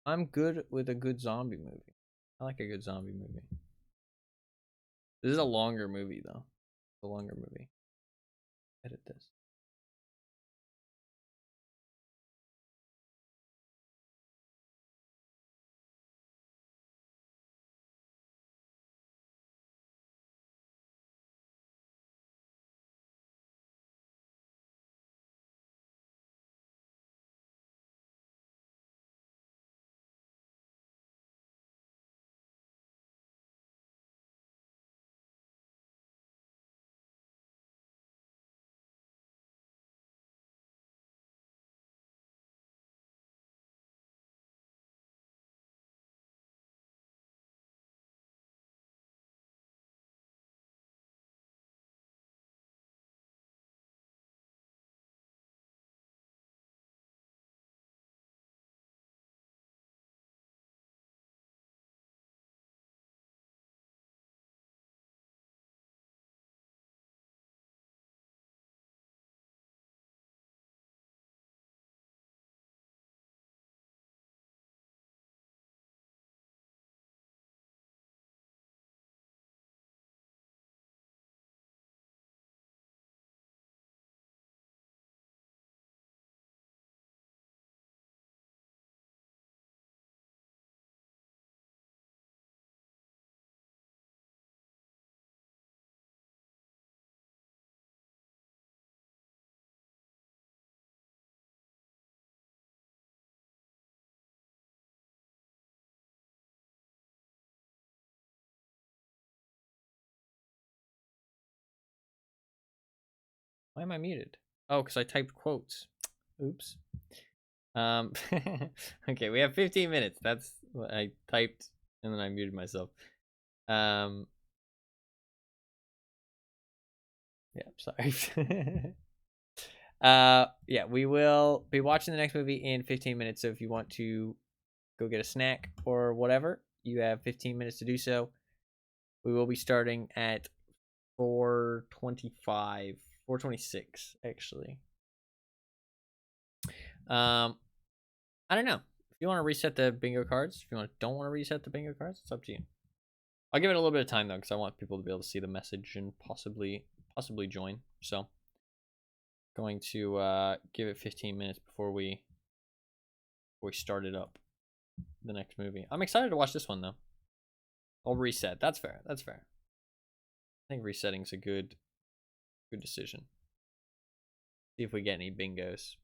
I'm good with a good zombie movie. I like a good zombie movie. This is a longer movie though. A longer movie. Edit this. Why am I muted? Oh, because I typed quotes. Oops. Okay, we have 15 minutes. That's what I typed, and then I muted myself. Yeah, sorry. Yeah, we will be watching the next movie in 15 minutes. So if you want to go get a snack or whatever, you have 15 minutes to do so. We will be starting at 4:25, 4:26 actually. I don't know. If you want to reset the bingo cards, if you don't want to reset the bingo cards, it's up to you. I'll give it a little bit of time though, because I want people to be able to see the message and possibly join. So, going to give it 15 minutes before we start it up. The next movie. I'm excited to watch this one though. I'll reset. That's fair. That's fair. I think resetting's a good decision. See if we get any bingos.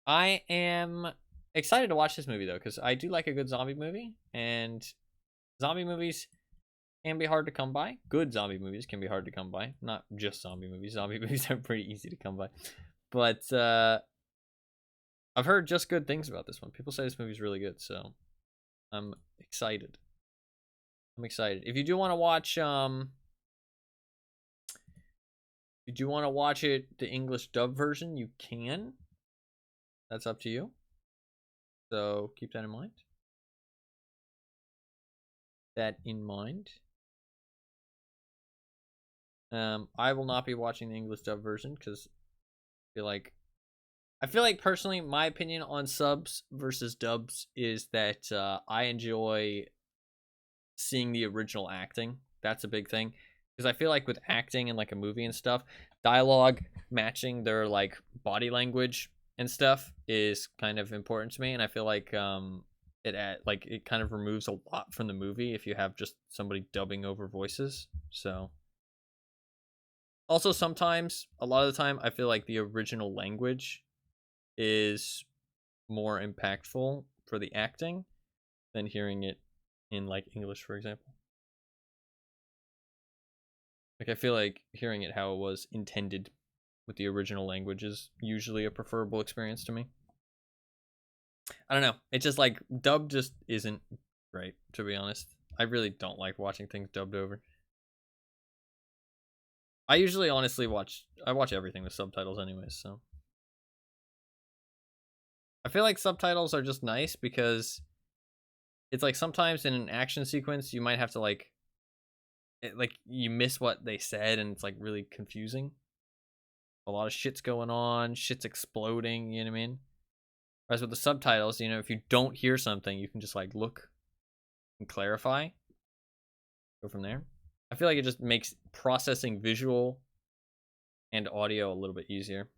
I am excited to watch this movie though, because I do like a good zombie movie, and zombie movies can be hard to come by. Good zombie movies can be hard to come by. Not just zombie movies. Zombie movies are pretty easy to come by. But I've heard just good things about this one. People say this movie's really good, so I'm excited. I'm excited. If you do want to watch, if you do want to watch it, the English dub version, you can. That's up to you. So keep that in mind. I will not be watching the English dub version because I feel like personally, my opinion on subs versus dubs is that I enjoy seeing the original acting. That's a big thing because I feel like with acting in like a movie and stuff, dialogue matching their like body language and stuff is kind of important to me, and I feel like it kind of removes a lot from the movie if you have just somebody dubbing over voices. So also sometimes, a lot of the time, I feel like the original language is more impactful for the acting than hearing it in like English, for example. Like I feel like hearing it how it was intended with the original language is usually a preferable experience to me. I don't know. It's just like dub just isn't great, to be honest. I really don't like watching things dubbed over. I usually honestly watch everything with subtitles anyways, so I feel like subtitles are just nice because it's like sometimes in an action sequence you might have to like you miss what they said and it's like really confusing. A lot of shit's going on, shit's exploding, you know what I mean? Whereas with the subtitles, you know, if you don't hear something, you can just like look and clarify, go from there. I feel like it just makes processing visual and audio a little bit easier.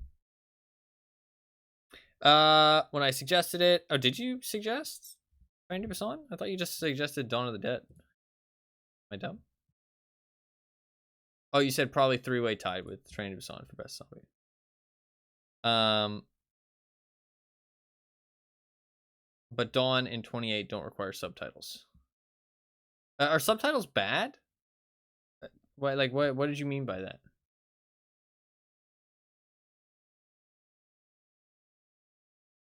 When I suggested it, oh, did you suggest Train to Busan? I thought you just suggested Dawn of the Dead. Am I dumb? Oh, you said probably three-way tied with Train to Busan for best zombie. But Dawn and 28 don't require subtitles. Are subtitles bad? What did you mean by that?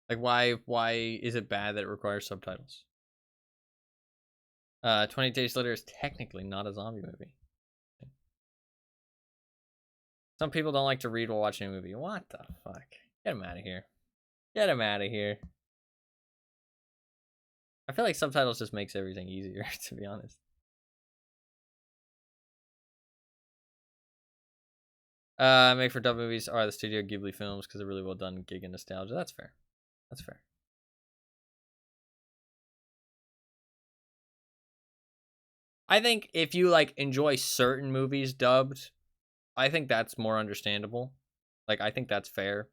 Like why is it bad that it requires subtitles? 28 Days Later is technically not a zombie movie. Some people don't like to read while watching a movie. What the fuck? Get him out of here. Get him out of here. I feel like subtitles just makes everything easier, to be honest. Made for dub movies are the Studio Ghibli films because they're really well done, gig and nostalgia. That's fair. That's fair. I think if you like enjoy certain movies dubbed, I think that's more understandable. Like I think that's fair.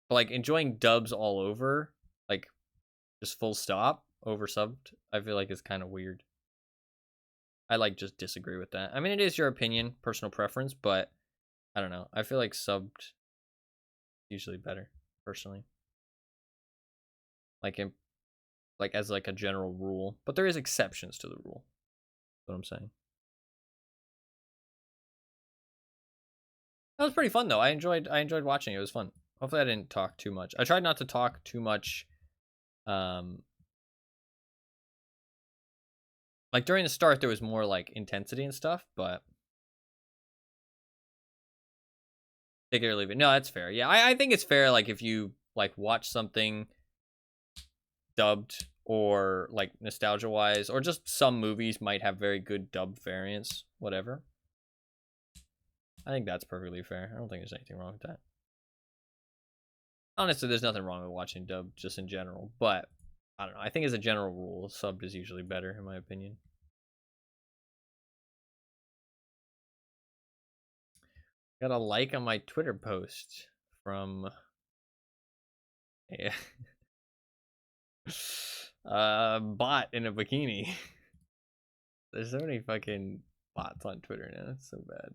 But like enjoying dubs all over, like just full stop over subbed, I feel like is kind of weird. I like just disagree with that. I mean, it is your opinion, personal preference, but I don't know. I feel like subbed usually better, personally. Like in like as like a general rule, but there is exceptions to the rule. That's what I'm saying. That was pretty fun though. I enjoyed watching it. It was fun. Hopefully I didn't talk too much. I tried not to talk too much um like during the start there was more like intensity and stuff, but take it or leave it. No, that's fair. Yeah, I think it's fair like if you like watch something dubbed or like nostalgia wise or just some movies might have very good dubbed variants, whatever. I think that's perfectly fair. I don't think there's anything wrong with that. Honestly, there's nothing wrong with watching dubbed just in general, but I don't know. I think as a general rule, subbed is usually better in my opinion. Got a like on my Twitter post from a bot in a bikini. There's so many fucking bots on Twitter now. It's so bad.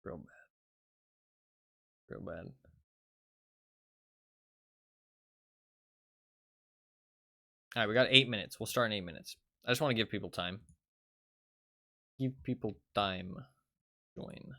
Real bad. Real bad. All right, we got 8 minutes. We'll start in 8 minutes. I just want to give people time. Give people time. Join.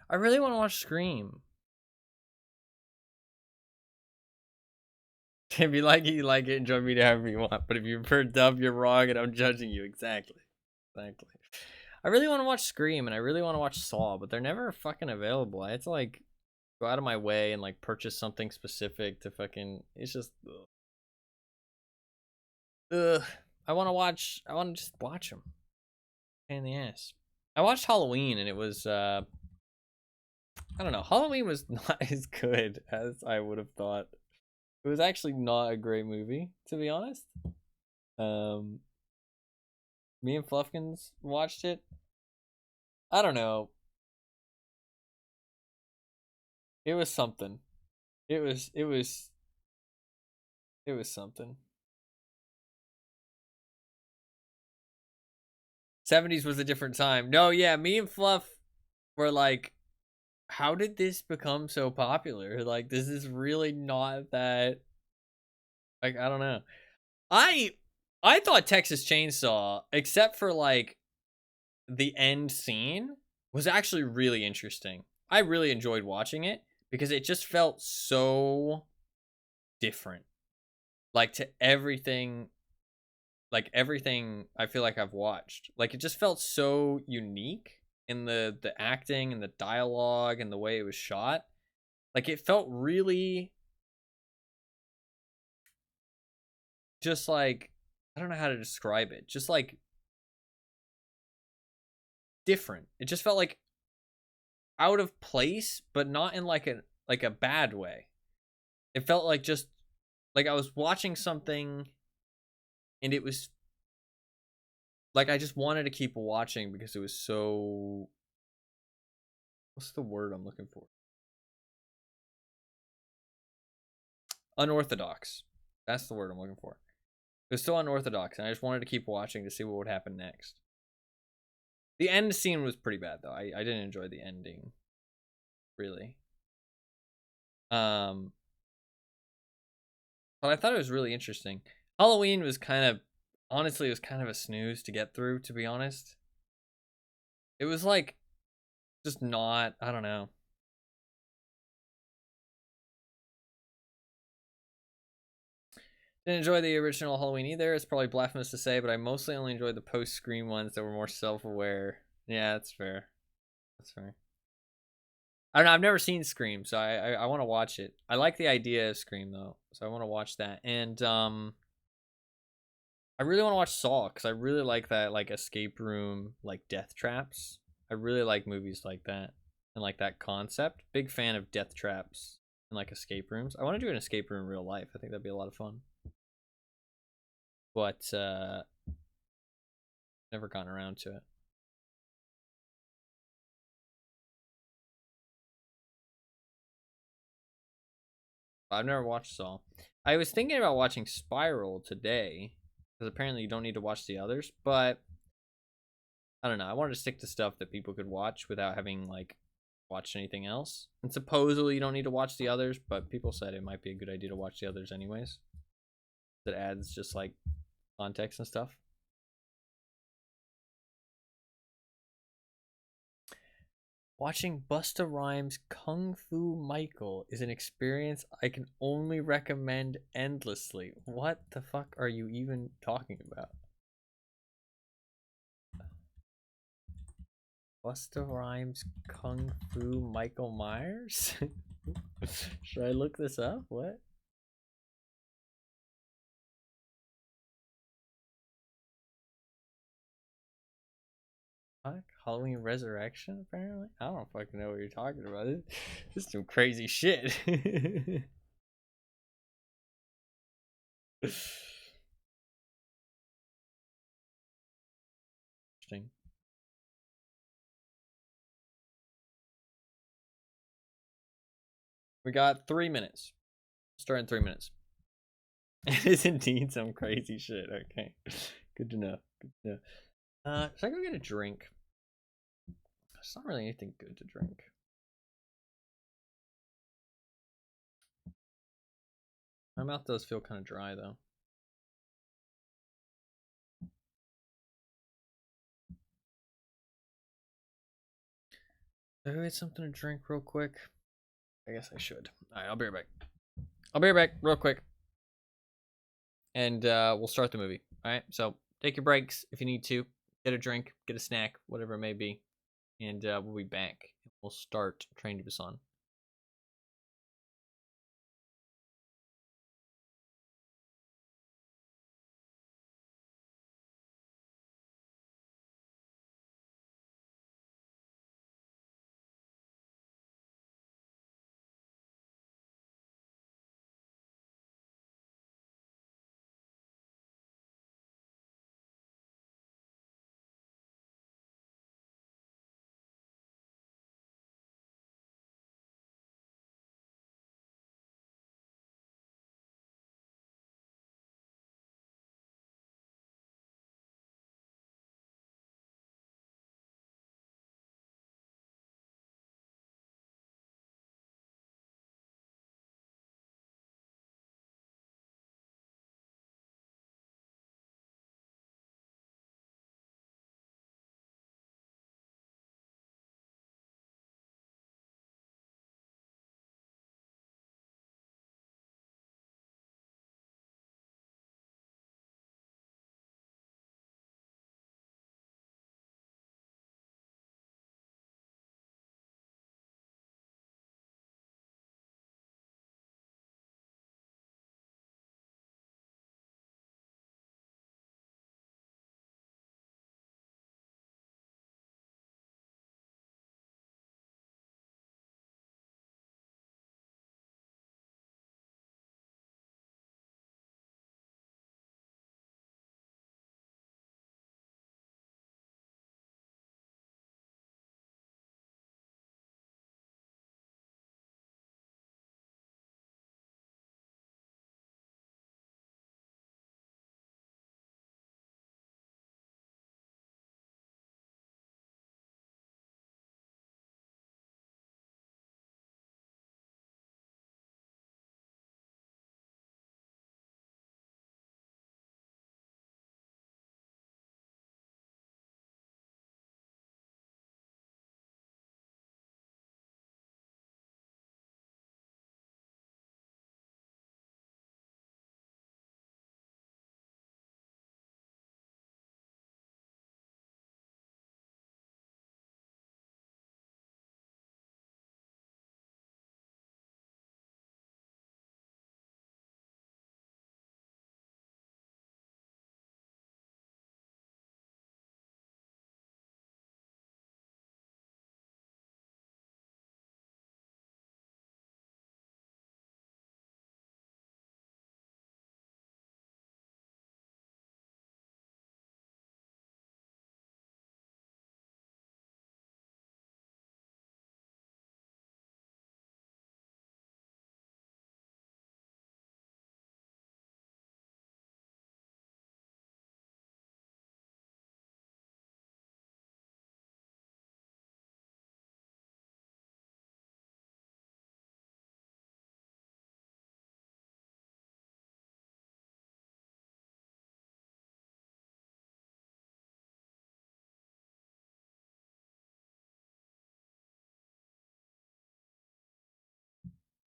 I really want to watch Scream. If you like it, you like it. Enjoy me however you want. But if you prefer dub, you're wrong, and I'm judging you. Exactly. Exactly. I really want to watch Scream, and I really want to watch Saw, but they're never fucking available. I had to like go out of my way and like purchase something specific to fucking. It's just. Ugh. I want to watch. I want to just watch them. Pain in the ass. I watched Halloween, and it was. I don't know. Halloween was not as good as I would have thought. It was actually not a great movie, to be honest. Um, Me and Fluffkins watched it. I don't know. It was something. It was something. 70s was a different time. No, yeah, me and Fluff were like, how did this become so popular? Like, this is really not that, like, I don't know. I I thought Texas Chainsaw, except for like the end scene, was actually really interesting. I really enjoyed watching it because it just felt so different. Like to everything I feel like I've watched. Like it just felt so unique in the acting and the dialogue and the way it was shot. Like it felt really just like, I don't know how to describe it. Just like different. It just felt like out of place, but not in like a bad way. It felt like just like I was watching something and it was like I just wanted to keep watching because it was so, what's the word I'm looking for? Unorthodox. That's the word I'm looking for. It was so unorthodox, and I just wanted to keep watching to see what would happen next. The end scene was pretty bad though. I didn't enjoy the ending, really. Um, but I thought it was really interesting. Halloween was kind of, honestly, it was kind of a snooze to get through, to be honest. It was like just not, I don't know. Didn't enjoy the original Halloween either. It's probably blasphemous to say, but I mostly only enjoyed the post-Scream ones that were more self-aware. Yeah, that's fair. That's fair. I don't know. I've never seen Scream, so I want to watch it. I like the idea of Scream though, so I want to watch that. And I really want to watch Saw because I really like that like escape room like death traps. I really like movies like that and like that concept. Big fan of death traps and like escape rooms. I want to do an escape room in real life. I think that'd be a lot of fun. But never gotten around to it. I've never watched Saw. I was thinking about watching Spiral today because apparently you don't need to watch the others, but I don't know. I wanted to stick to stuff that people could watch without having like watched anything else. And supposedly you don't need to watch the others, but people said it might be a good idea to watch the others anyways. That adds just like context and stuff. Watching Busta Rhymes' Kung Fu Michael is an experience I can only recommend endlessly. What the fuck are you even talking about? Busta Rhymes' Kung Fu Michael Myers? Should I look this up? What? Fuck? Halloween Resurrection, apparently? I don't fucking know what you're talking about. This is some crazy shit. Interesting. We got 3 minutes. Start in 3 minutes. It is indeed some crazy shit. Okay. Good to know. Good to know. Should I go get a drink? It's not really anything good to drink. My mouth does feel kind of dry though. Should I get something to drink real quick? I guess I should. All right, I'll be right back. I'll be right back real quick. And we'll start the movie. All right, so take your breaks if you need to. Get a drink, get a snack, whatever it may be. And we'll be back. We'll start Train to Busan.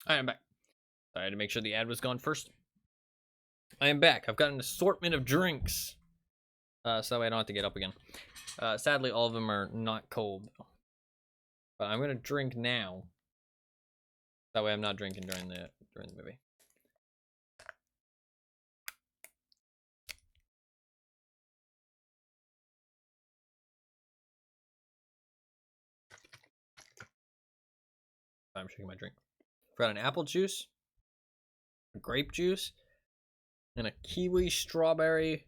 All right, I'm back. I had to make sure the ad was gone first. I am back. I've got an assortment of drinks. So that way I don't have to get up again. Sadly, all of them are not cold. But I'm going to drink now. That way I'm not drinking during the movie. I'm shaking my drink. I've got an apple juice, a grape juice, and a kiwi strawberry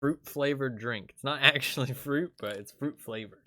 fruit flavored drink. It's not actually fruit, but it's fruit flavored.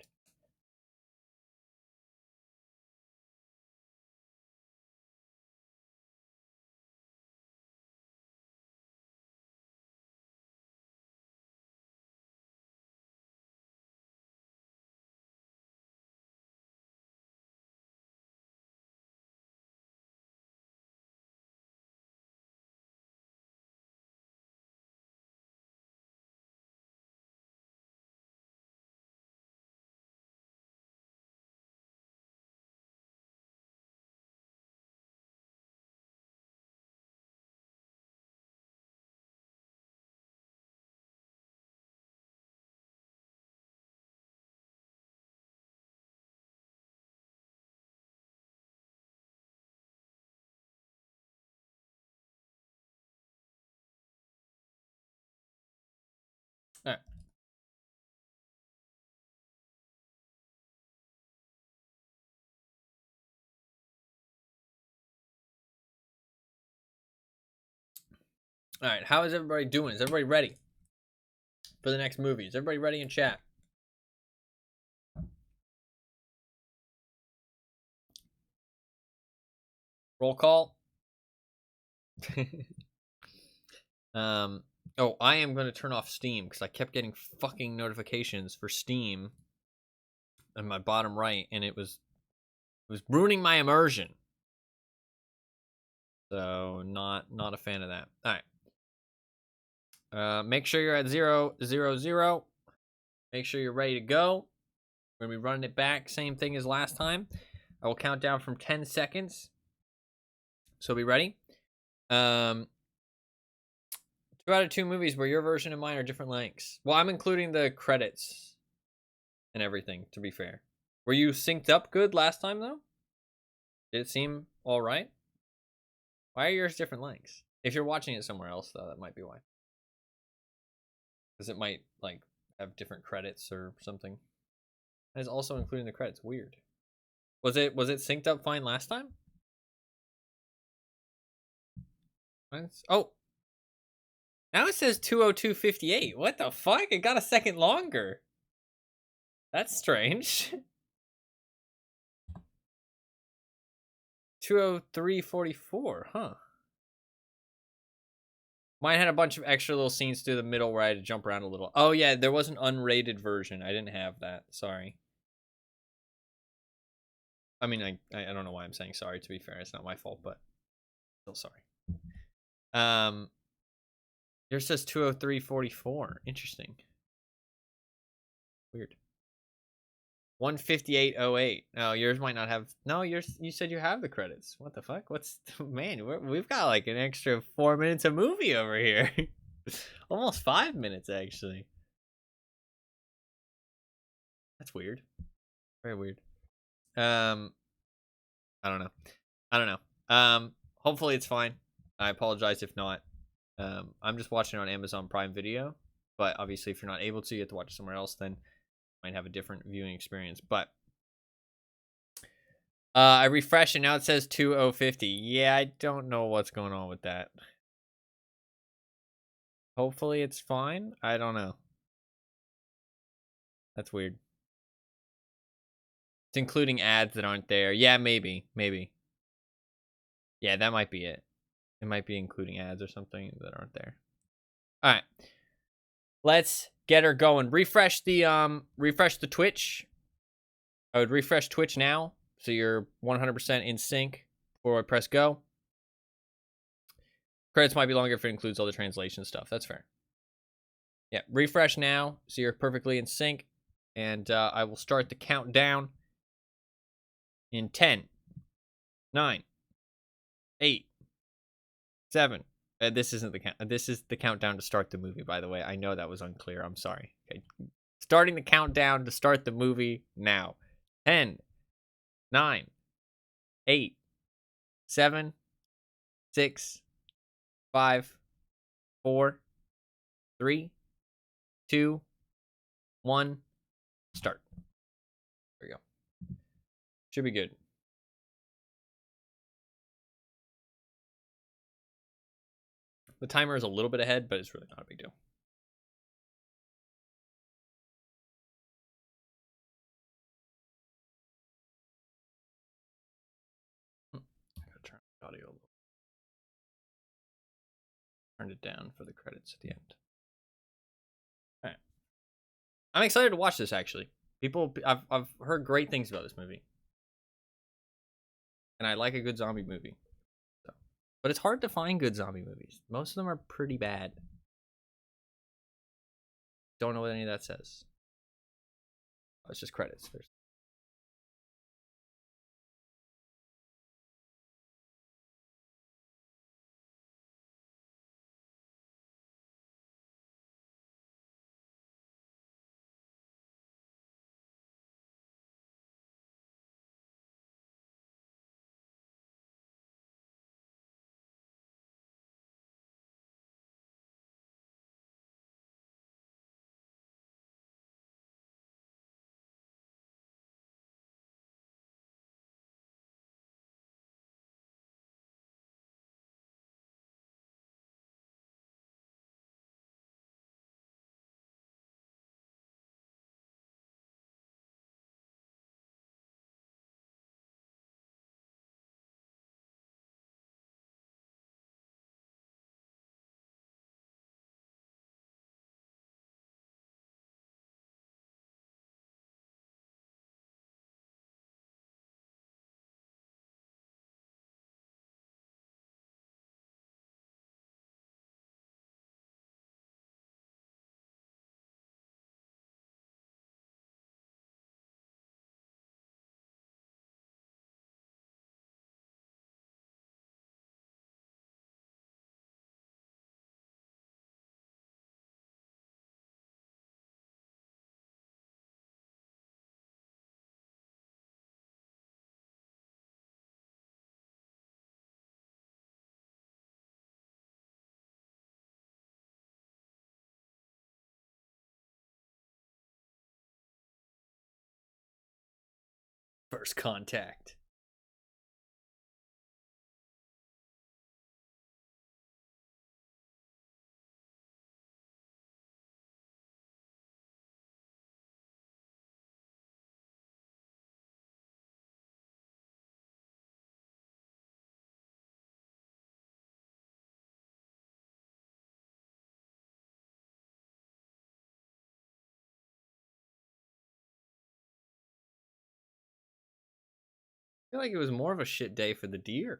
All right. All right. How is everybody doing? Is everybody ready for the next movie? Is everybody ready in chat? Roll call. Oh, I am going to turn off Steam because I kept getting fucking notifications for Steam in my bottom right, and it was ruining my immersion. So not a fan of that. All right. Make sure you're at 0, 0, 0. Make sure you're ready to go. We're gonna be running it back, same thing as last time. I will count down from 10 seconds. So be ready. 2 out of 2 movies where your version and mine are different lengths. Well, I'm including the credits and everything, to be fair. Were you synced up good last time, though? Did it seem all right? Why are yours different lengths? If you're watching it somewhere else, though, that might be why. Because it might, like, have different credits or something. And it's also including the credits. Weird. Was it synced up fine last time? Oh. Now it says 2:02:58. What the fuck? It got a second longer. That's strange. 2:03:44. Huh. Mine had a bunch of extra little scenes through the middle where I had to jump around a little. Oh yeah, there was an unrated version. I didn't have that. Sorry. I mean, I don't know why I'm saying sorry. To be fair, it's not my fault, but still sorry. Yours says 2:03:44. Interesting. Weird. 1:58:08. No, yours might not have. No, yours. You said you have the credits. What the fuck? What's man? We've got like an extra 4 minutes of movie over here. Almost 5 minutes actually. That's weird. Very weird. I don't know. I don't know. Hopefully it's fine. I apologize if not. I'm just watching it on Amazon Prime Video, but obviously if you're not able to, you have to watch it somewhere else. Then you might have a different viewing experience. But I refreshed and now it says 2:050. Yeah, I don't know what's going on with that. Hopefully it's fine. I don't know. That's weird. It's including ads that aren't there. Yeah, maybe. Yeah, that might be it. It might be including ads or something that aren't there. All right. Let's get her going. Refresh the Twitch. I would refresh Twitch now so you're 100% in sync before I press go. Credits might be longer if it includes all the translation stuff. That's fair. Yeah, refresh now so you're perfectly in sync. And I will start the countdown in 10, 9, 8, 7. This isn't the count. This is the countdown to start the movie, by the way. I know that was unclear. I'm sorry. Okay. Starting the countdown to start the movie now. 10, 9, 8, 7, 6, 5, 4, 3, 2, 1, start. There we go. Should be good. The timer is a little bit ahead, but it's really not a big deal. I gotta turn the audio a little. Turned it down for the credits at the end. All right. I'm excited to watch this actually. I've heard great things about this movie. And I like a good zombie movie. So. But it's hard to find good zombie movies. Most of them are pretty bad. Don't know what any of that says. Oh, it's just credits. There's First contact. I feel like it was more of a shit day for the deer.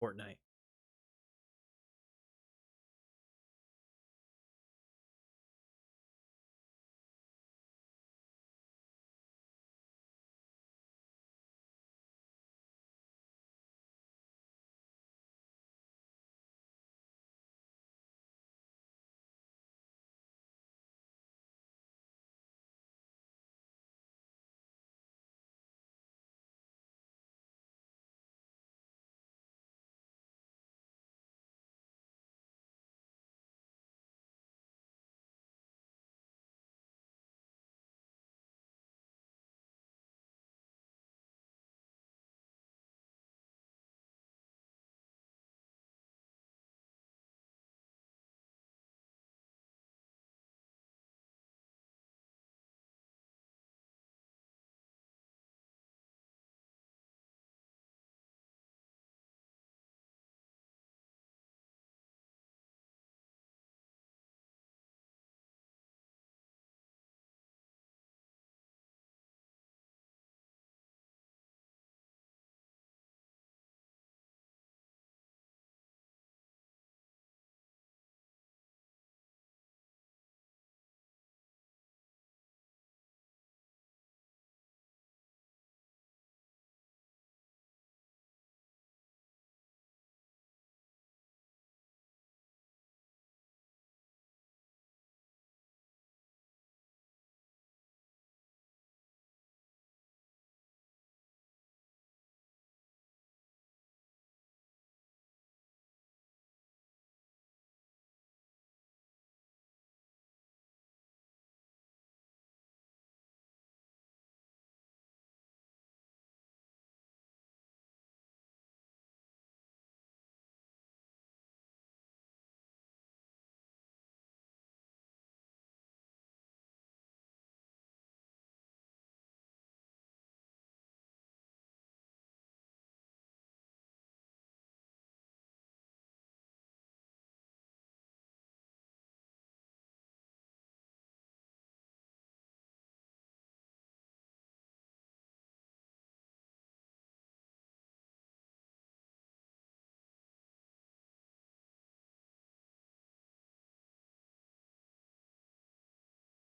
Fortnite.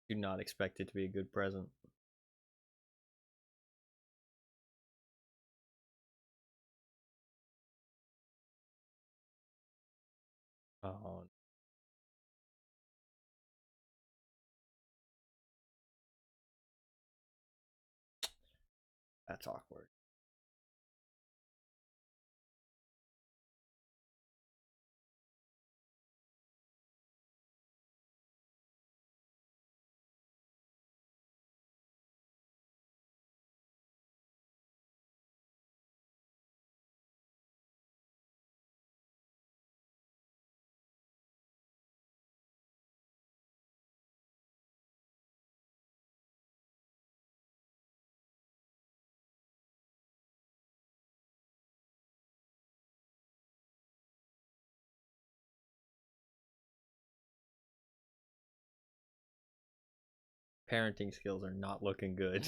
Do not expect it to be a good present. Oh, that's awkward. Parenting skills are not looking good.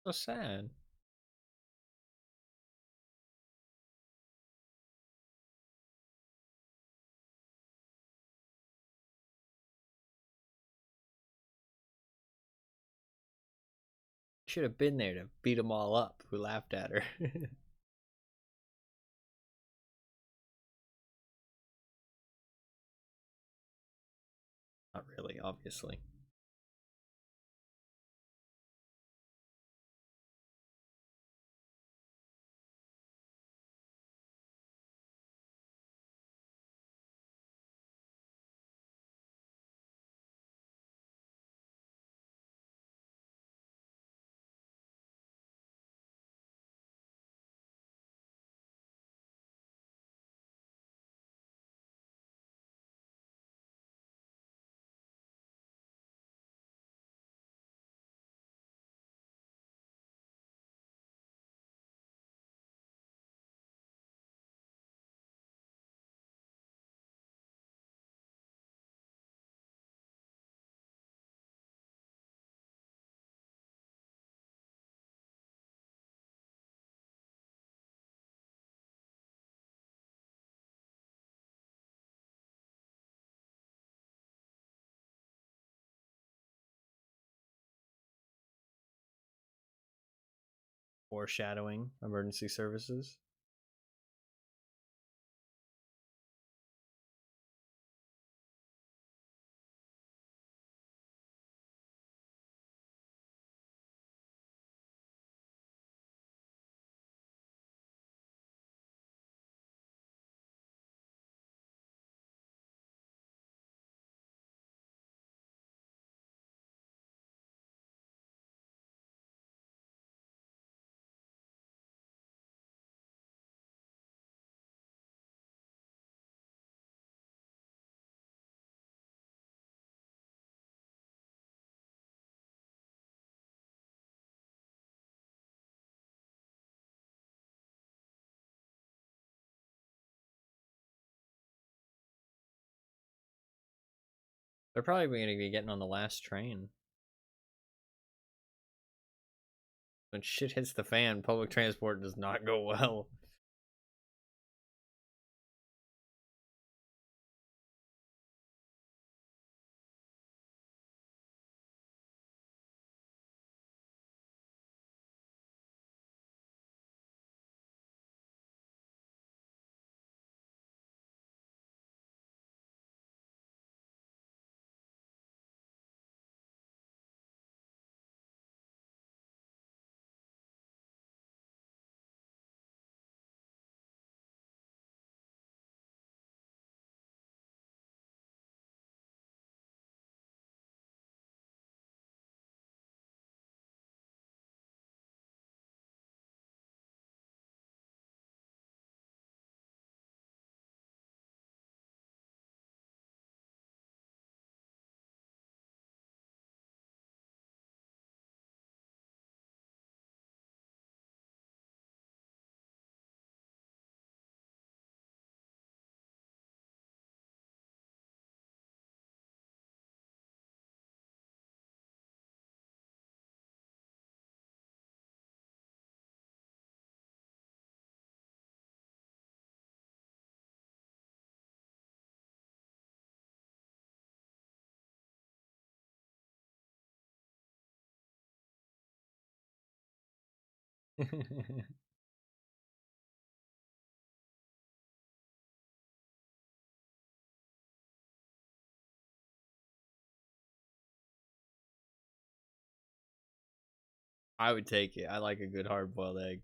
So sad. Should have been there to beat them all up who laughed at her. Not really, obviously. Foreshadowing emergency services. They're probably going to be getting on the last train. When shit hits the fan, public transport does not go well. I would take it. I like a good hard boiled egg.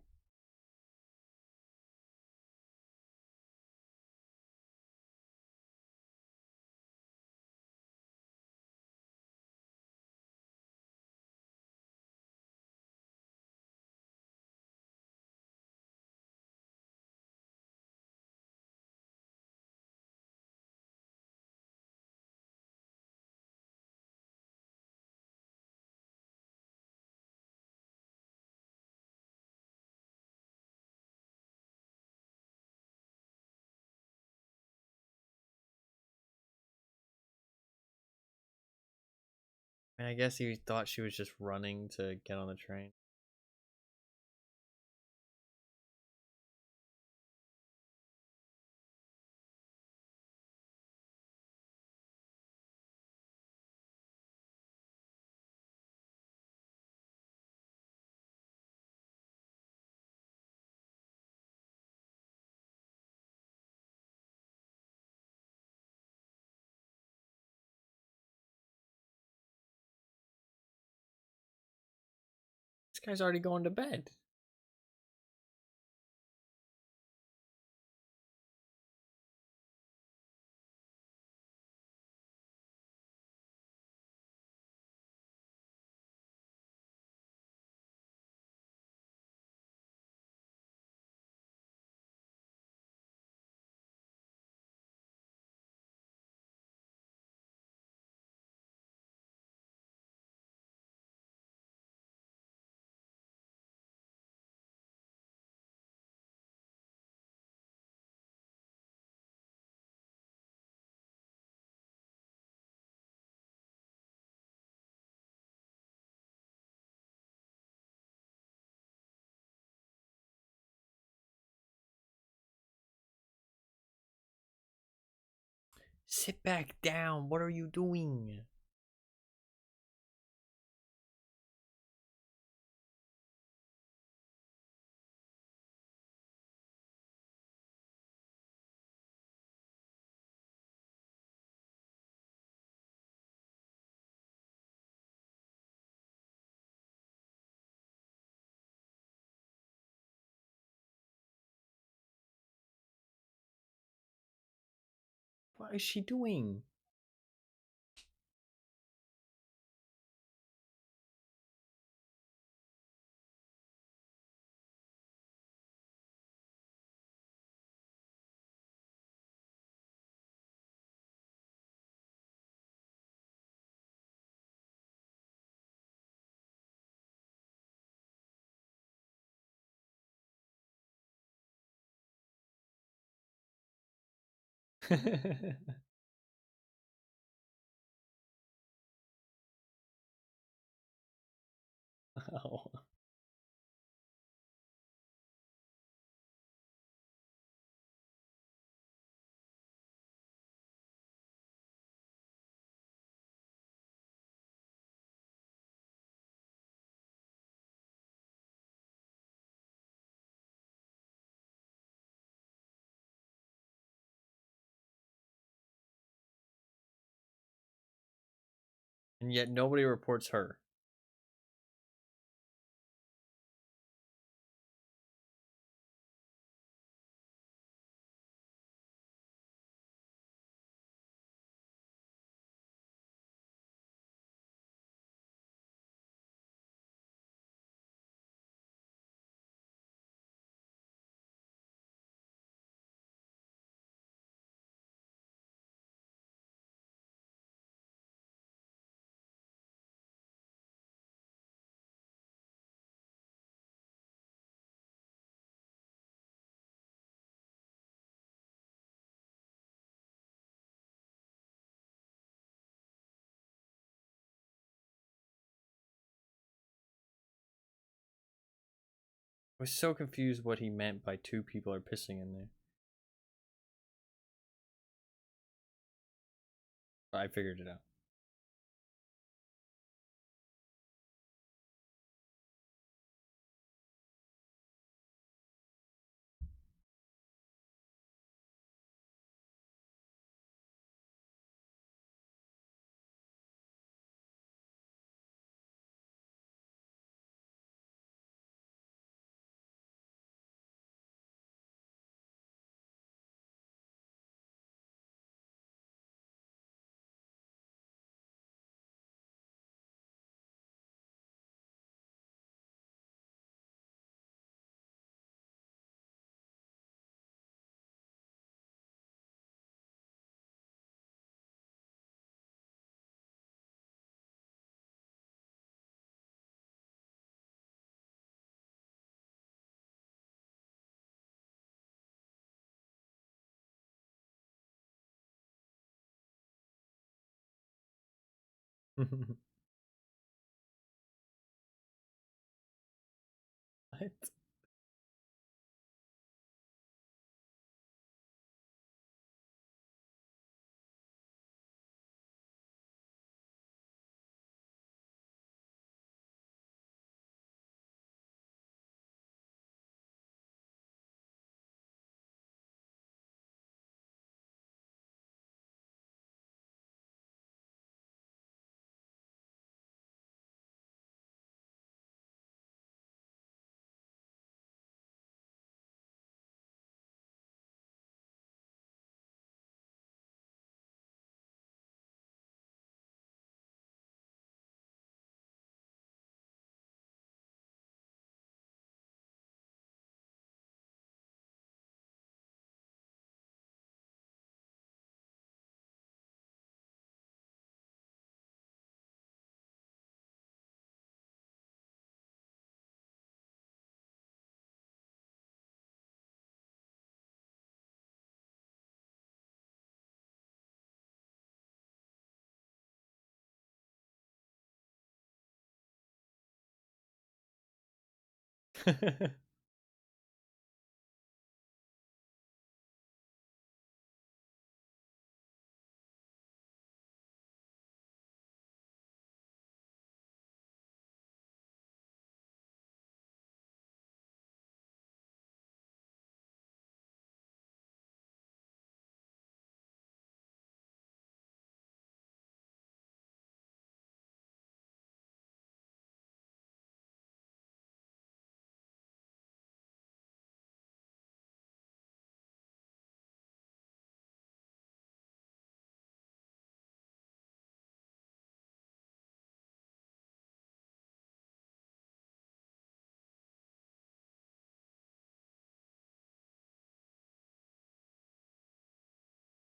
I guess he thought she was just running to get on the train. This guy's already going to bed. Sit back down. What are you doing? What is she doing? Wow. And yet nobody reports her. I was so confused what he meant by two people are pissing in there. But I figured it out. What?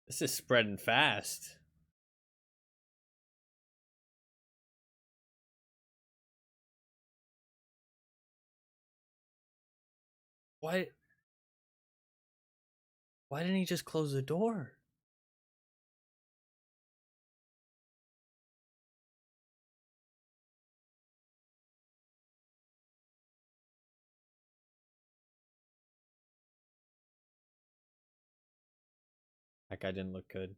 This is spreading fast. Why? Why didn't he just close the door? That guy didn't look good.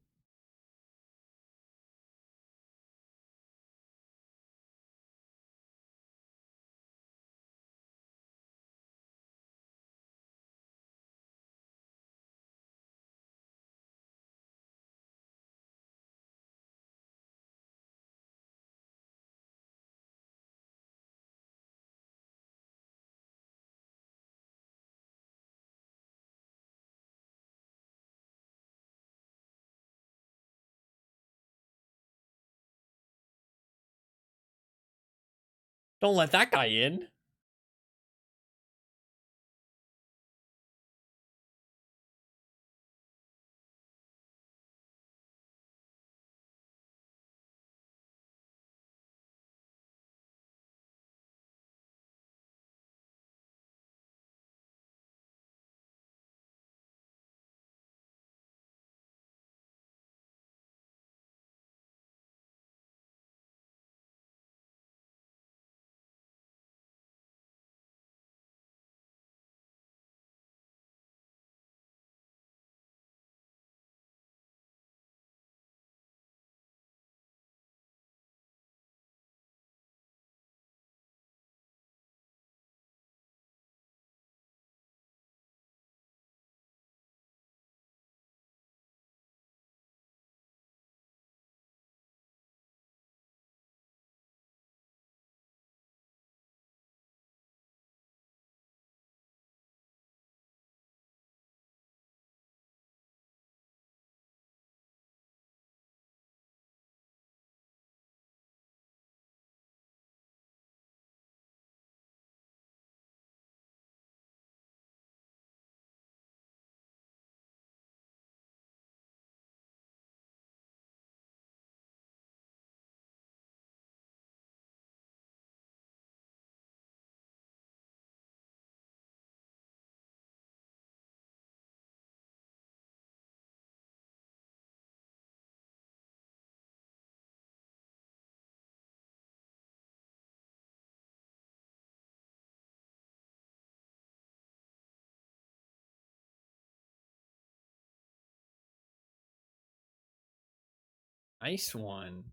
Don't let that guy in. Nice one.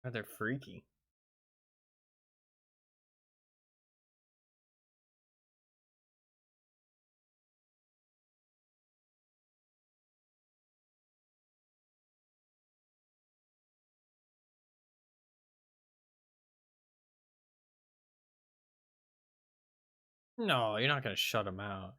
Oh, they're freaky. No, you're not gonna shut him out.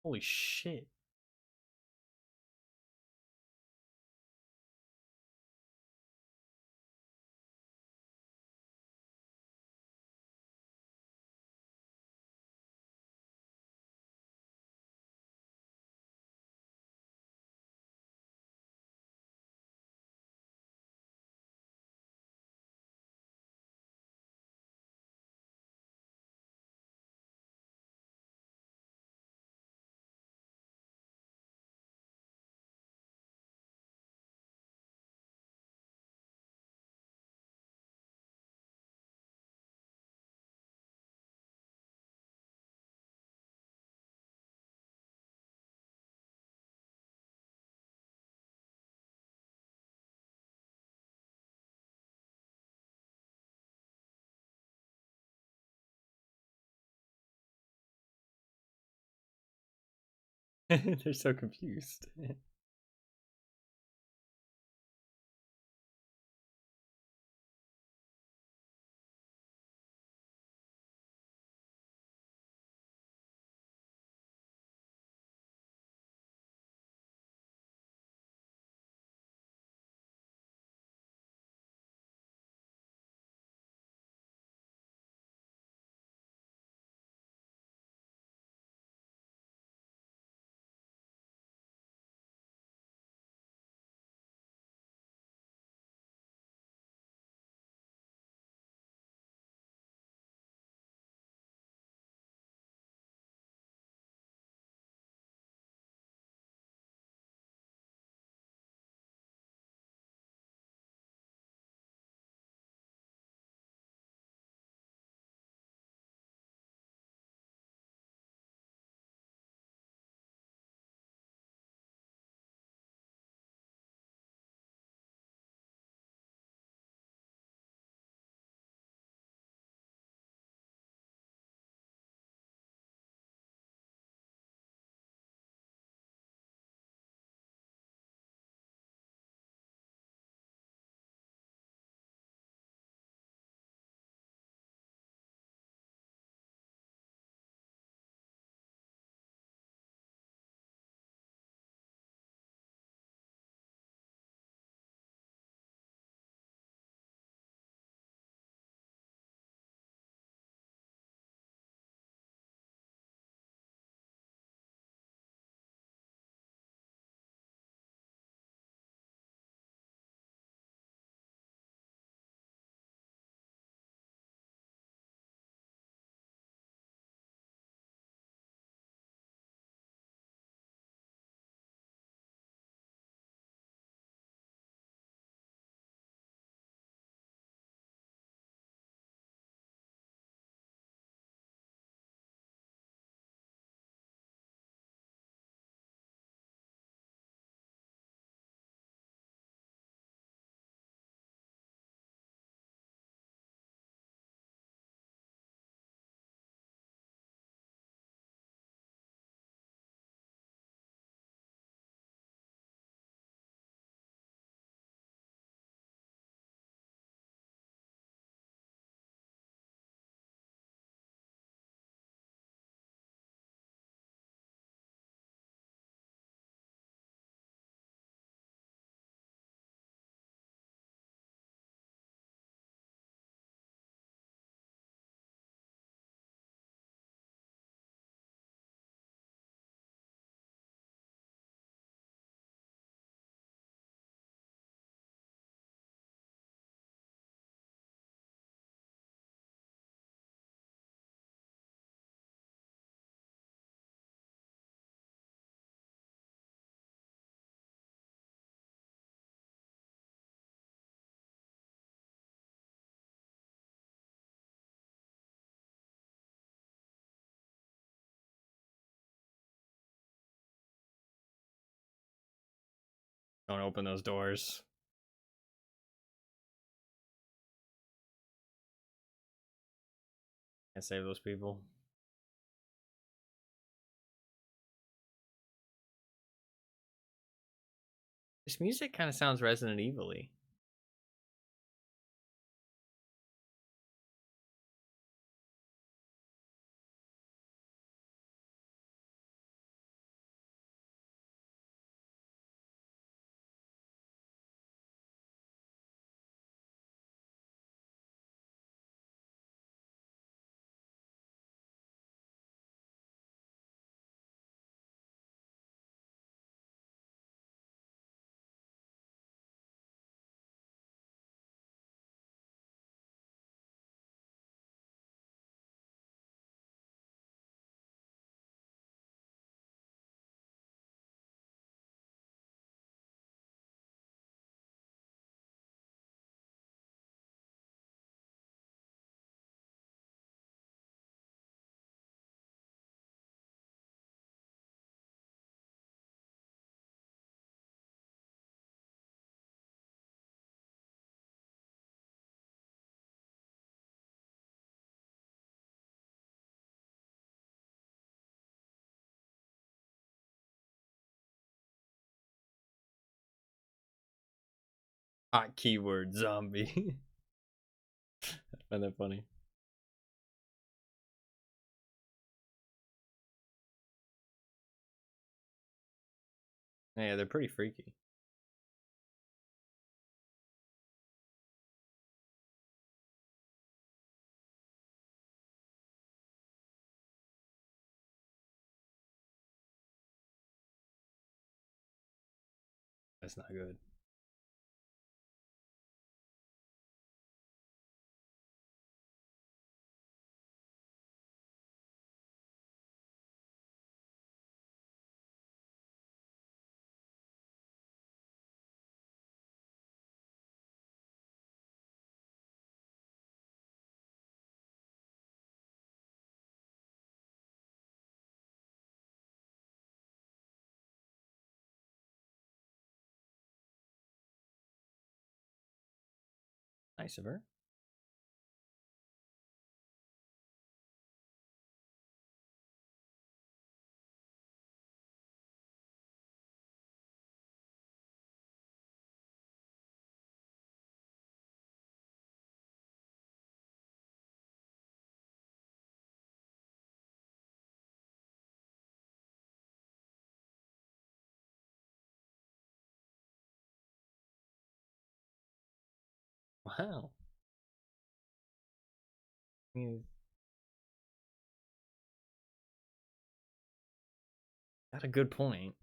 Holy shit. They're so confused. Don't open those doors. Can't save those people. This music kind of sounds Resident Evil-y. Hot keyword zombie. I find that funny. Yeah, they're pretty freaky. That's not good. Nice of her. Wow. I mean, got a good point.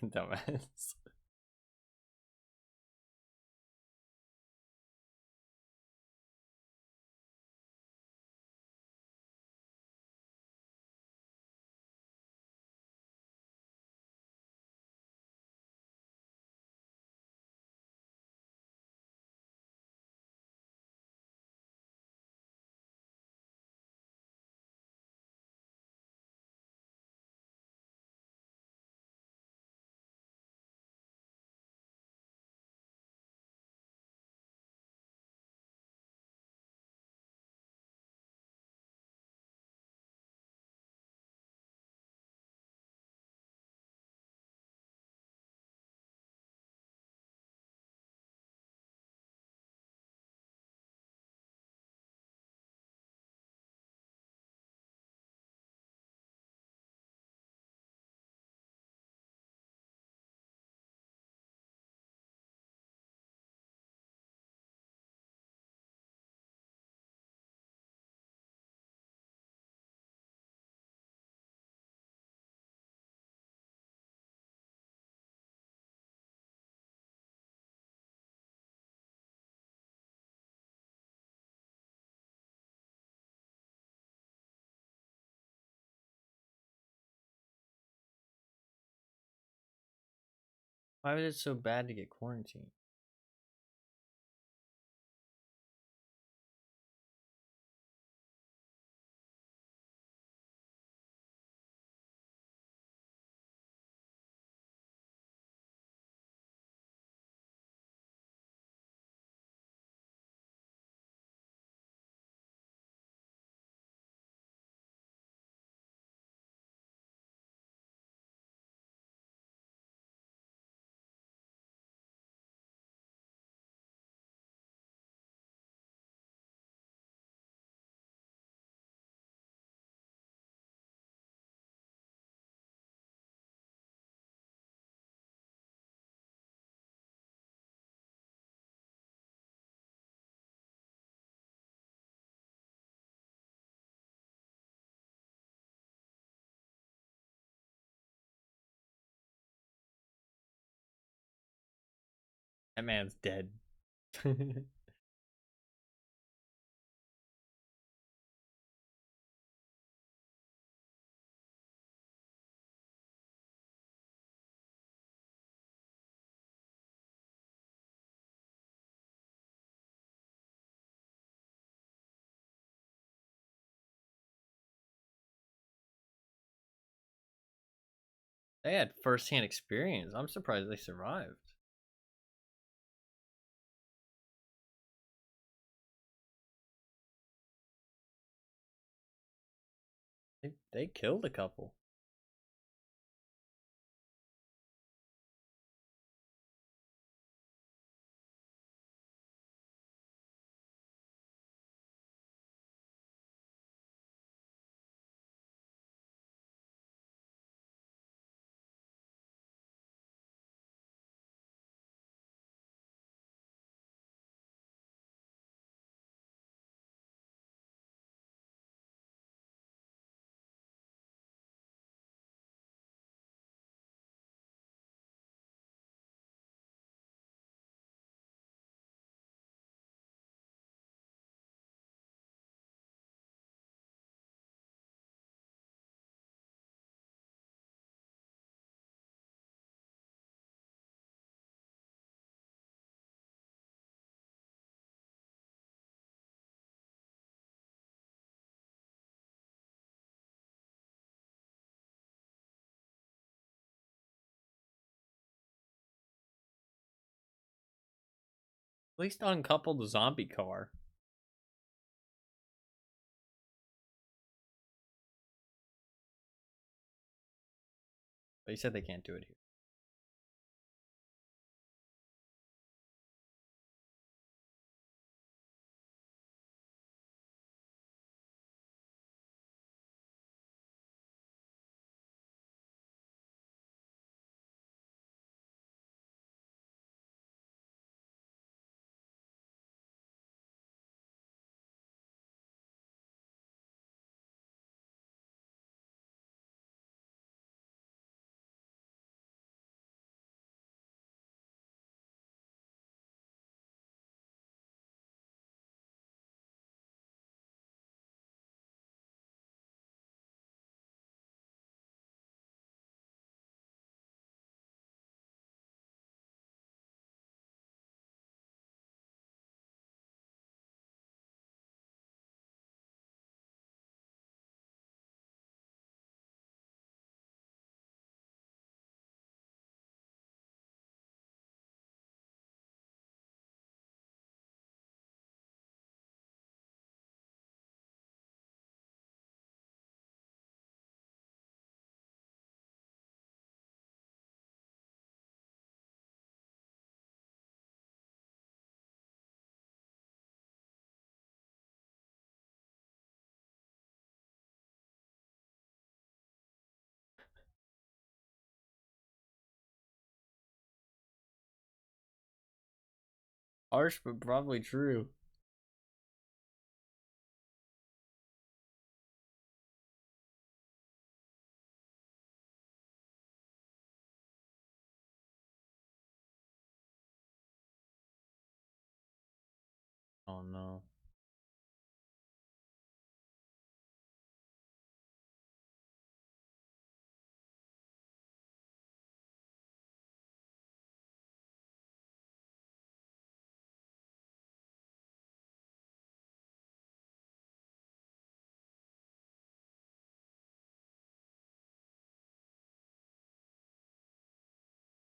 Dumbass. Why was it so bad to get quarantined? That man's dead. They had first-hand experience. I'm surprised they survived. They killed a couple. At least uncoupled the zombie car. But he said they can't do it here. Harsh, but probably true. Oh no.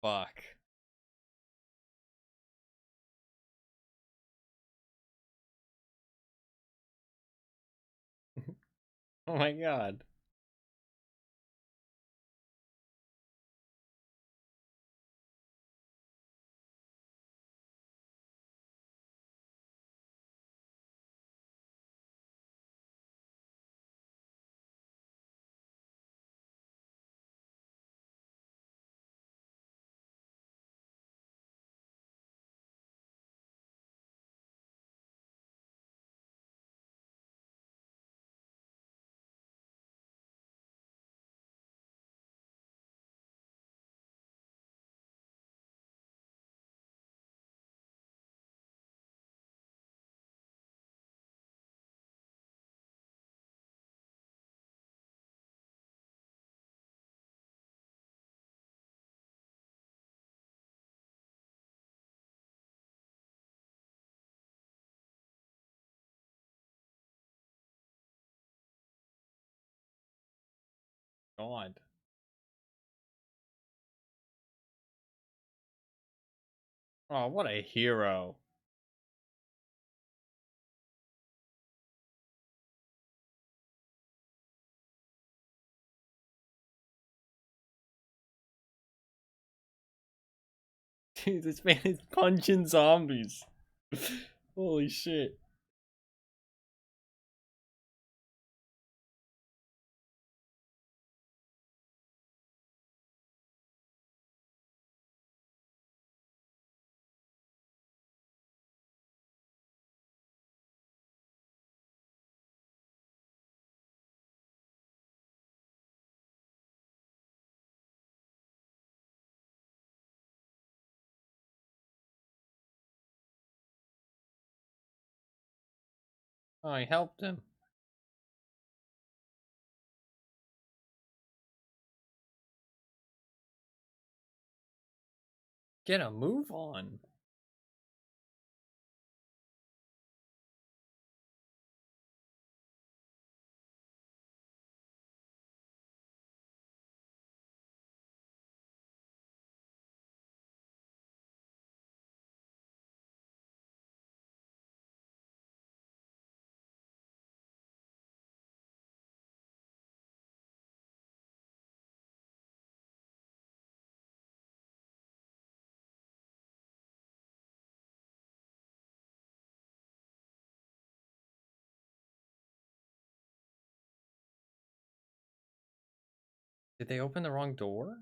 Fuck. Oh my god. God. Oh, what a hero. Dude, this man is punching zombies. Holy shit. Oh, I helped him. Get a move on. Did they open the wrong door?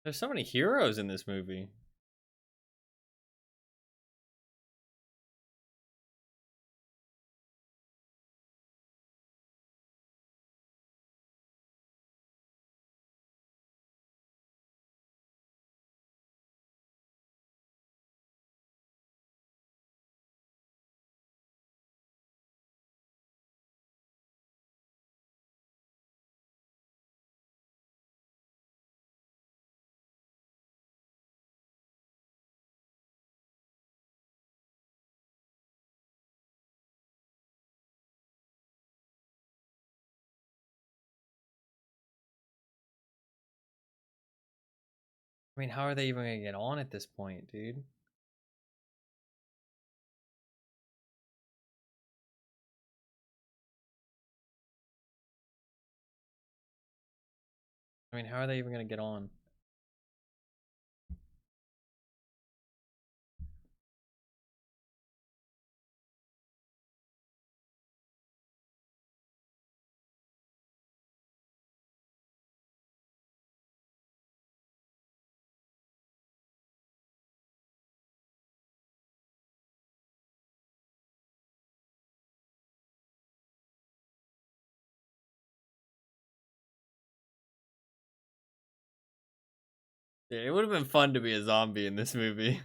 There's so many heroes in this movie. I mean, how are they even gonna get on at this point, dude? I mean, how are they even gonna get on? Yeah, it would have been fun to be a zombie in this movie.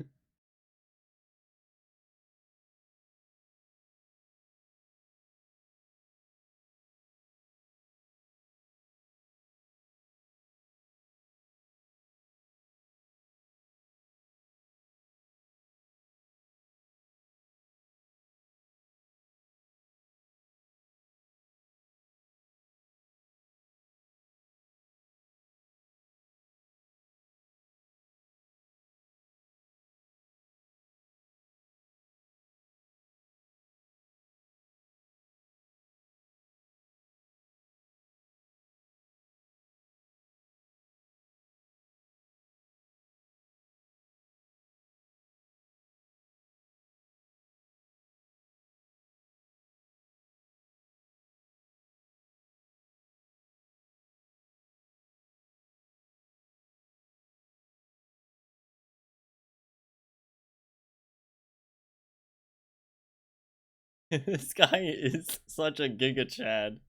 This guy is such a Giga Chad.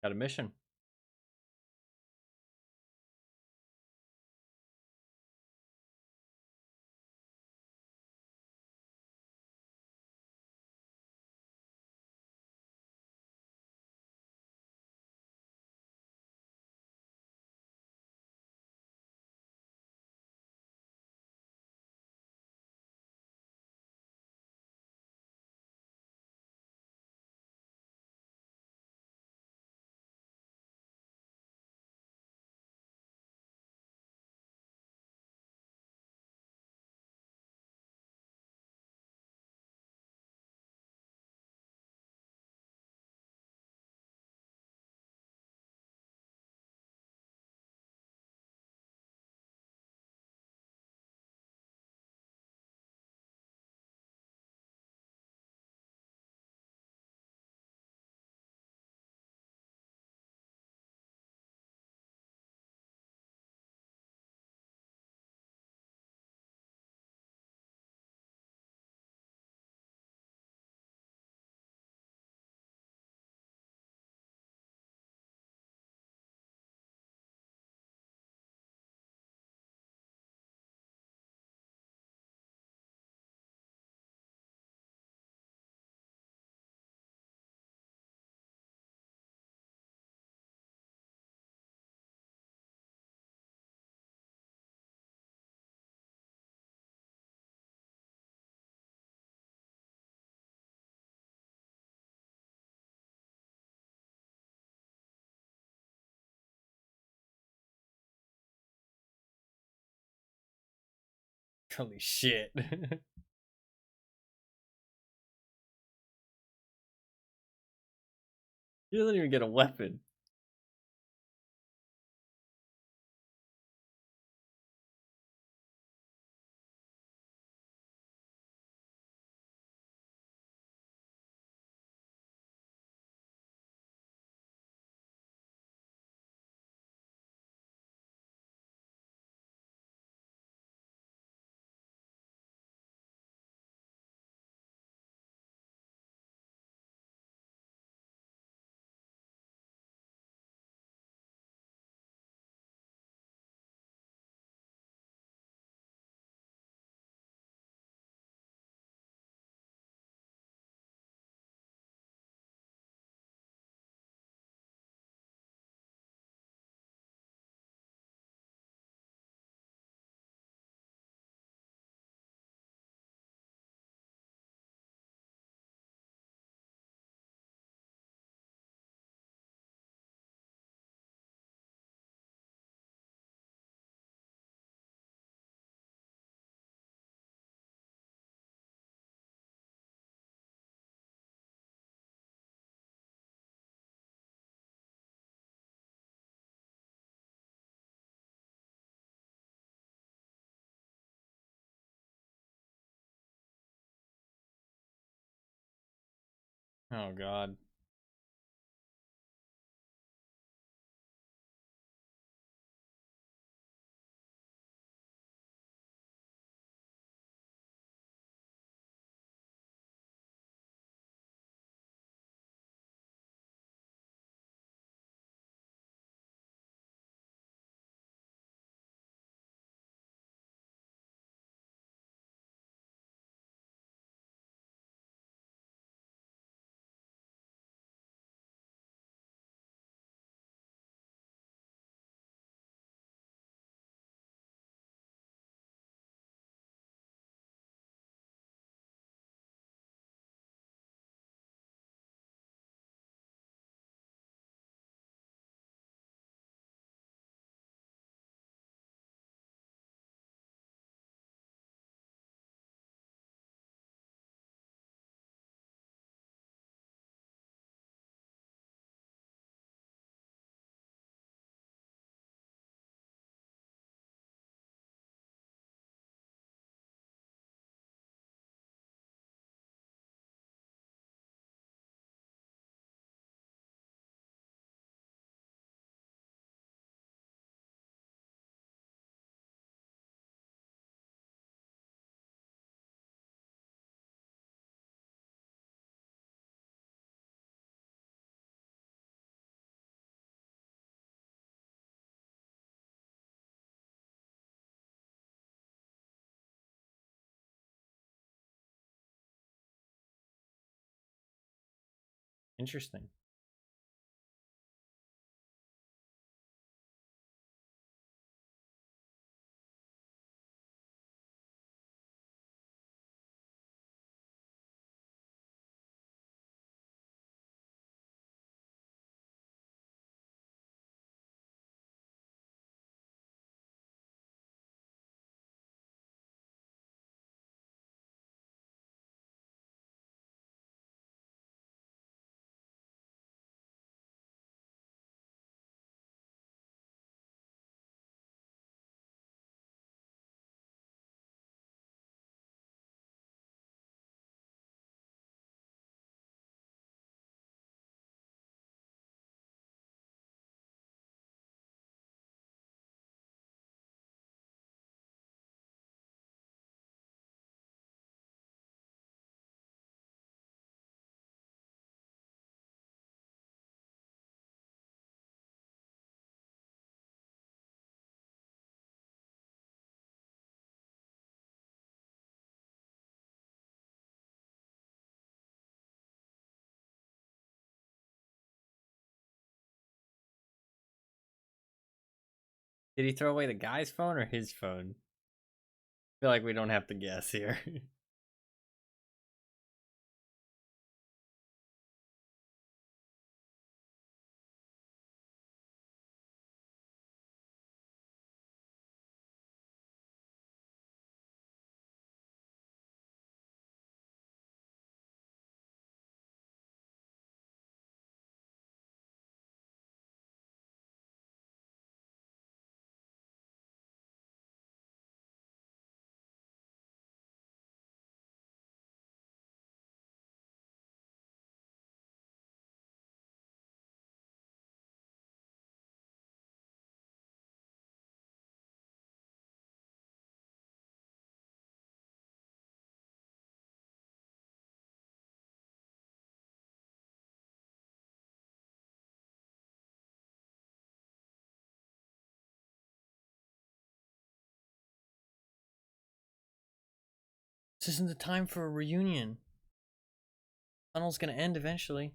Got a mission. Holy shit. He doesn't even get a weapon. Oh god. Interesting. Did he throw away the guy's phone or his phone? I feel like we don't have to guess here. This isn't the time for a reunion. Tunnel's gonna end eventually.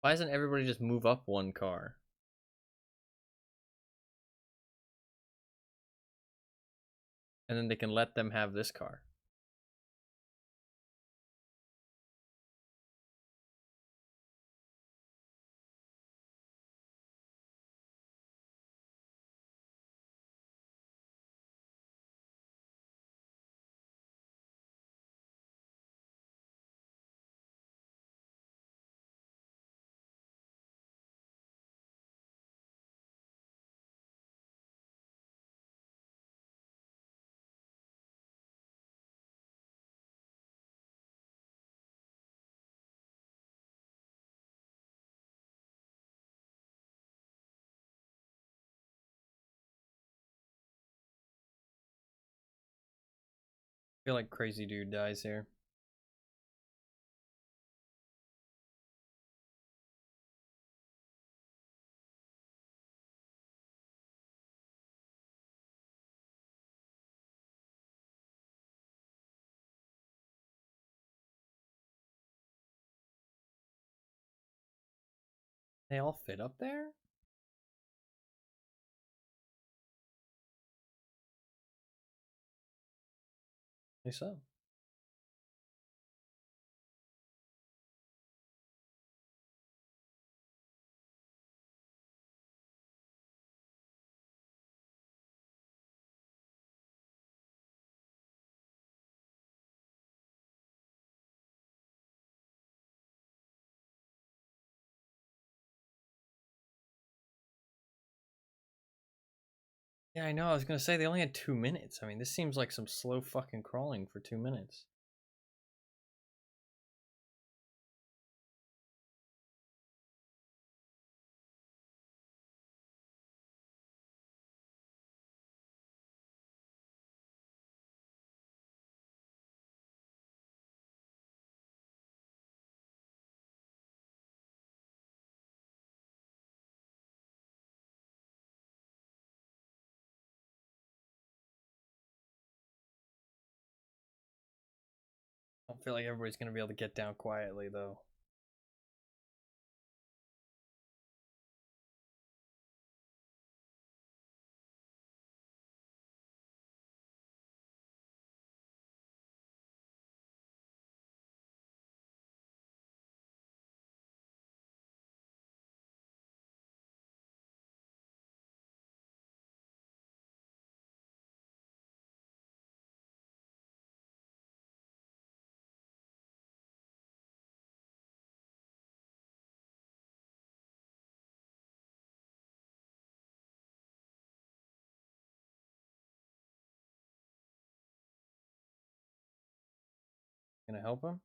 Why doesn't everybody just move up one car? And then they can let them have this car. I feel like crazy dude dies here. They all fit up there? I think so. Yeah, I know. I was gonna say they only had 2 minutes. I mean, this seems like some slow fucking crawling for 2 minutes. I don't feel like everybody's gonna be able to get down quietly though. Gonna help him?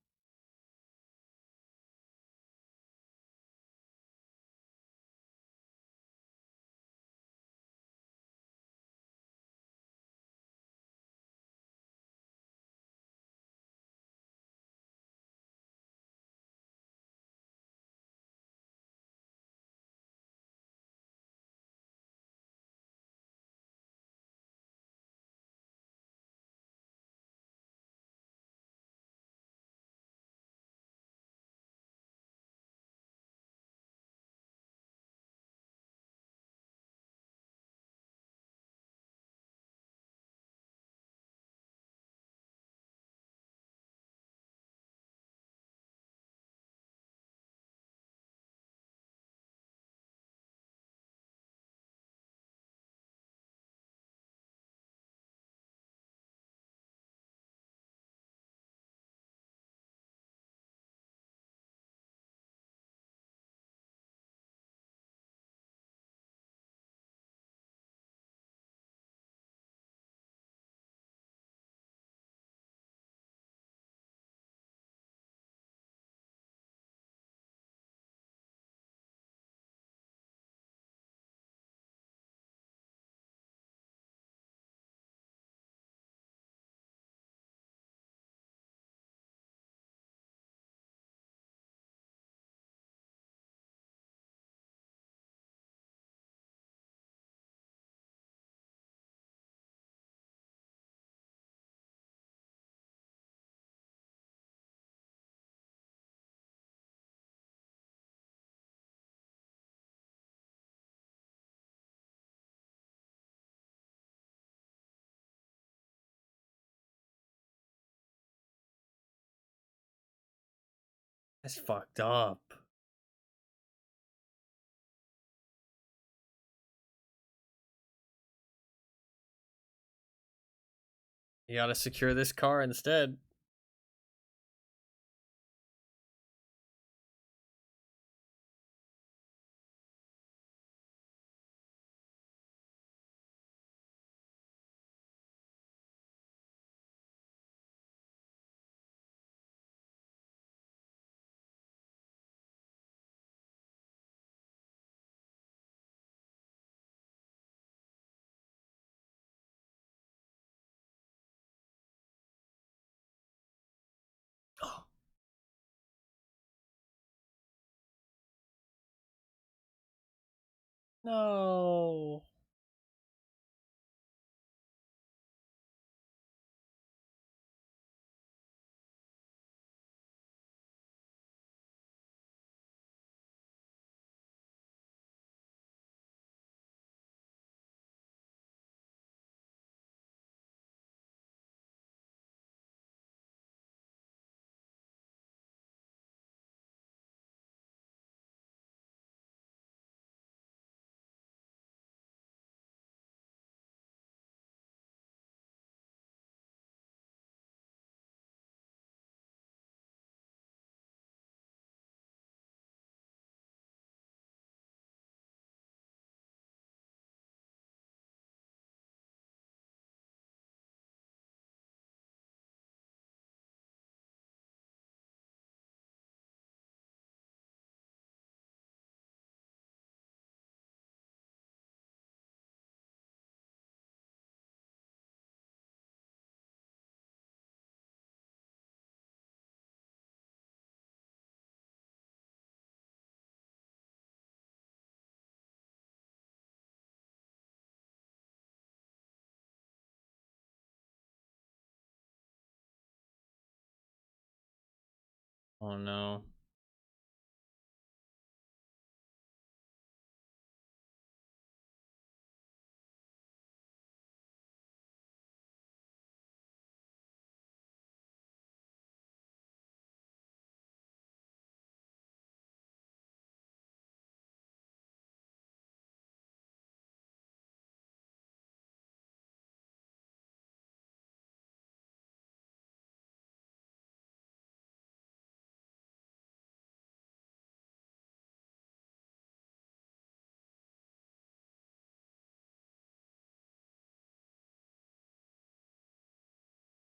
That's fucked up. You gotta secure this car instead. Oh, no. Oh no.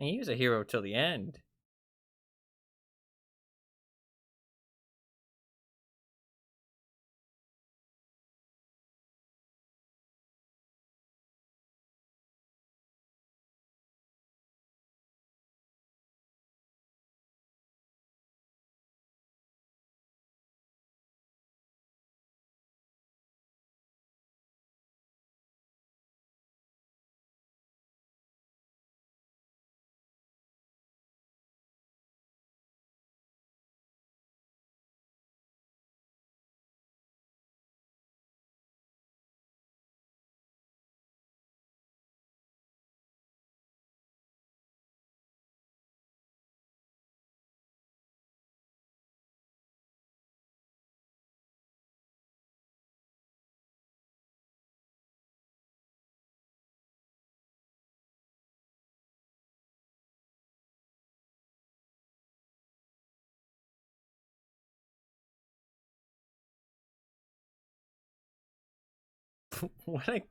And he was a hero till the end. What a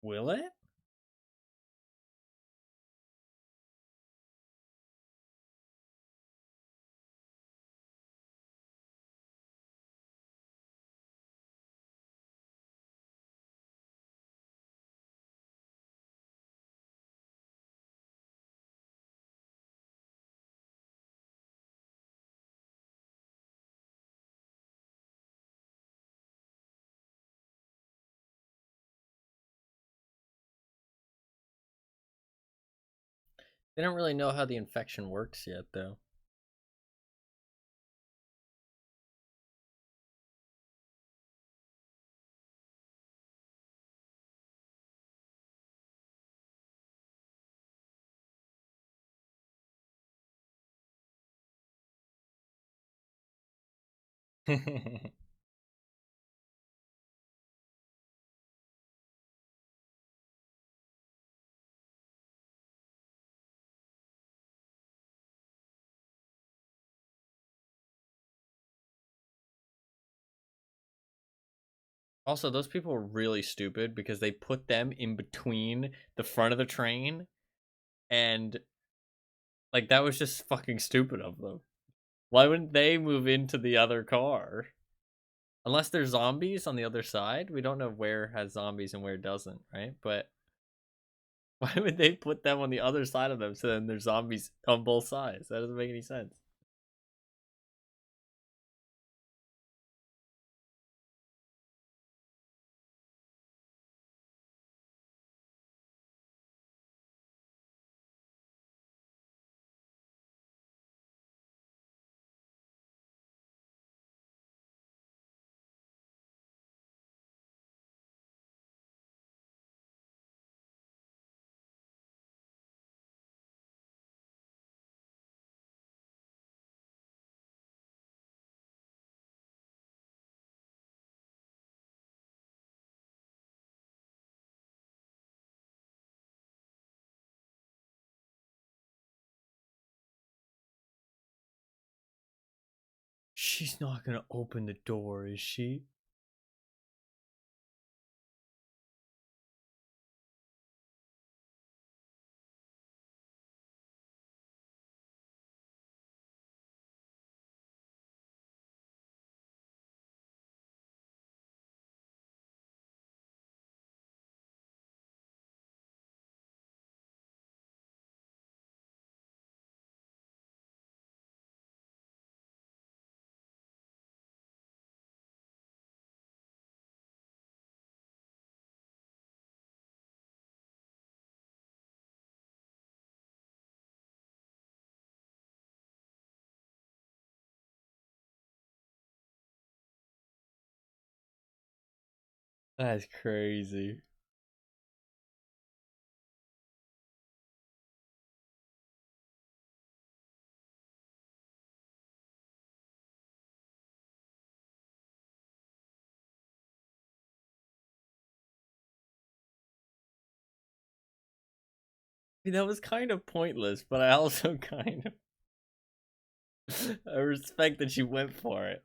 Will it? They don't really know how the infection works yet, though. Also, those people were really stupid because they put them in between the front of the train, and like that was just fucking stupid of them. Why wouldn't they move into the other car? Unless there's zombies on the other side. We don't know where has zombies and where doesn't, right? But why would they put them on the other side of them so then there's zombies on both sides? That doesn't make any sense. She's not gonna open the door, is she? That's crazy. I mean, that was kind of pointless, but I also kind of I respect that she went for it.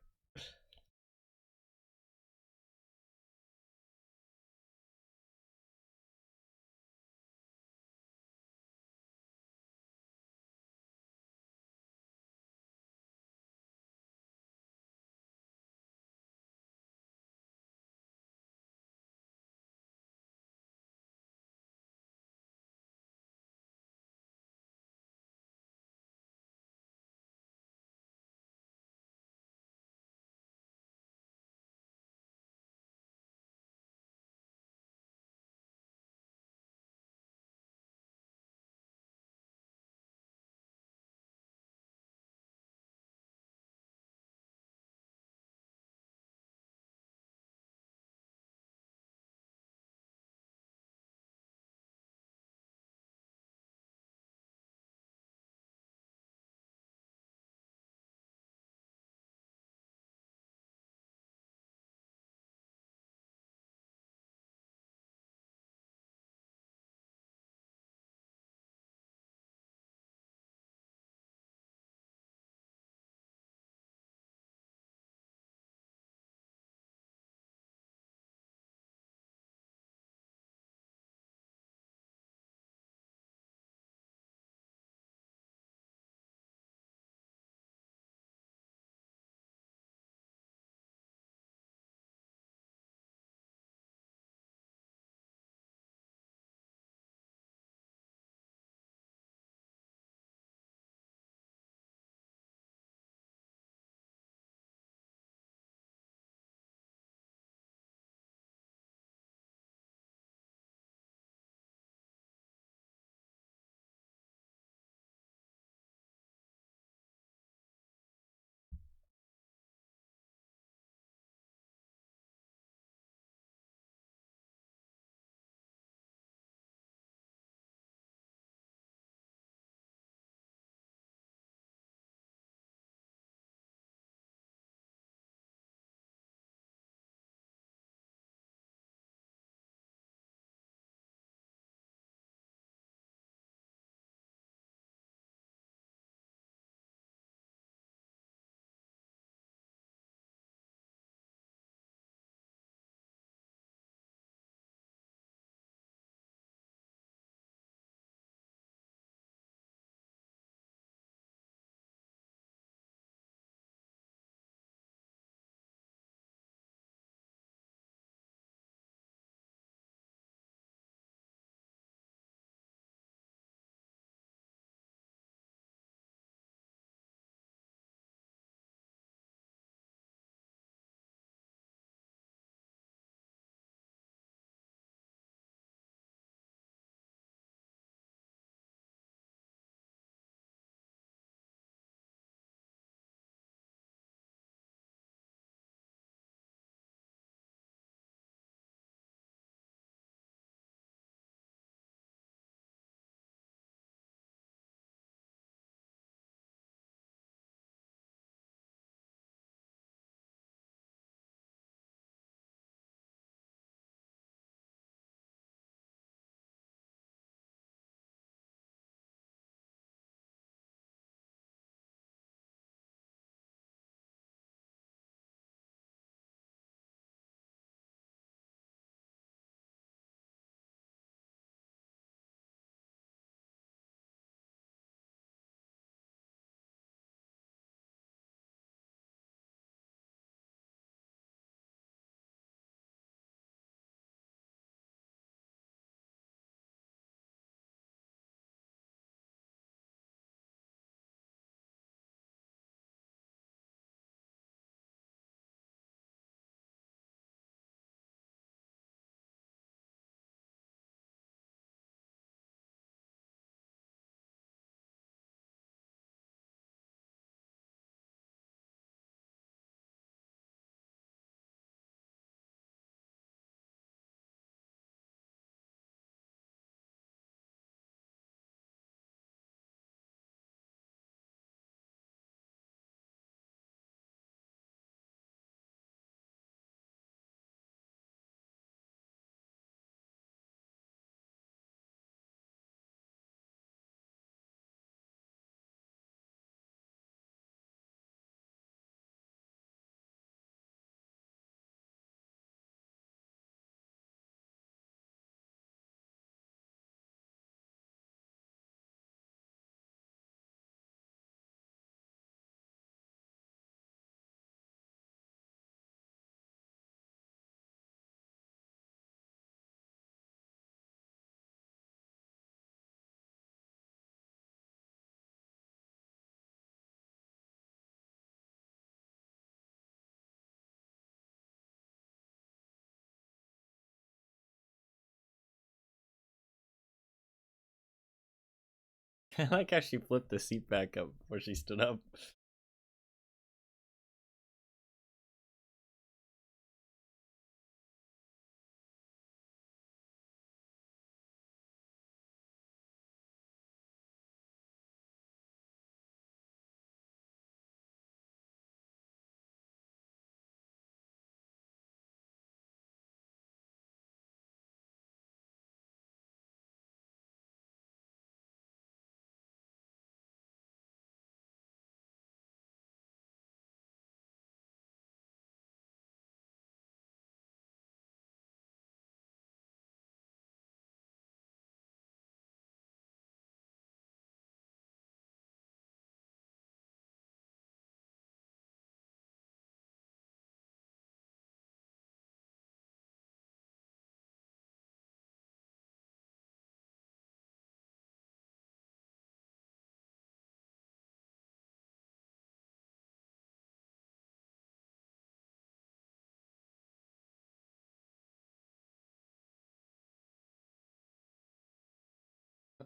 I like how she flipped the seat back up before she stood up.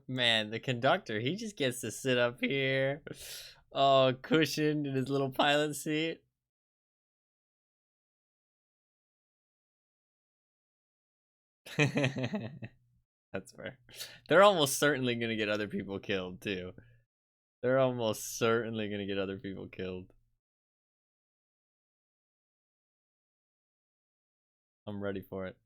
Man, the conductor, he just gets to sit up here. Oh, cushioned in his little pilot seat. That's fair. They're almost certainly gonna get other people killed, too. They're almost certainly gonna get other people killed. I'm ready for it.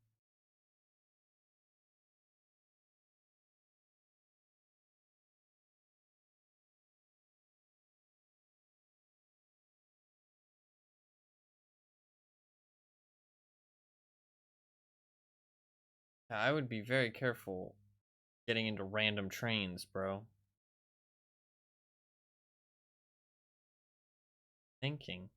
I would be very careful getting into random trains, bro. Thinking.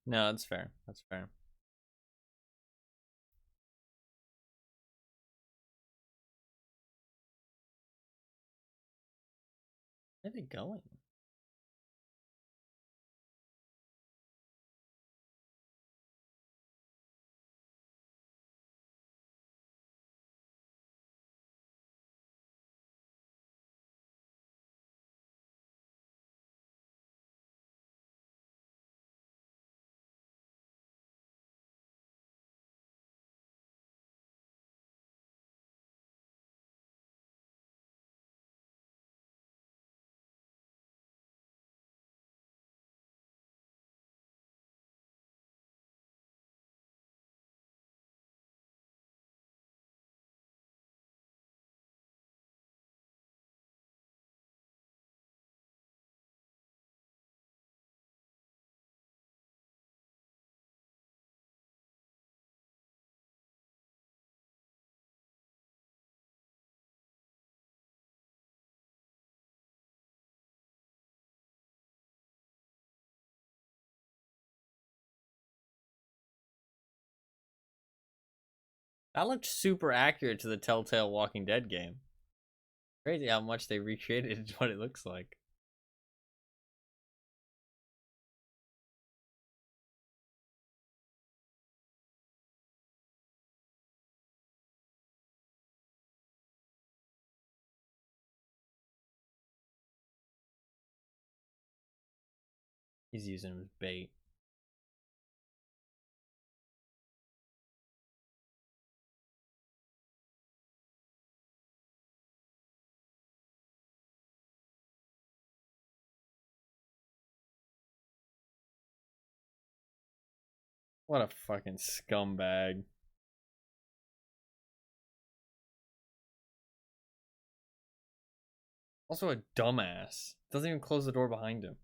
No, that's fair. That's fair. Where are they going? That looked super accurate to the Telltale Walking Dead game. Crazy how much they recreated what it looks like. He's using him as bait. What a fucking scumbag. Also a dumbass. Doesn't even close the door behind him.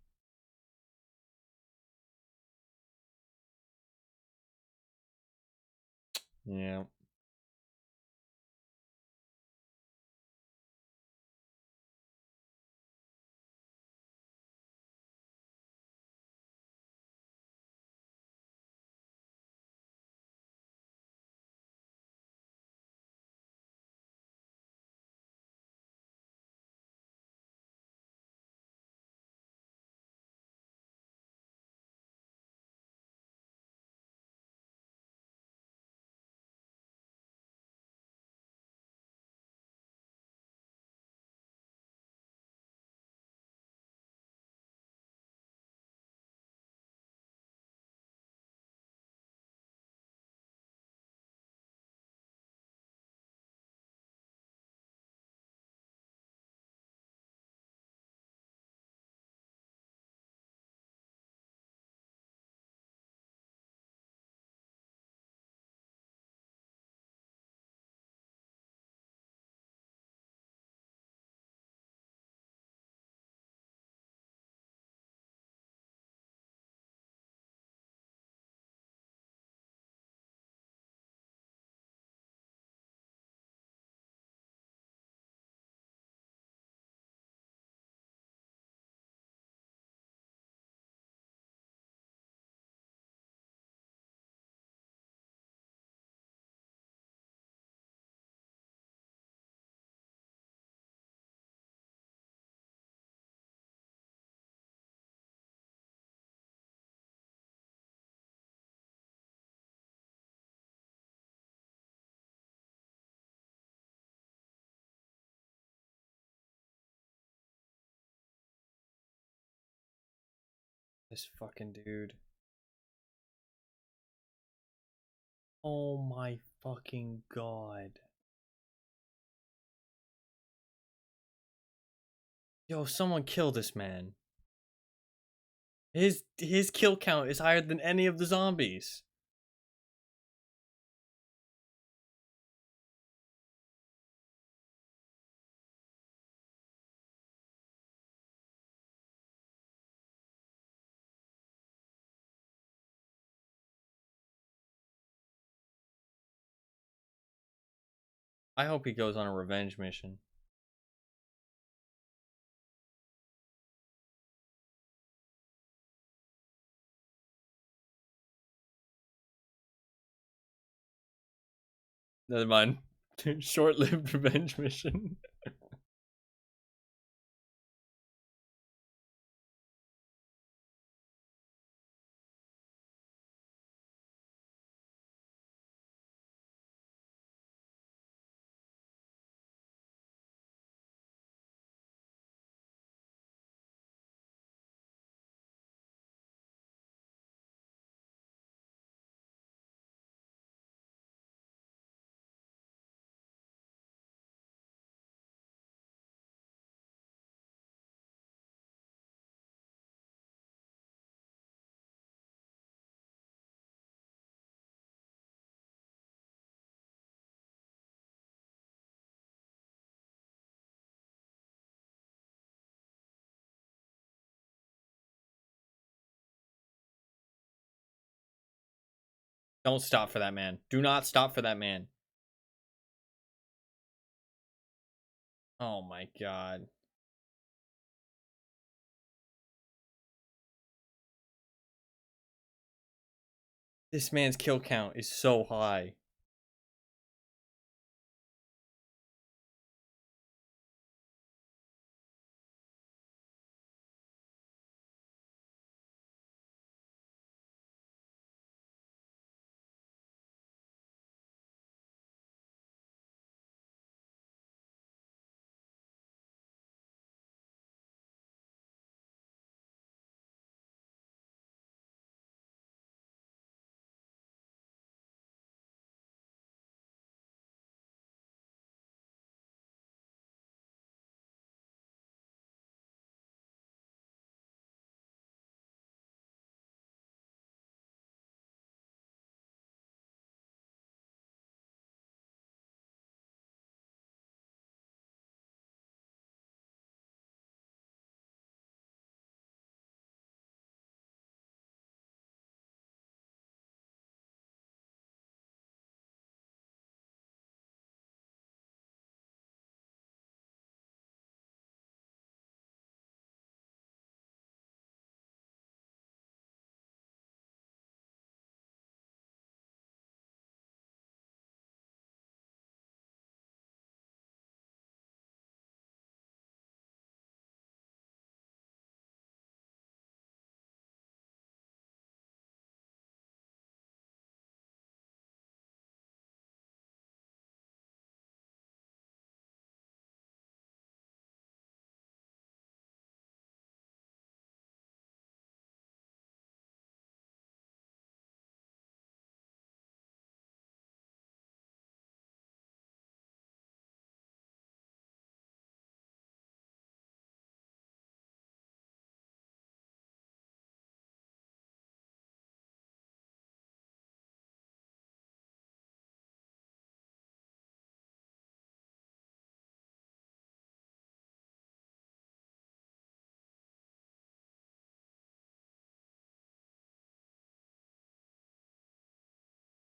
Yeah. this fucking dude. Oh my fucking god. Yo, someone kill this man. His kill count is higher than any of the zombies. I hope he goes on a revenge mission. Never mind. Short-lived revenge mission. Don't stop for that man. Do not stop for that man. Oh my god. This man's kill count is so high.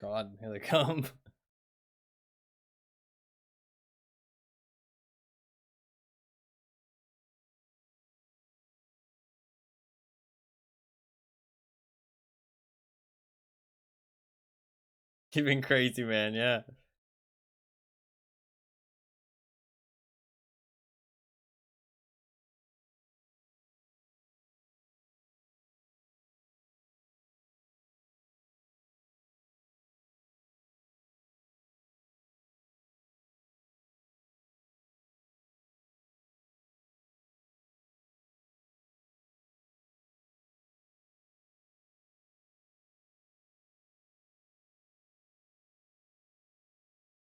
God, here they come. You've been crazy, man. Yeah.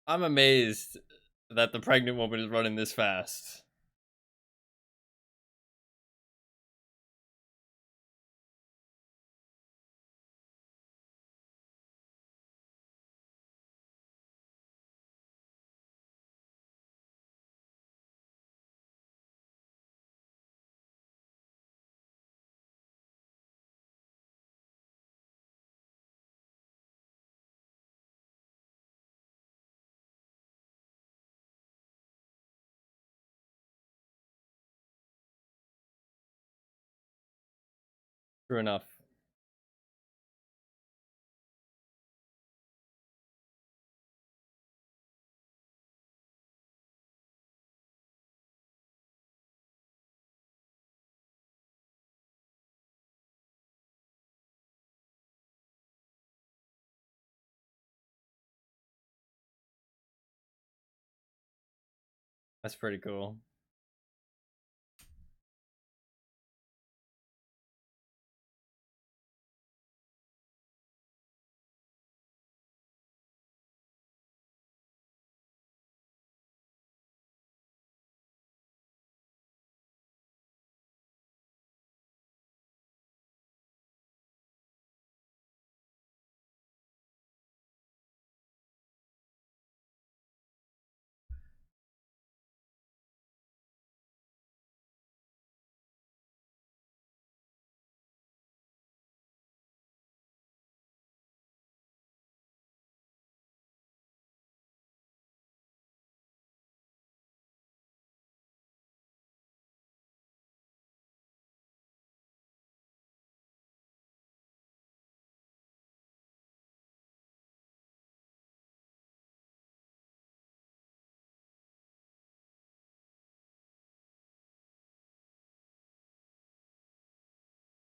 I'm amazed that the pregnant woman is running this fast. True enough. That's pretty cool.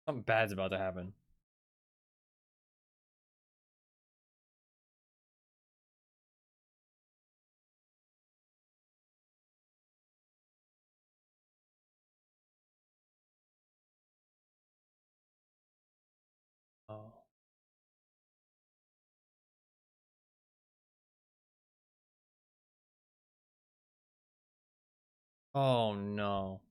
Something bad's about to happen. Oh. Oh no.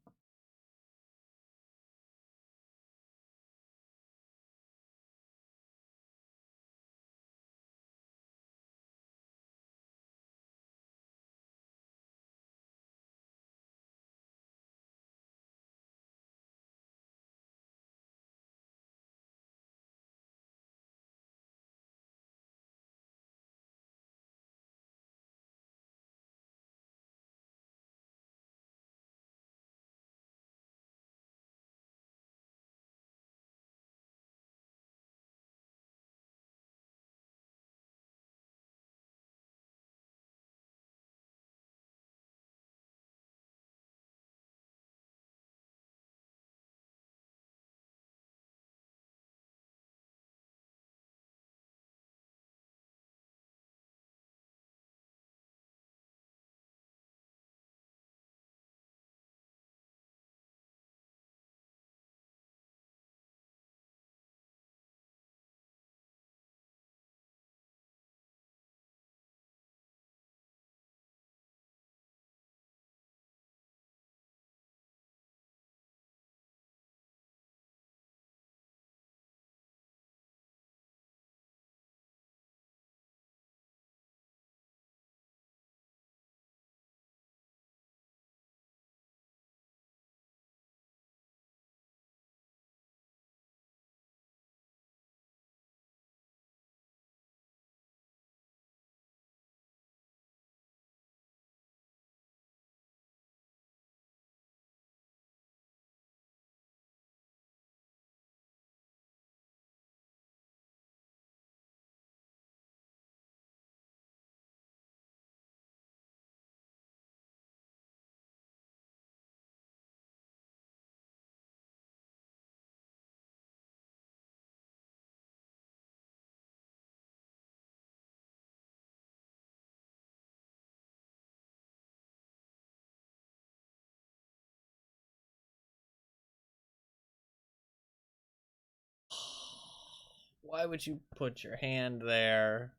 Why would you put your hand there?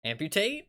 Amputate?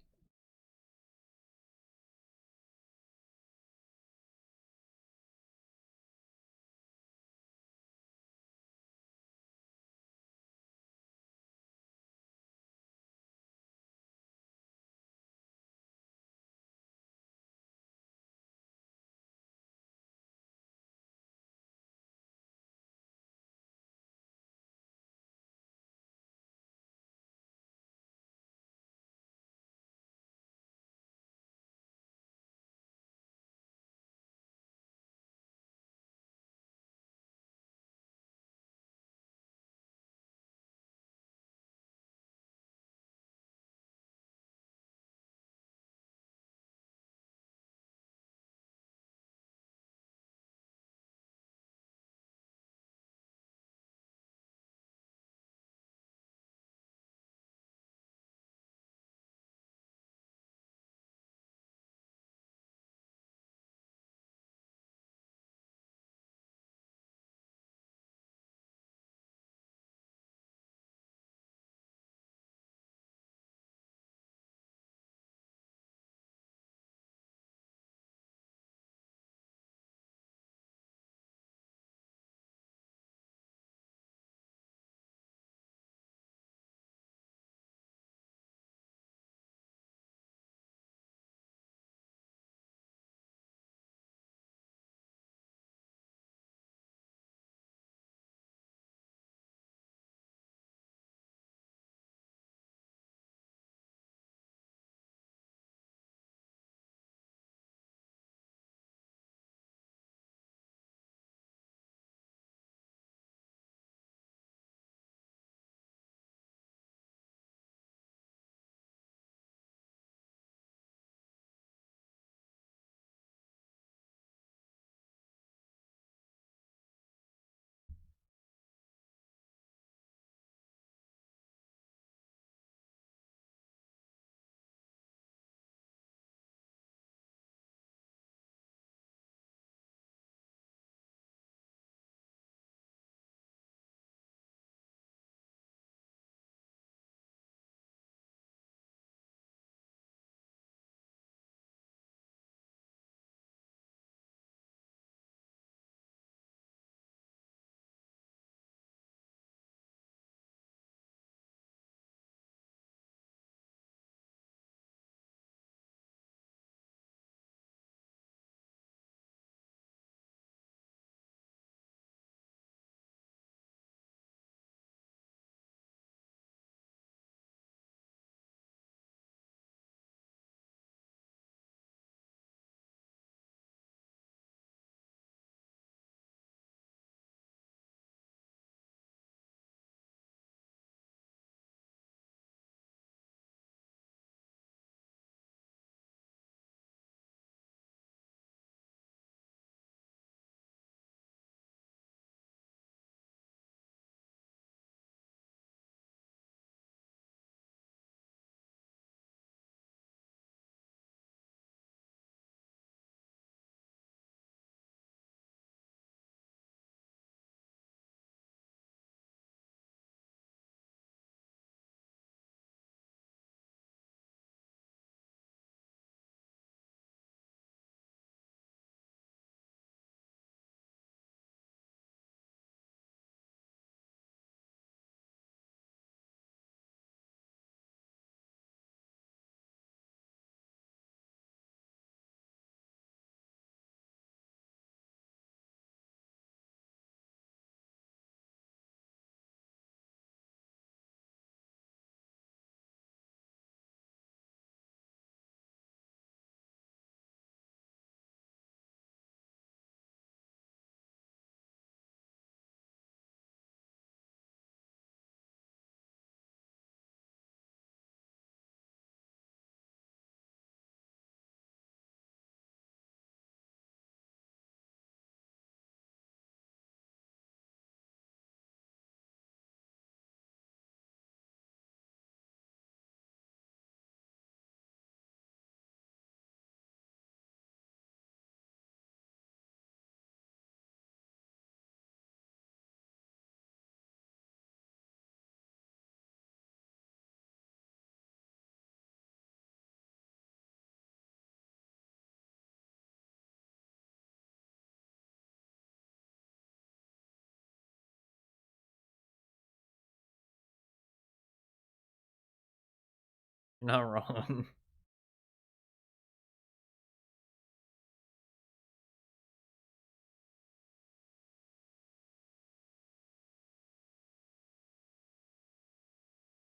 You're not wrong.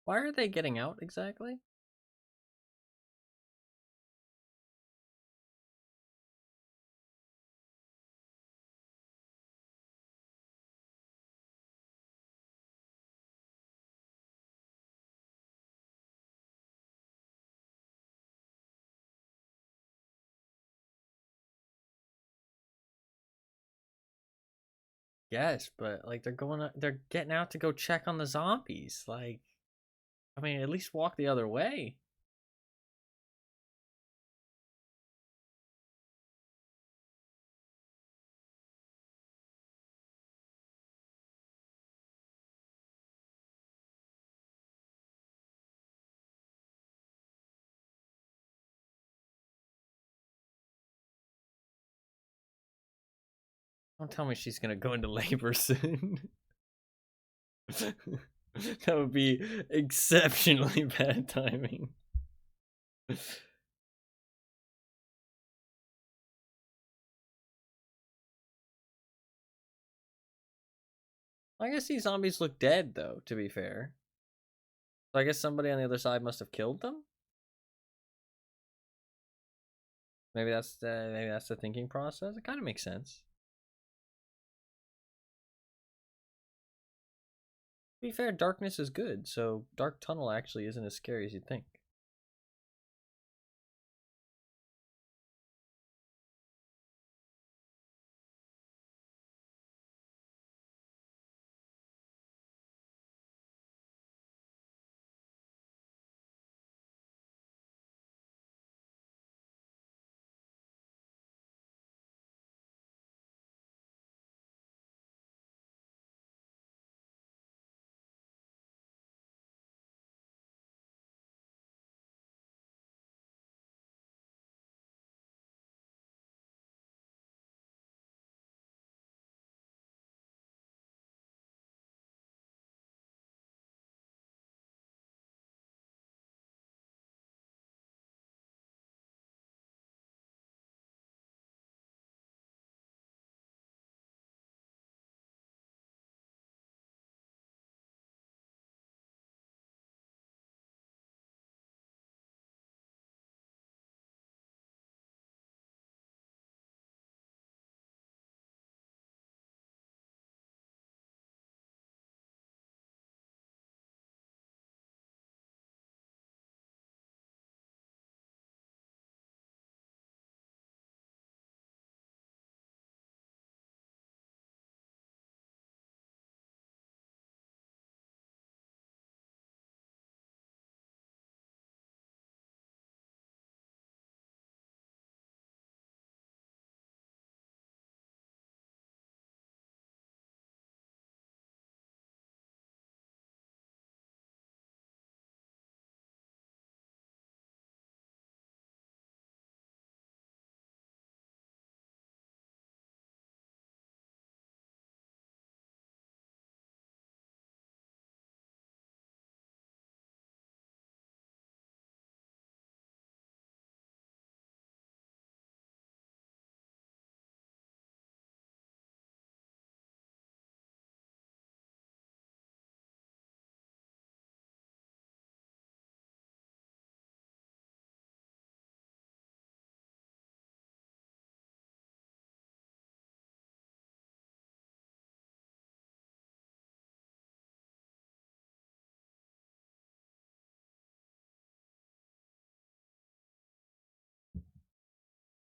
Why are they getting out exactly? Yes, but like they're getting out to go check on the zombies. Like, I mean, at least walk the other way. Don't tell me she's gonna go into labor soon. That would be exceptionally bad timing. I guess these zombies look dead, though, to be fair. So I guess somebody on the other side must have killed them? Maybe that's the thinking process. It kind of makes sense. To be fair, darkness is good, so dark tunnel actually isn't as scary as you'd think.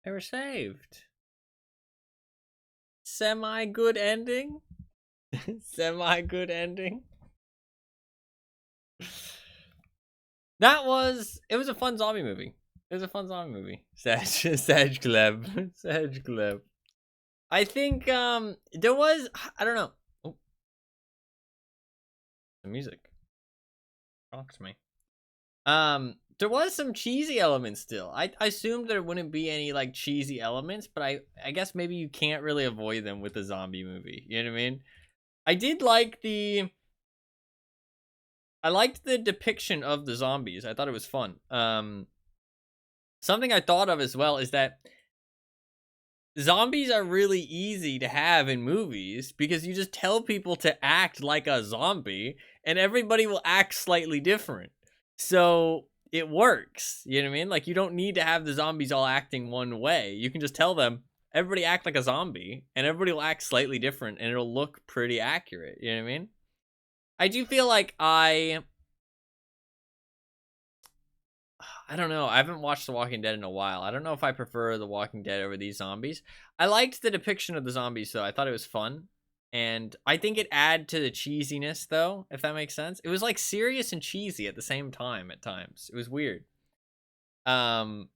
They were saved. Semi-good ending? Semi-good ending? It was a fun zombie movie. It was a fun zombie movie. Sag Gleb. Sag Gleb. I think there was, I don't know. Oh, the music talks to me. There was some cheesy elements still. I assumed there wouldn't be any like cheesy elements, but I guess maybe you can't really avoid them with a zombie movie. You know what I mean? I did like I liked the depiction of the zombies. I thought it was fun. Something I thought of as well is that zombies are really easy to have in movies because you just tell people to act like a zombie and everybody will act slightly different. So it works. You know what I mean? Like, you don't need to have the zombies all acting one way. You can just tell them, everybody act like a zombie, and everybody will act slightly different and it'll look pretty accurate. You know what I mean? I do feel like I don't know. I haven't watched The Walking Dead in a while. I don't know if I prefer The Walking Dead over these zombies. I liked the depiction of the zombies, though. I thought it was fun. And I think it added to the cheesiness, though, if that makes sense. It was, like, serious and cheesy at the same time at times. It was weird. Cause,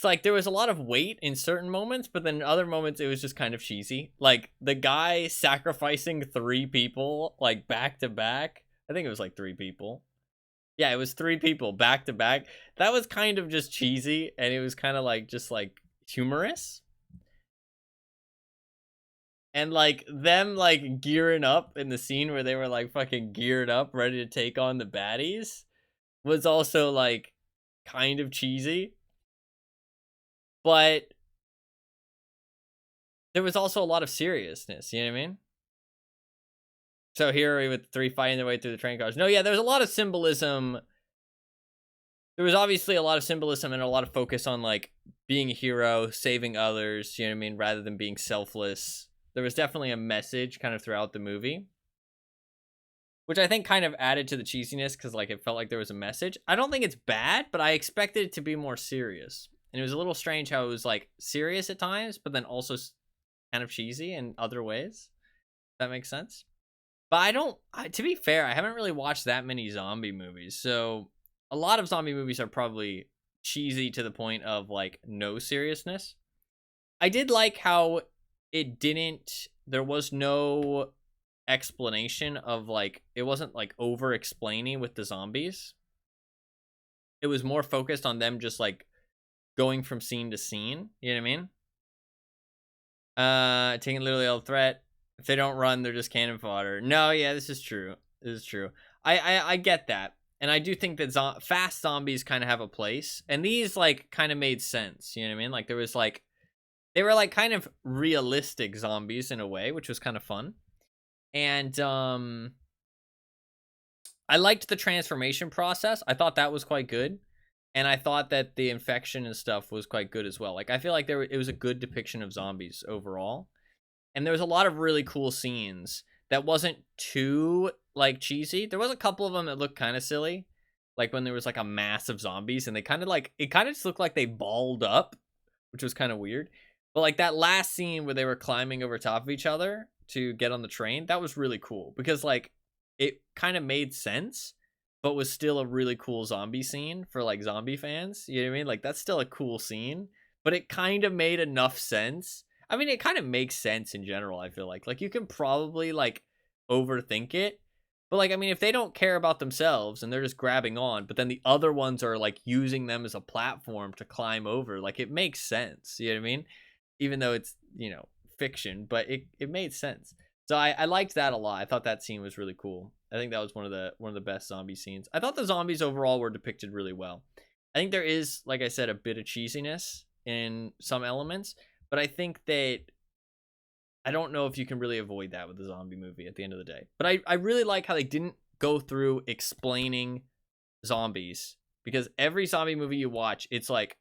like, there was a lot of weight in certain moments, but then in other moments it was just kind of cheesy. Like, the guy sacrificing 3 people, like, back to back. I think it was, like, 3 people. Yeah, it was 3 people back to back. That was kind of just cheesy, and it was kind of like just like humorous. And like them like gearing up in the scene where they were like fucking geared up, ready to take on the baddies, was also like kind of cheesy. But there was also a lot of seriousness, you know what I mean? So here with 3 fighting their way through the train cars. No, yeah, there's a lot of symbolism. There was obviously a lot of symbolism and a lot of focus on like being a hero, saving others, you know what I mean, rather than being selfless. There was definitely a message kind of throughout the movie, which I think kind of added to the cheesiness because like it felt like there was a message. I don't think it's bad, but I expected it to be more serious. And it was a little strange how it was like serious at times, but then also kind of cheesy in other ways. If that makes sense. But to be fair, I haven't really watched that many zombie movies. So a lot of zombie movies are probably cheesy to the point of like no seriousness. I did like how there was no explanation of like, it wasn't like over explaining with the zombies. It was more focused on them just like going from scene to scene. You know what I mean? Taking literally all threat. If they don't run, they're just cannon fodder. No, yeah, this is true. This is true. I get that. And I do think that fast zombies kind of have a place. And these, like, kind of made sense. You know what I mean? Like, there was, like... They were, like, kind of realistic zombies in a way, which was kind of fun. And, I liked the transformation process. I thought that was quite good. And I thought that the infection and stuff was quite good as well. Like, I feel like it was a good depiction of zombies overall. And there was a lot of really cool scenes that wasn't too, like, cheesy. There was a couple of them that looked kind of silly. Like, when there was, like, a mass of zombies. And they kind of, like... It kind of just looked like they balled up. Which was kind of weird. But, like, that last scene where they were climbing over top of each other to get on the train. That was really cool. Because, like, it kind of made sense. But was still a really cool zombie scene for, like, zombie fans. You know what I mean? Like, that's still a cool scene. But it kind of made enough sense. I mean, it kind of makes sense in general, I feel like. Like, you can probably, like, overthink it. But, like, I mean, if they don't care about themselves and they're just grabbing on, but then the other ones are, like, using them as a platform to climb over, like, it makes sense. You know what I mean? Even though it's, you know, fiction, but it made sense. So I liked that a lot. I thought that scene was really cool. I think that was one of the best zombie scenes. I thought the zombies overall were depicted really well. I think there is, like I said, a bit of cheesiness in some elements. But I think that I don't know if you can really avoid that with a zombie movie at the end of the day. But I really like how they didn't go through explaining zombies. Because every zombie movie you watch, it's like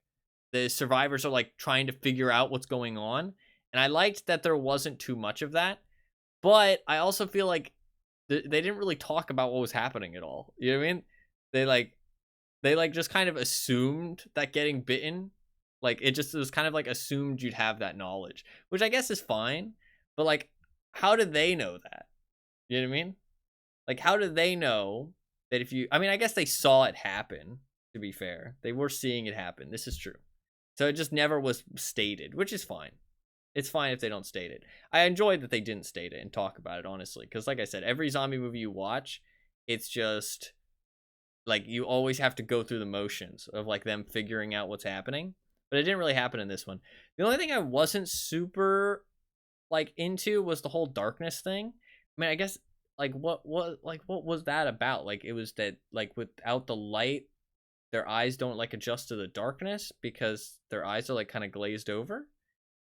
the survivors are like trying to figure out what's going on. And I liked that there wasn't too much of that. But I also feel like they didn't really talk about what was happening at all. You know what I mean? They just kind of assumed that getting bitten, like, it was kind of, like, assumed you'd have that knowledge. Which I guess is fine. But, like, how do they know that? You know what I mean? Like, how do they know that if you... I mean, I guess they saw it happen, to be fair. They were seeing it happen. This is true. So it just never was stated, which is fine. It's fine if they don't state it. I enjoyed that they didn't state it and talk about it, honestly. Because, like I said, every zombie movie you watch, it's just... like, you always have to go through the motions of, like, them figuring out what's happening. But it didn't really happen in this one. The only thing I wasn't super, like, into was the whole darkness thing. I mean, I guess, like what was that about? Like it was that like without the light, their eyes don't like adjust to the darkness because their eyes are like kind of glazed over.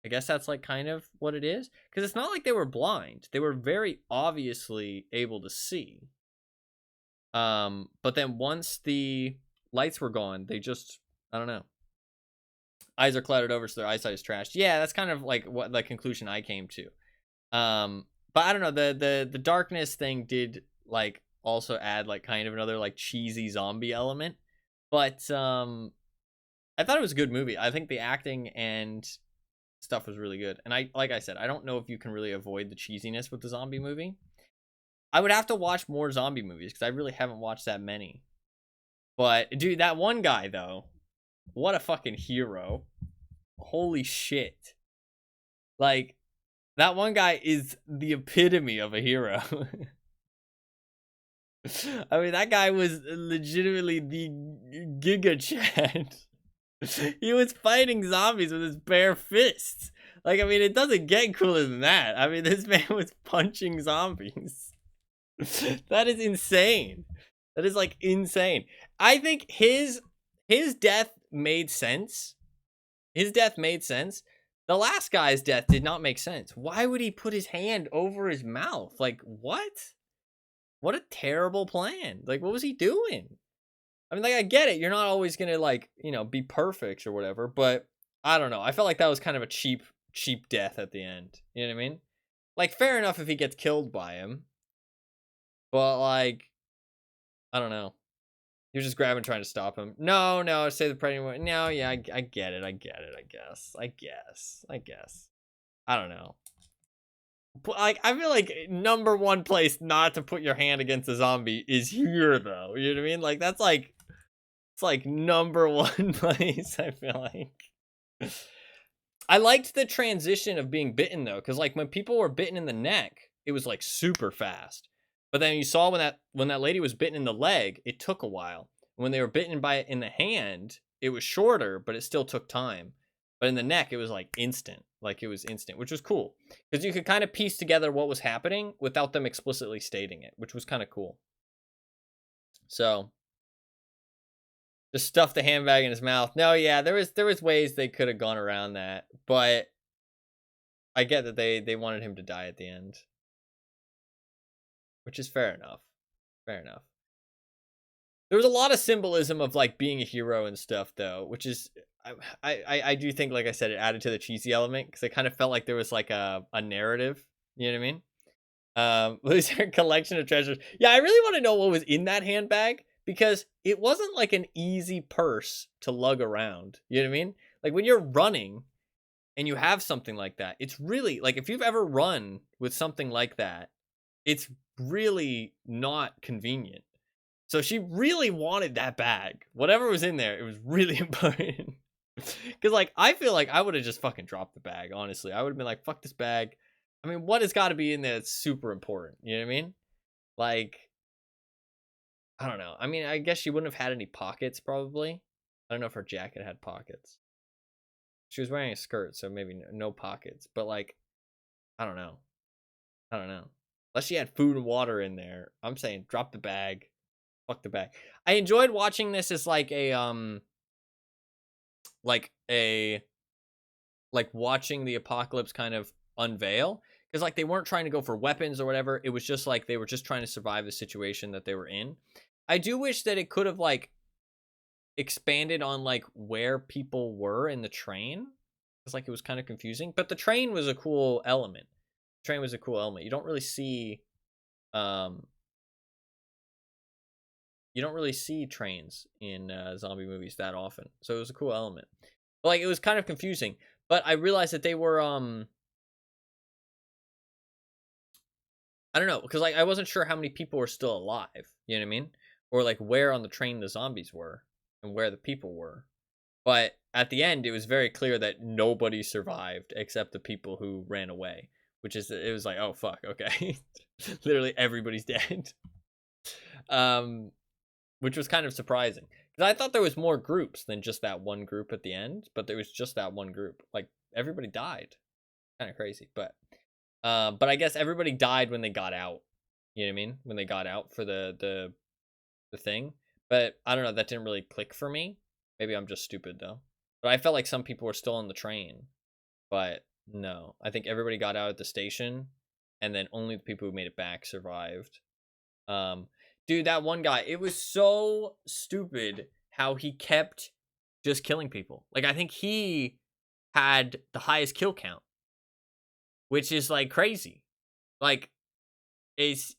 I guess that's like kind of what it is, because it's not like they were blind. They were very obviously able to see. But then once the lights were gone, they just, I don't know. Eyes are clouded over, so their eyesight is trashed. Yeah, that's kind of like what the conclusion I came to. But I don't know, the darkness thing did like also add like kind of another like cheesy zombie element. But I thought it was a good movie. I think the acting and stuff was really good. And like I said, I don't know if you can really avoid the cheesiness with the zombie movie. I would have to watch more zombie movies because I really haven't watched that many. But dude, that one guy though, what a fucking hero. Holy shit. Like, that one guy is the epitome of a hero. I mean, that guy was legitimately the Giga Chad. He was fighting zombies with his bare fists. Like, I mean, it doesn't get cooler than that. I mean, this man was punching zombies. That is insane. That is like insane. I think his death made sense. His death made sense. The last guy's death did not make sense. Why would he put his hand over his mouth? Like, what? What a terrible plan. Like, what was he doing? I mean, like, I get it. You're not always going to, like, you know, be perfect or whatever. But, I don't know. I felt like that was kind of a cheap death at the end. You know what I mean? Like, fair enough if he gets killed by him. But, like, I don't know. He was just grabbing, trying to stop him. No, say the pregnant. No, yeah, I get it. I guess. I don't know. Like, I feel like number one place not to put your hand against a zombie is here, though. You know what I mean? Like, that's like, it's like number one place, I feel like. I liked the transition of being bitten, though, because, like, when people were bitten in the neck, it was, like, super fast. But then you saw when that lady was bitten in the leg, it took a while. When they were bitten by it in the hand, it was shorter, but it still took time. But in the neck, it was like instant. Like, it was instant, which was cool. Because you could kind of piece together what was happening without them explicitly stating it, which was kind of cool. So, just stuff the handbag in his mouth. No, yeah, there was ways they could have gone around that. But I get that they wanted him to die at the end. Which is fair enough. Fair enough. There was a lot of symbolism of like being a hero and stuff, though, which is I do think, like I said, it added to the cheesy element because it kind of felt like there was like a narrative. You know what I mean? Was there a collection of treasures? Yeah, I really want to know what was in that handbag because it wasn't like an easy purse to lug around. You know what I mean? Like when you're running and you have something like that, it's really like if you've ever run with something like that, it's really not convenient. So she really wanted that bag. Whatever was in there, it was really important. Because, like, I feel like I would have just fucking dropped the bag, honestly. I would have been like, fuck this bag. I mean, what has got to be in there that's super important? You know what I mean? Like, I don't know. I mean, I guess she wouldn't have had any pockets, probably. I don't know if her jacket had pockets. She was wearing a skirt, so maybe no pockets. But, like, I don't know. Unless she had food and water in there. I'm saying drop the bag. Fuck the bag. I enjoyed watching this as like watching the apocalypse kind of unveil, because like they weren't trying to go for weapons or whatever. It was just like they were just trying to survive the situation that they were in. I do wish that it could have like expanded on like where people were in the train. It's like it was kind of confusing, but the train was a cool element. You don't really see trains in zombie movies that often, so it was a cool element. But like it was kind of confusing, but I realized that they were I don't know, because like I wasn't sure how many people were still alive, you know what I mean, or like where on the train the zombies were and where the people were. But at the end it was very clear that nobody survived except the people who ran away, which is, it was like, oh fuck, okay. Literally everybody's dead. Which was kind of surprising because I thought there was more groups than just that one group at the end, but there was just that one group. Like everybody died, kind of crazy, but I guess everybody died when they got out. You know what I mean? When they got out for the thing. But I don't know, that didn't really click for me. Maybe I'm just stupid though. But I felt like some people were still on the train. But no, I think everybody got out at the station, and then only the people who made it back survived. Um, dude, that one guy, it was so stupid how he kept just killing people. Like, I think he had the highest kill count, which is like crazy. Like, it's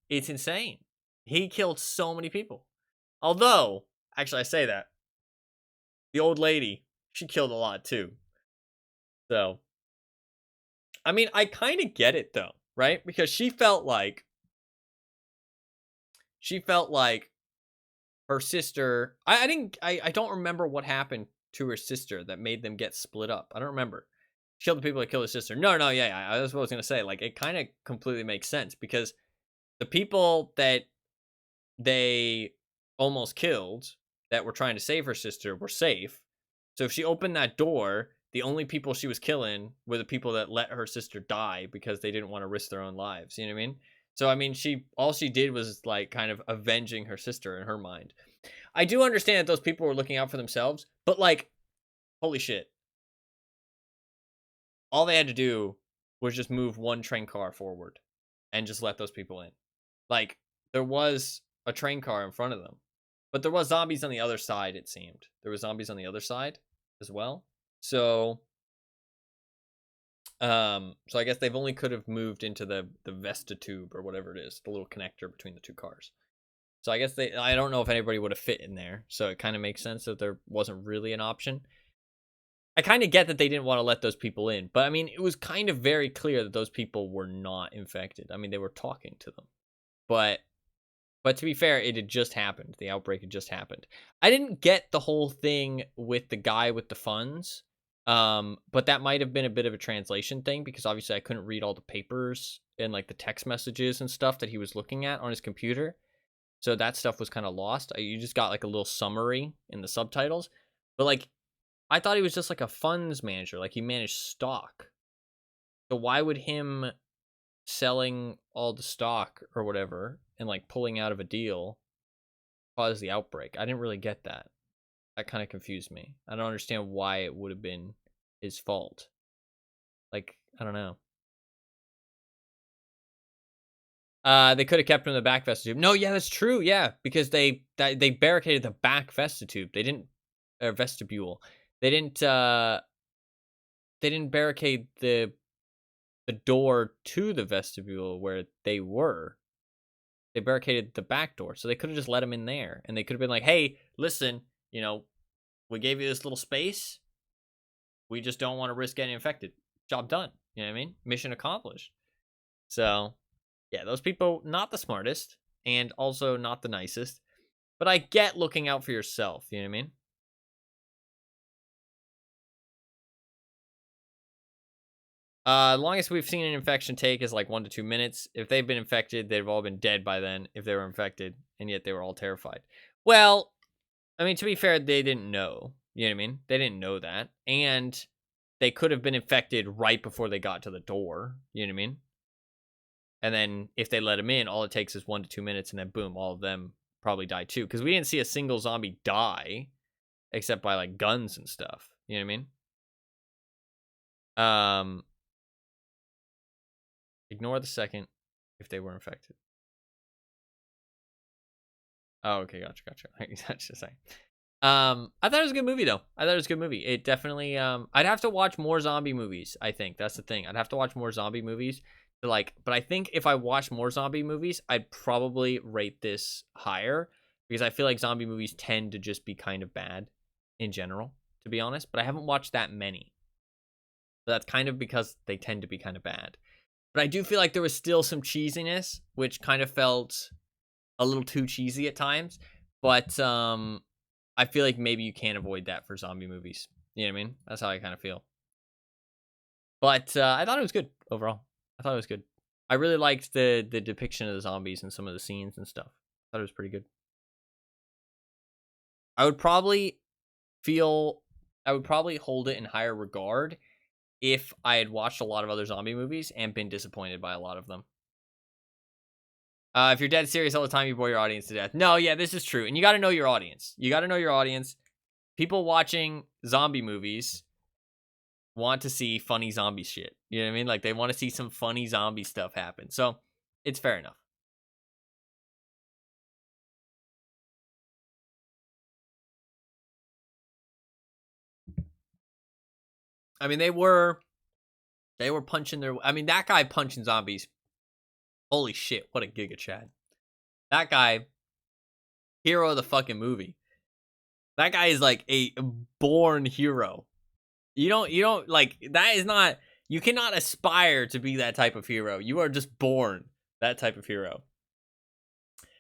insane. He killed so many people. Although, actually, I say that the old lady, she killed a lot too. So, I mean, I kind of get it though, right? Because she felt like her sister. I don't remember what happened to her sister that made them get split up. I don't remember. She killed the people that killed her sister. No, yeah. That's what I was gonna say. Like, it kind of completely makes sense because the people that they almost killed that were trying to save her sister were safe. So if she opened that door, the only people she was killing were the people that let her sister die because they didn't want to risk their own lives. You know what I mean? So I mean, all she did was like kind of avenging her sister in her mind. I do understand that those people were looking out for themselves, but like, holy shit. All they had to do was just move one train car forward and just let those people in. Like, there was a train car in front of them, but there was zombies on the other side, it seemed. There was zombies on the other side as well. So I guess they've only could have moved into the Vesta tube or whatever it is, the little connector between the two cars. So I guess I don't know if anybody would have fit in there. So it kind of makes sense that there wasn't really an option. I kind of get that they didn't want to let those people in, but I mean, it was kind of very clear that those people were not infected. I mean, they were talking to them, but to be fair, it had just happened. The outbreak had just happened. I didn't get the whole thing with the guy with the funds, but that might have been a bit of a translation thing because obviously I couldn't read all the papers and like the text messages and stuff that he was looking at on his computer. So that stuff was kind of lost. You just got like a little summary in the subtitles, but like I thought he was just like a funds manager, like he managed stock. So why would him selling all the stock or whatever and like pulling out of a deal cause the outbreak? I didn't really get that. That kind of confused me. I don't understand why it would have been his fault. Like, I don't know. They could have kept him in the back vestitube. No, yeah, that's true. Yeah, because they barricaded the back vestitube. They didn't vestibule. They didn't barricade the door to the vestibule where they were. They barricaded the back door, so they could have just let him in there, and they could have been like, "Hey, listen, you know, we gave you this little space. We just don't want to risk getting infected. Job done." You know what I mean? Mission accomplished. So, yeah, those people not the smartest, and also not the nicest. But I get looking out for yourself. You know what I mean? Longest we've seen an infection take is like 1 to 2 minutes. If they've been infected, they've all been dead by then if they were infected, and yet they were all terrified. Well, I mean, to be fair, they didn't know. You know what I mean? They didn't know that. And they could have been infected right before they got to the door. You know what I mean? And then if they let them in, all it takes is 1 to 2 minutes, and then boom, all of them probably die too. Because we didn't see a single zombie die except by like guns and stuff. You know what I mean? Ignore the second if they were infected. Oh, okay, gotcha. That's just saying. I thought it was a good movie though. I thought it was a good movie. It definitely I'd have to watch more zombie movies, I think. That's the thing. I'd have to watch more zombie movies to like, but I think if I watch more zombie movies, I'd probably rate this higher because I feel like zombie movies tend to just be kind of bad in general, to be honest, but I haven't watched that many. So that's kind of because they tend to be kind of bad. But I do feel like there was still some cheesiness, which kind of felt a little too cheesy at times. But I feel like maybe you can't avoid that for zombie movies. You know what I mean? That's how I kind of feel. But I thought it was good overall. I thought it was good. I really liked the depiction of the zombies and some of the scenes and stuff. I thought it was pretty good. I would probably hold it in higher regard if I had watched a lot of other zombie movies and been disappointed by a lot of them. If you're dead serious all the time, you bore your audience to death. No, yeah, this is true. And you got to know your audience. You got to know your audience. People watching zombie movies want to see funny zombie shit. You know what I mean? Like, they want to see some funny zombie stuff happen. So, it's fair enough. I mean, they were punching their... I mean, that guy punching zombies. Holy shit, what a Giga Chad. That guy, hero of the fucking movie. That guy is like a born hero. You don't like, that is not, you cannot aspire to be that type of hero. You are just born that type of hero.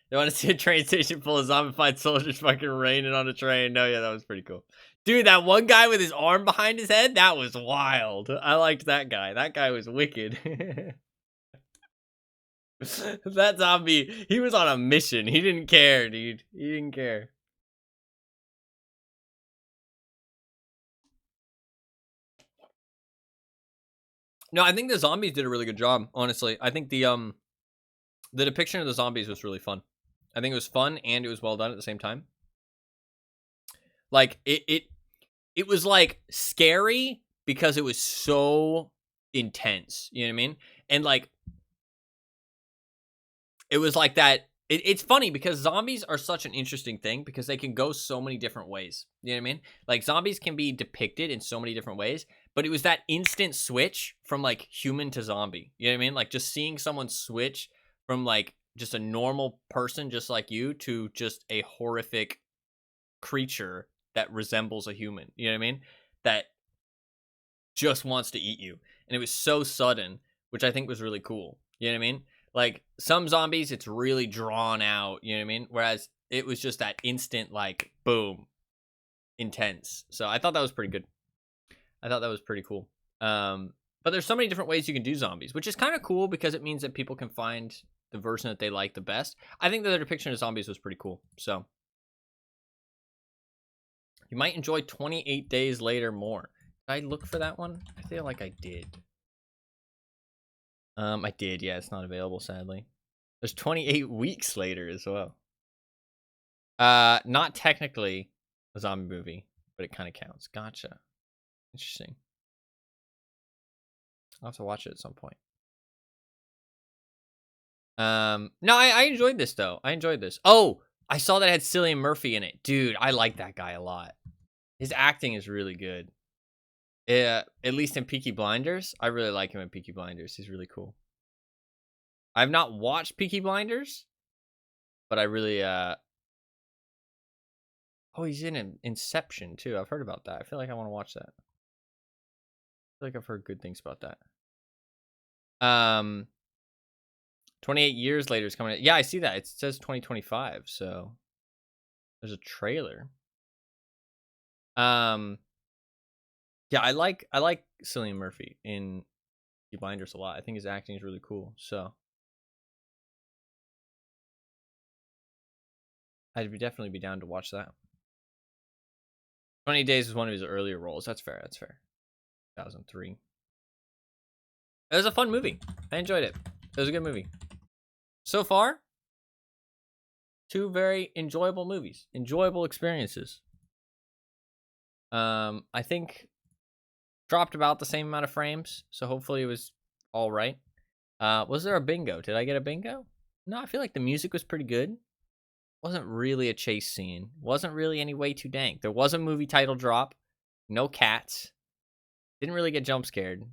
They want to see a train station full of zombified soldiers fucking raining on a train. No, yeah, that was pretty cool. Dude, that one guy with his arm behind his head, that was wild. I liked that guy. That guy was wicked. That zombie, he was on a mission. He didn't care, dude. He didn't care. No, I think the zombies did a really good job, honestly. I think the depiction of the zombies was really fun. I think it was fun and it was well done at the same time. Like, it was like scary because it was so intense. You know what I mean? And like, it was like that. It's funny because zombies are such an interesting thing because they can go so many different ways. You know what I mean? Like, zombies can be depicted in so many different ways, but it was that instant switch from like human to zombie. You know what I mean? Like, just seeing someone switch from like just a normal person just like you to just a horrific creature that resembles a human. You know what I mean? That just wants to eat you. And it was so sudden, which I think was really cool. You know what I mean? Like, some zombies, it's really drawn out, you know what I mean? Whereas it was just that instant, like, boom, intense. So I thought that was pretty good. I thought that was pretty cool. But there's so many different ways you can do zombies, which is kind of cool because it means that people can find the version that they like the best. I think that the depiction of zombies was pretty cool. So you might enjoy 28 Days Later more. Did I look for that one? I feel like I did. I did. Yeah, it's not available, sadly. There's 28 Weeks Later as well. Not technically a zombie movie, but it kind of counts. Gotcha. Interesting. I'll have to watch it at some point. No, I enjoyed this though. I enjoyed this. Oh, I saw that it had Cillian Murphy in it. Dude, I like that guy a lot. His acting is really good. Yeah, at least in Peaky Blinders. I really like him in Peaky Blinders. He's really cool. I've not watched Peaky Blinders, but I really oh, he's in Inception too. I've heard about that. I feel like I want to watch that. I feel like I've heard good things about that. 28 years later is coming out. Yeah, I see that. It says 2025, so there's a trailer. Yeah, I like Cillian Murphy in Peaky Blinders a lot. I think his acting is really cool. So I'd definitely be down to watch that. 20 Days was one of his earlier roles. That's fair. That's fair. 2003. It was a fun movie. I enjoyed it. It was a good movie. So far, 2 very enjoyable movies. Enjoyable experiences. I think dropped about the same amount of frames, so hopefully it was all right. Was there a bingo? Did I get a bingo? No, I feel like the music was pretty good. Wasn't really a chase scene. Wasn't really any way too dank. There was a movie title drop. No cats. Didn't really get jump scared.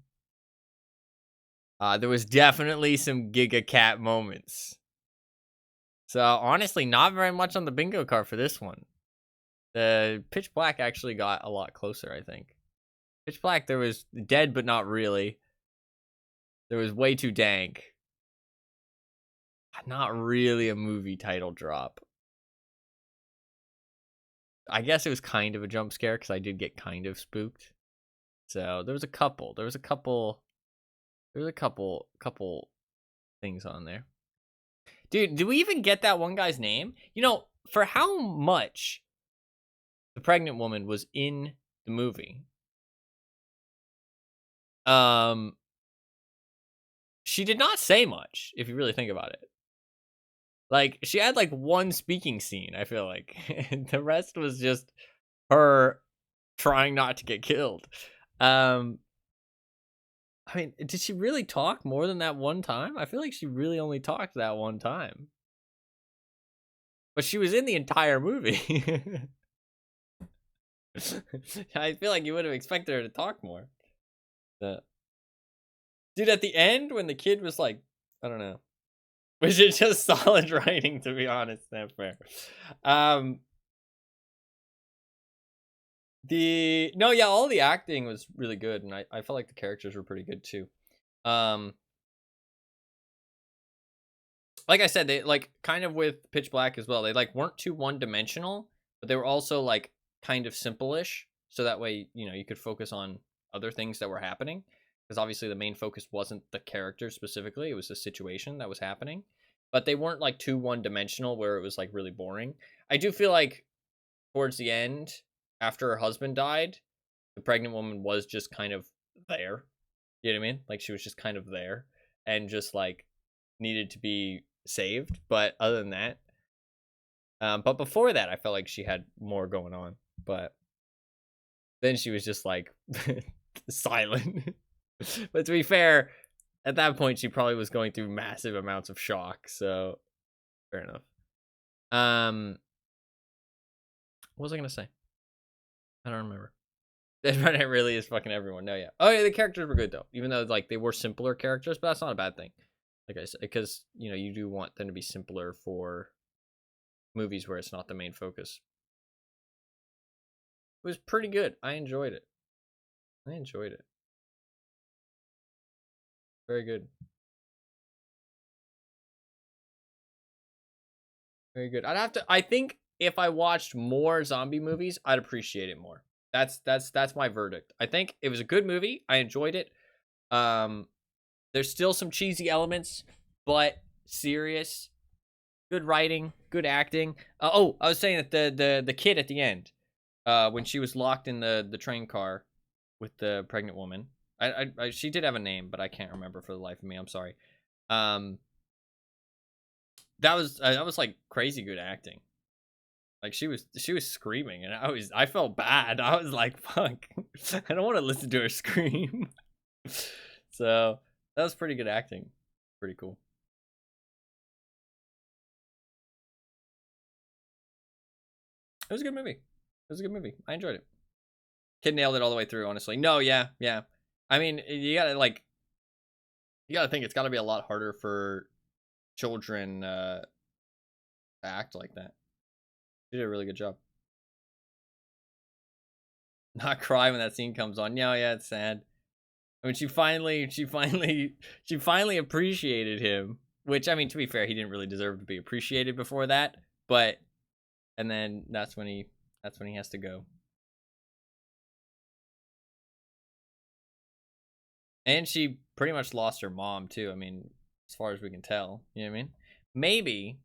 There was definitely some Giga Cat moments. So honestly, not very much on the bingo card for this one. The Pitch Black actually got a lot closer, I think. Pitch Black, there was dead, but not really. There was way too dank. Not really a movie title drop. I guess it was kind of a jump scare because I did get kind of spooked. So there was a couple. There was a couple things on there. Dude, do we even get that one guy's name? You know, for how much the pregnant woman was in the movie, she did not say much, if you really think about it. Like, she had like one speaking scene, I feel like. And the rest was just her trying not to get killed. I mean, did she really talk more than that one time? I feel like she really only talked that one time. But she was in the entire movie. I feel like you would have expected her to talk more. Dude, at the end, when the kid was like, I don't know. Was it just solid writing, to be honest? That's fair. No, yeah, all the acting was really good, and I felt like the characters were pretty good too. Like I said, they like kind of with Pitch Black as well. They like weren't too one-dimensional, but they were also like kind of simple-ish, so that way you could focus on other things that were happening. Because obviously the main focus wasn't the character specifically; it was the situation that was happening. But they weren't like too one-dimensional where it was like really boring. I do feel like towards the end, after her husband died, the pregnant woman was just kind of there. You know what I mean? Like she was just kind of there and just like needed to be saved. But other than that, but before that, I felt like she had more going on. But then she was just like silent. But to be fair, at that point, she probably was going through massive amounts of shock. So fair enough. What was I gonna say? I don't remember. Reddit really is fucking everyone. No, yeah. Oh yeah, the characters were good though, even though like they were simpler characters, but that's not a bad thing. Like I said, because you do want them to be simpler for movies where it's not the main focus. It was pretty good. I enjoyed it. Very good. Very good. I think if I watched more zombie movies, I'd appreciate it more. That's my verdict. I think it was a good movie. I enjoyed it. There's still some cheesy elements, but serious. Good writing, good acting. I was saying that the kid at the end, when she was locked in the train car with the pregnant woman, she did have a name, but I can't remember for the life of me. I'm sorry. That was like crazy good acting. Like she was screaming, and I felt bad. I was like, fuck, I don't want to listen to her scream. So that was pretty good acting. Pretty cool. It was a good movie. I enjoyed it. Kid nailed it all the way through, honestly. No, yeah. I mean, you gotta think it's gotta be a lot harder for children to act like that. She did a really good job. Not cry when that scene comes on. Yeah, it's sad. I mean, she finally appreciated him. Which, I mean, to be fair, he didn't really deserve to be appreciated before that. But, and then that's when he has to go. And she pretty much lost her mom too. I mean, as far as we can tell, you know what I mean? Maybe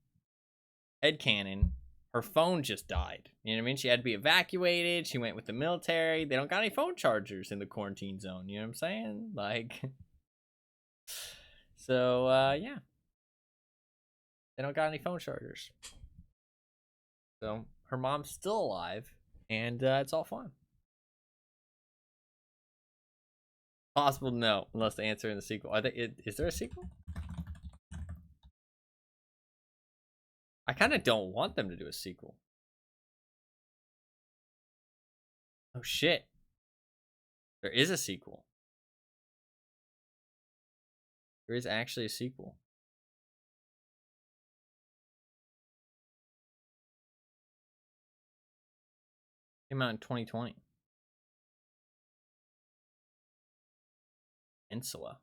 headcanon, her phone just died. You know what I mean? She had to be evacuated. She went with the military. They don't got any phone chargers in the quarantine zone. You know what I'm saying? Like, so yeah, they don't got any phone chargers. So her mom's still alive, and it's all fine. Possible no, unless they answer in the sequel. I think is there a sequel? I kind of don't want them to do a sequel. Oh shit. There is a sequel. There is actually a sequel. Came out in 2020. Insula.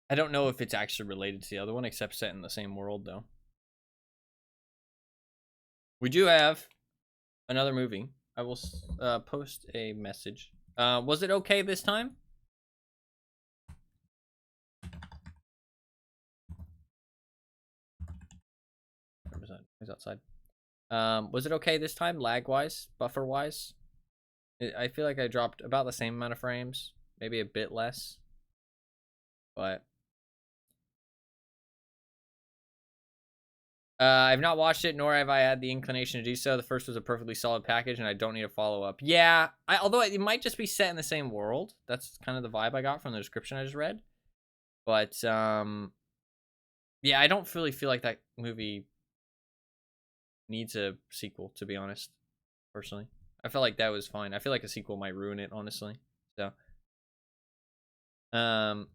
I don't know if it's actually related to the other one, except set in the same world, though. We do have another movie. I will post a message. Was it okay this time? 100%. He's outside. Was it okay this time, lag-wise, buffer-wise? I feel like I dropped about the same amount of frames, maybe a bit less. But I've not watched it, nor have I had the inclination to do so. The first was a perfectly solid package, and I don't need a follow-up. Yeah, although it might just be set in the same world. That's kind of the vibe I got from the description I just read. But, yeah, I don't really feel like that movie needs a sequel, to be honest, personally. I felt like that was fine. I feel like a sequel might ruin it, honestly. So, you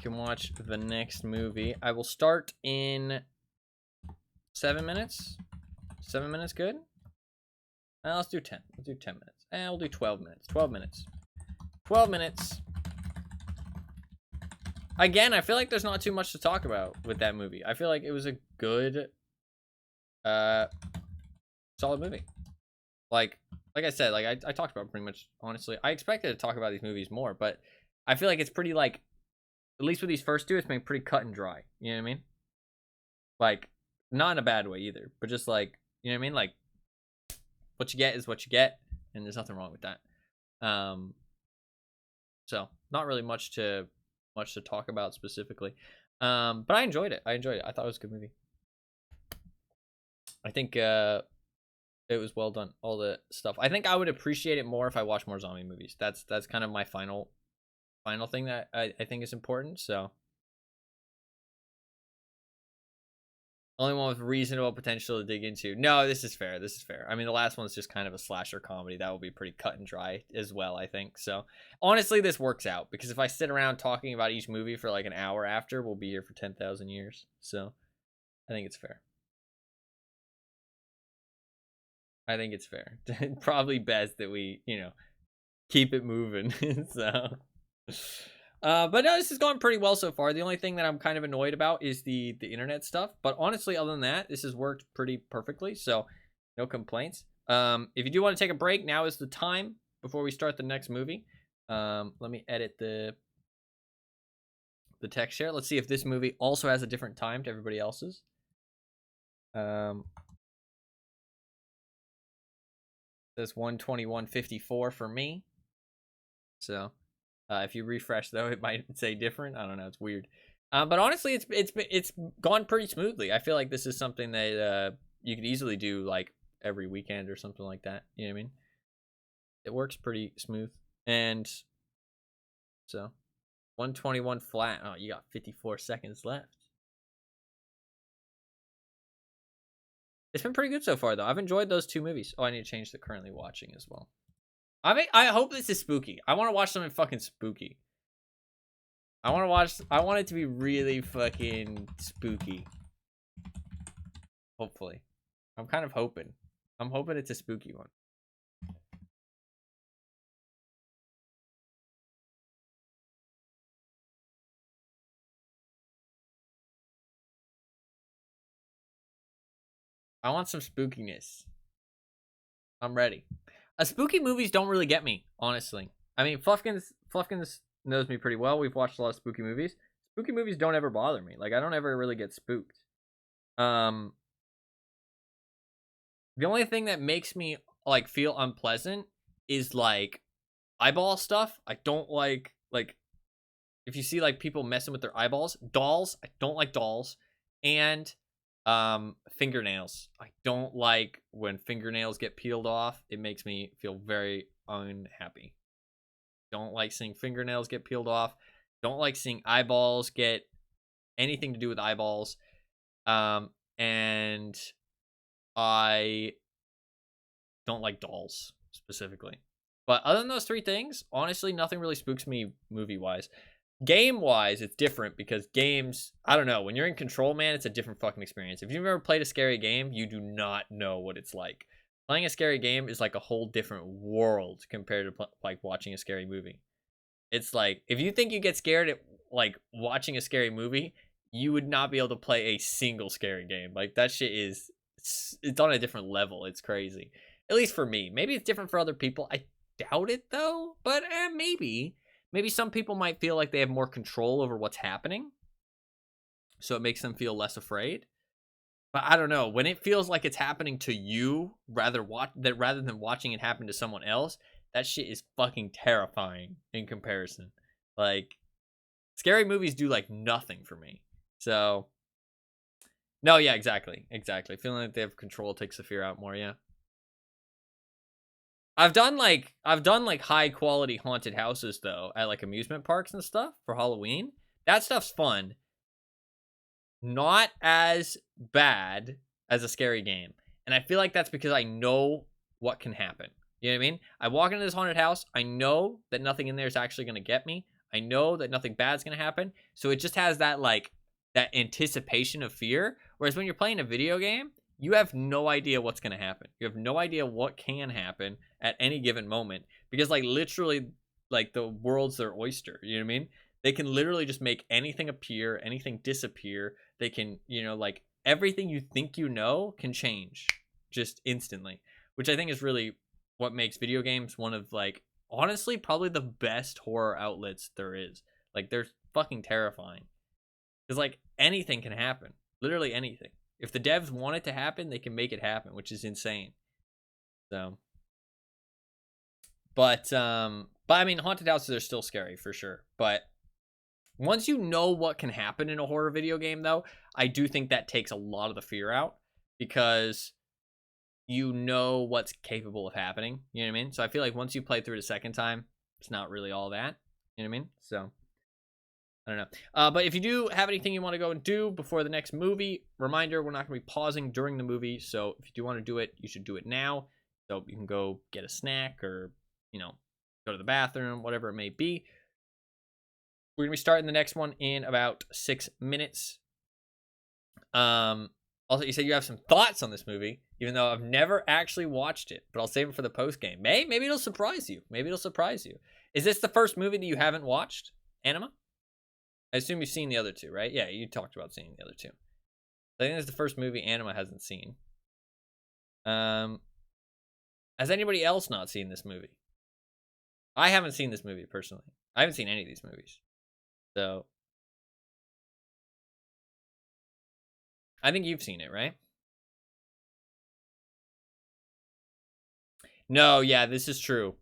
can watch the next movie. I will start in 7 minutes. 7 minutes good? Let's do 10. Let's do 10 minutes. We'll do 12 minutes. 12 minutes. 12 minutes. Again, I feel like there's not too much to talk about with that movie. I feel like it was a good, solid movie. Like I said, like I talked about pretty much, honestly. I expected to talk about these movies more, but I feel like it's pretty, like, at least with these first two, it's been pretty cut and dry. You know what I mean? Like, not in a bad way either, but just like, you know what I mean? Like, what you get is what you get, and there's nothing wrong with that. So not really much to talk about specifically. But I enjoyed it. I thought it was a good movie. I think it was well done. All the stuff. I think I would appreciate it more if I watched more zombie movies. That's kind of my final thing that I think is important. So only one with reasonable potential to dig into. No, this is fair. This is fair. I mean, the last one's just kind of a slasher comedy. That will be pretty cut and dry as well, I think. So honestly, this works out because if I sit around talking about each movie for like an hour after, we'll be here for 10,000 years. So I think it's fair. I think it's fair. Probably best that we, keep it moving. So, but no, this has gone pretty well so far. The only thing that I'm kind of annoyed about is the internet stuff. But honestly, other than that, this has worked pretty perfectly. So, no complaints. If you do want to take a break, now is the time before we start the next movie. Let me edit the text share. Let's see if this movie also has a different time to everybody else's. Says 1:21:54 for me. So, if you refresh though, it might say different. I don't know. It's weird. But honestly, it's gone pretty smoothly. I feel like this is something that you could easily do like every weekend or something like that. You know what I mean? It works pretty smooth. And so 121 flat. Oh, you got 54 seconds left. It's been pretty good so far though. I've enjoyed those two movies. Oh, I need to change the currently watching as well. I hope this is spooky. I want to watch something fucking spooky. I want it to be really fucking spooky. Hopefully. I'm kind of hoping. I'm hoping it's a spooky one. I want some spookiness. I'm ready. Spooky movies don't really get me, honestly. I mean, Fluffkins knows me pretty well. We've watched a lot of spooky movies. Spooky movies don't ever bother me. Like, I don't ever really get spooked. The only thing that makes me like feel unpleasant is like eyeball stuff. I don't like if you see like people messing with their eyeballs. Dolls, I don't like dolls. And fingernails. I don't like when fingernails get peeled off. It makes me feel very unhappy. Don't like seeing fingernails get peeled off. Don't like seeing eyeballs get anything to do with eyeballs. And I don't like dolls specifically. But other than those three things, honestly, nothing really spooks me movie-wise. Game-wise, it's different because games, I don't know, when you're in control, man, it's a different fucking experience. If you've ever played a scary game, you do not know what it's like. Playing a scary game is like a whole different world compared to like watching a scary movie. It's like, if you think you get scared at like watching a scary movie, you would not be able to play a single scary game. Like, that shit is, it's on a different level. It's crazy. At least for me. Maybe it's different for other people. I doubt it though, but maybe. Maybe some people might feel like they have more control over what's happening, so it makes them feel less afraid. But I don't know. When it feels like it's happening to you rather than watching it happen to someone else, that shit is fucking terrifying in comparison. Like, Scary movies do like nothing for me. So no, yeah, exactly. Feeling like they have control takes the fear out more, yeah. I've done like high quality haunted houses though at like amusement parks and stuff for Halloween. That stuff's fun. Not as bad as a scary game. And I feel like that's because I know what can happen. You know what I mean? I walk into this haunted house, I know that nothing in there is actually going to get me. I know that nothing bad's going to happen. So it just has that like that anticipation of fear. Whereas when you're playing a video game, you have no idea what's going to happen. You have no idea what can happen at any given moment because like literally like the world's their oyster, you know what I mean? They can literally just make anything appear, anything disappear. They can, like everything you think you know can change just instantly, which I think is really what makes video games one of like honestly probably the best horror outlets there is. Like they're fucking terrifying. Cuz like anything can happen. Literally anything. If the devs want it to happen, they can make it happen, which is insane. So but I mean haunted houses are still scary for sure. But once you know what can happen in a horror video game, though, I do think that takes a lot of the fear out because you know what's capable of happening. You know what I mean? So I feel like once you play through it a second time, it's not really all that. You know what I mean? So I don't know. But if you do have anything you want to go and do before the next movie, reminder, we're not going to be pausing during the movie. So if you do want to do it, you should do it now. So you can go get a snack or, go to the bathroom, whatever it may be. We're gonna be starting the next one in about 6 minutes. Also, you said you have some thoughts on this movie, even though I've never actually watched it, but I'll save it for the post game. Maybe it'll surprise you. Is this the first movie that you haven't watched, Anima? I assume you've seen the other two, right? Yeah, you talked about seeing the other two. I think this is the first movie Anima hasn't seen. Has anybody else not seen this movie? I haven't seen this movie personally. I haven't seen any of these movies. So I think you've seen it, right? No, yeah, this is true.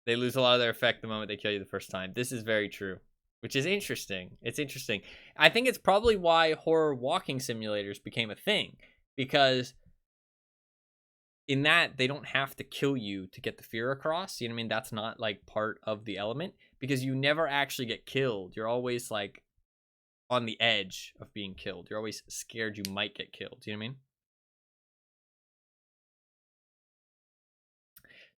They lose a lot of their effect the moment they kill you the first time. This is very true, which is interesting. It's interesting. I think it's probably why horror walking simulators became a thing, because in that they don't have to kill you to get the fear across. You know what I mean? That's not like part of the element because you never actually get killed. You're always like on the edge of being killed. You're always scared you might get killed. You know what I mean?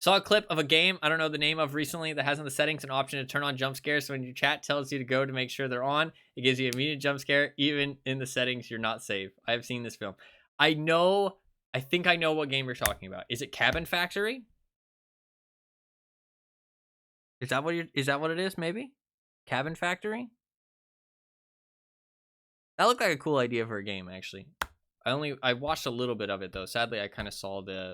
Saw a clip of a game I don't know the name of recently that has in the settings an option to turn on jump scares. So when your chat tells you to go to make sure they're on, it gives you an immediate jump scare. Even in the settings, you're not safe. I have seen this film. I think I know what game you're talking about. Is it Cabin Factory? Is that what it is? Maybe Cabin Factory. That looked like a cool idea for a game, actually. I watched a little bit of it though. Sadly, I kind of saw the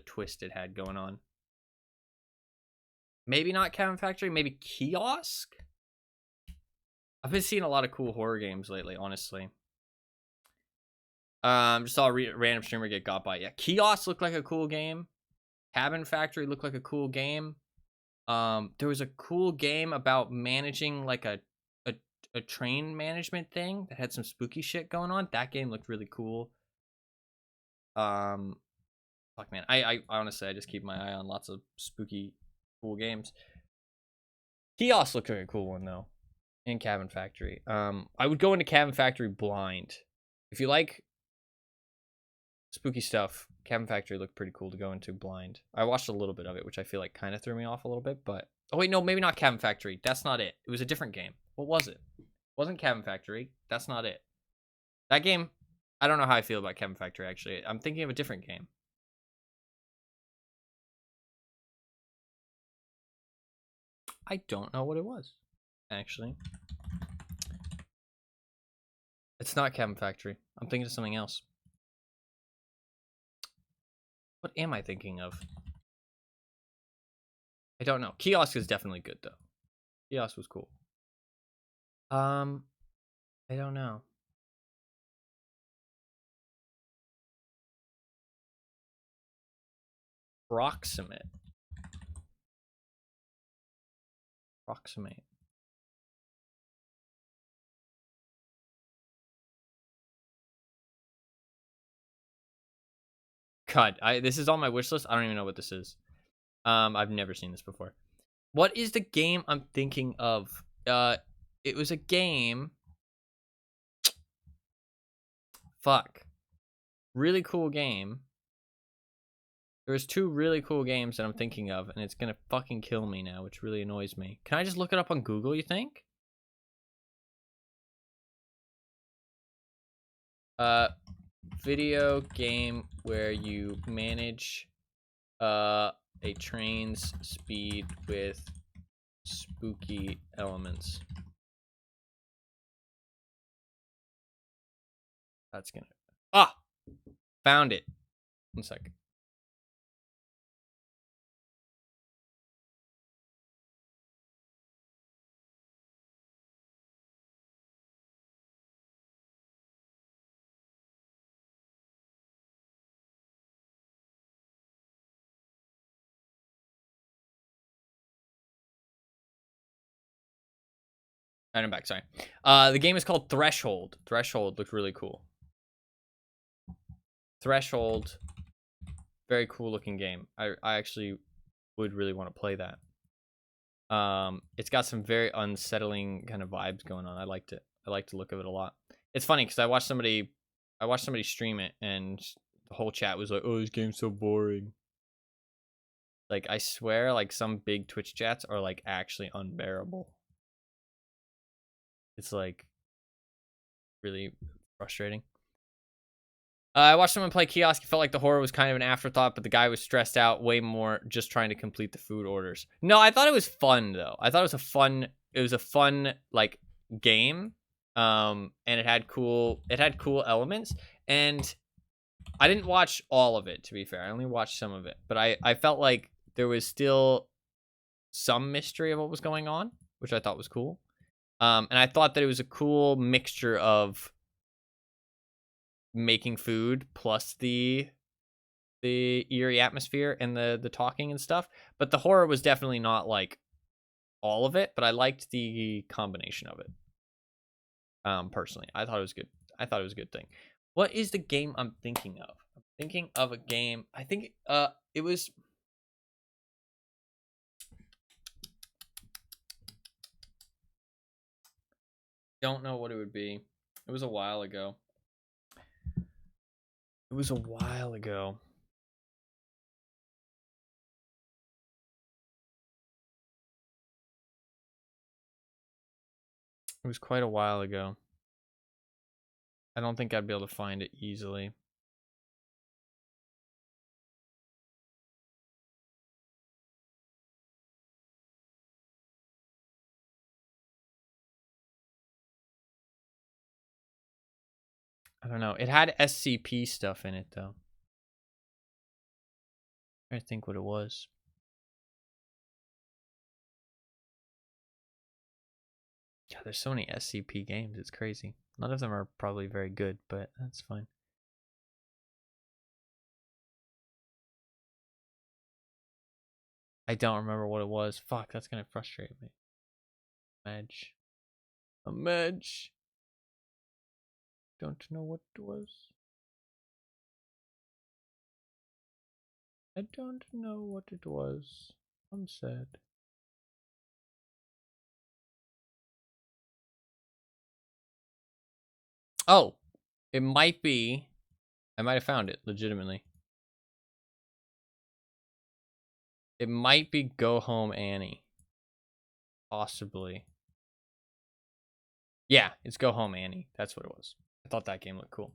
twist it had going on. Maybe not Cabin Factory, maybe Kiosk? I've been seeing a lot of cool horror games lately, honestly. Just saw a random streamer get got by. Yeah, Kiosk looked like a cool game. Cabin Factory looked like a cool game. There was a cool game about managing like a train management thing that had some spooky shit going on. That game looked really cool. Fuck man, I honestly I just keep my eye on lots of spooky, cool games. Kiosk looked like a cool one though. In Cabin Factory. I would go into Cabin Factory blind. If you like spooky stuff, Cabin Factory looked pretty cool to go into blind. I watched a little bit of it, which I feel like kind of threw me off a little bit, but oh wait, no, maybe not Cabin Factory. That's not it. It was a different game. What was it? It wasn't Cabin Factory. That's not it. That game, I don't know how I feel about Cabin Factory actually. I'm thinking of a different game. I don't know what it was, actually. It's not Cabin Factory. I'm thinking of something else. What am I thinking of? I don't know. Kiosk is definitely good though. Kiosk was cool. I don't know. Proximate. Approximate. God, this is on my wish list. I don't even know what this is. I've never seen this before. What is the game I'm thinking of? It was a game. Fuck. Really cool game. There was 2 really cool games that I'm thinking of, and it's gonna fucking kill me now, which really annoys me. Can I just look it up on Google, you think? Video game where you manage a train's speed with spooky elements. That's gonna... Ah! Found it. 1 second. I'm back, sorry. The game is called Threshold. Threshold looked really cool. Threshold, very cool looking game. I actually would really want to play that. It's got some very unsettling kind of vibes going on. I liked it. I liked the look of it a lot. It's funny because I watched somebody stream it, and the whole chat was like, "Oh, this game's so boring." Like, I swear, like, some big Twitch chats are like actually unbearable. It's like really frustrating. I watched someone play Kiosk. It felt like the horror was kind of an afterthought, but the guy was stressed out way more just trying to complete the food orders. No, I thought it was fun though. I thought it was a fun like game. And it had cool elements. And I didn't watch all of it, to be fair. I only watched some of it. But I felt like there was still some mystery of what was going on, which I thought was cool. And I thought that it was a cool mixture of making food plus the eerie atmosphere and the talking and stuff, but the horror was definitely not like all of it, but I liked the combination of it. Personally, I thought it was good. I thought it was a good thing. What is the game I'm thinking of? I'm thinking of a game. I think it was... Don't know what it would be. It was a while ago. It was a while ago. It was quite a while ago. I don't think I'd be able to find it easily. I don't know. It had SCP stuff in it, though. I think what it was. God, there's so many SCP games. It's crazy. None of them are probably very good, but that's fine. I don't remember what it was. Fuck, that's gonna frustrate me. Medge. A Medge. Don't know what it was. I don't know what it was. I'm sad. Oh, it might be. I might have found it legitimately. It might be Go Home Annie. Possibly. Yeah, it's Go Home Annie. That's what it was. I thought that game looked cool.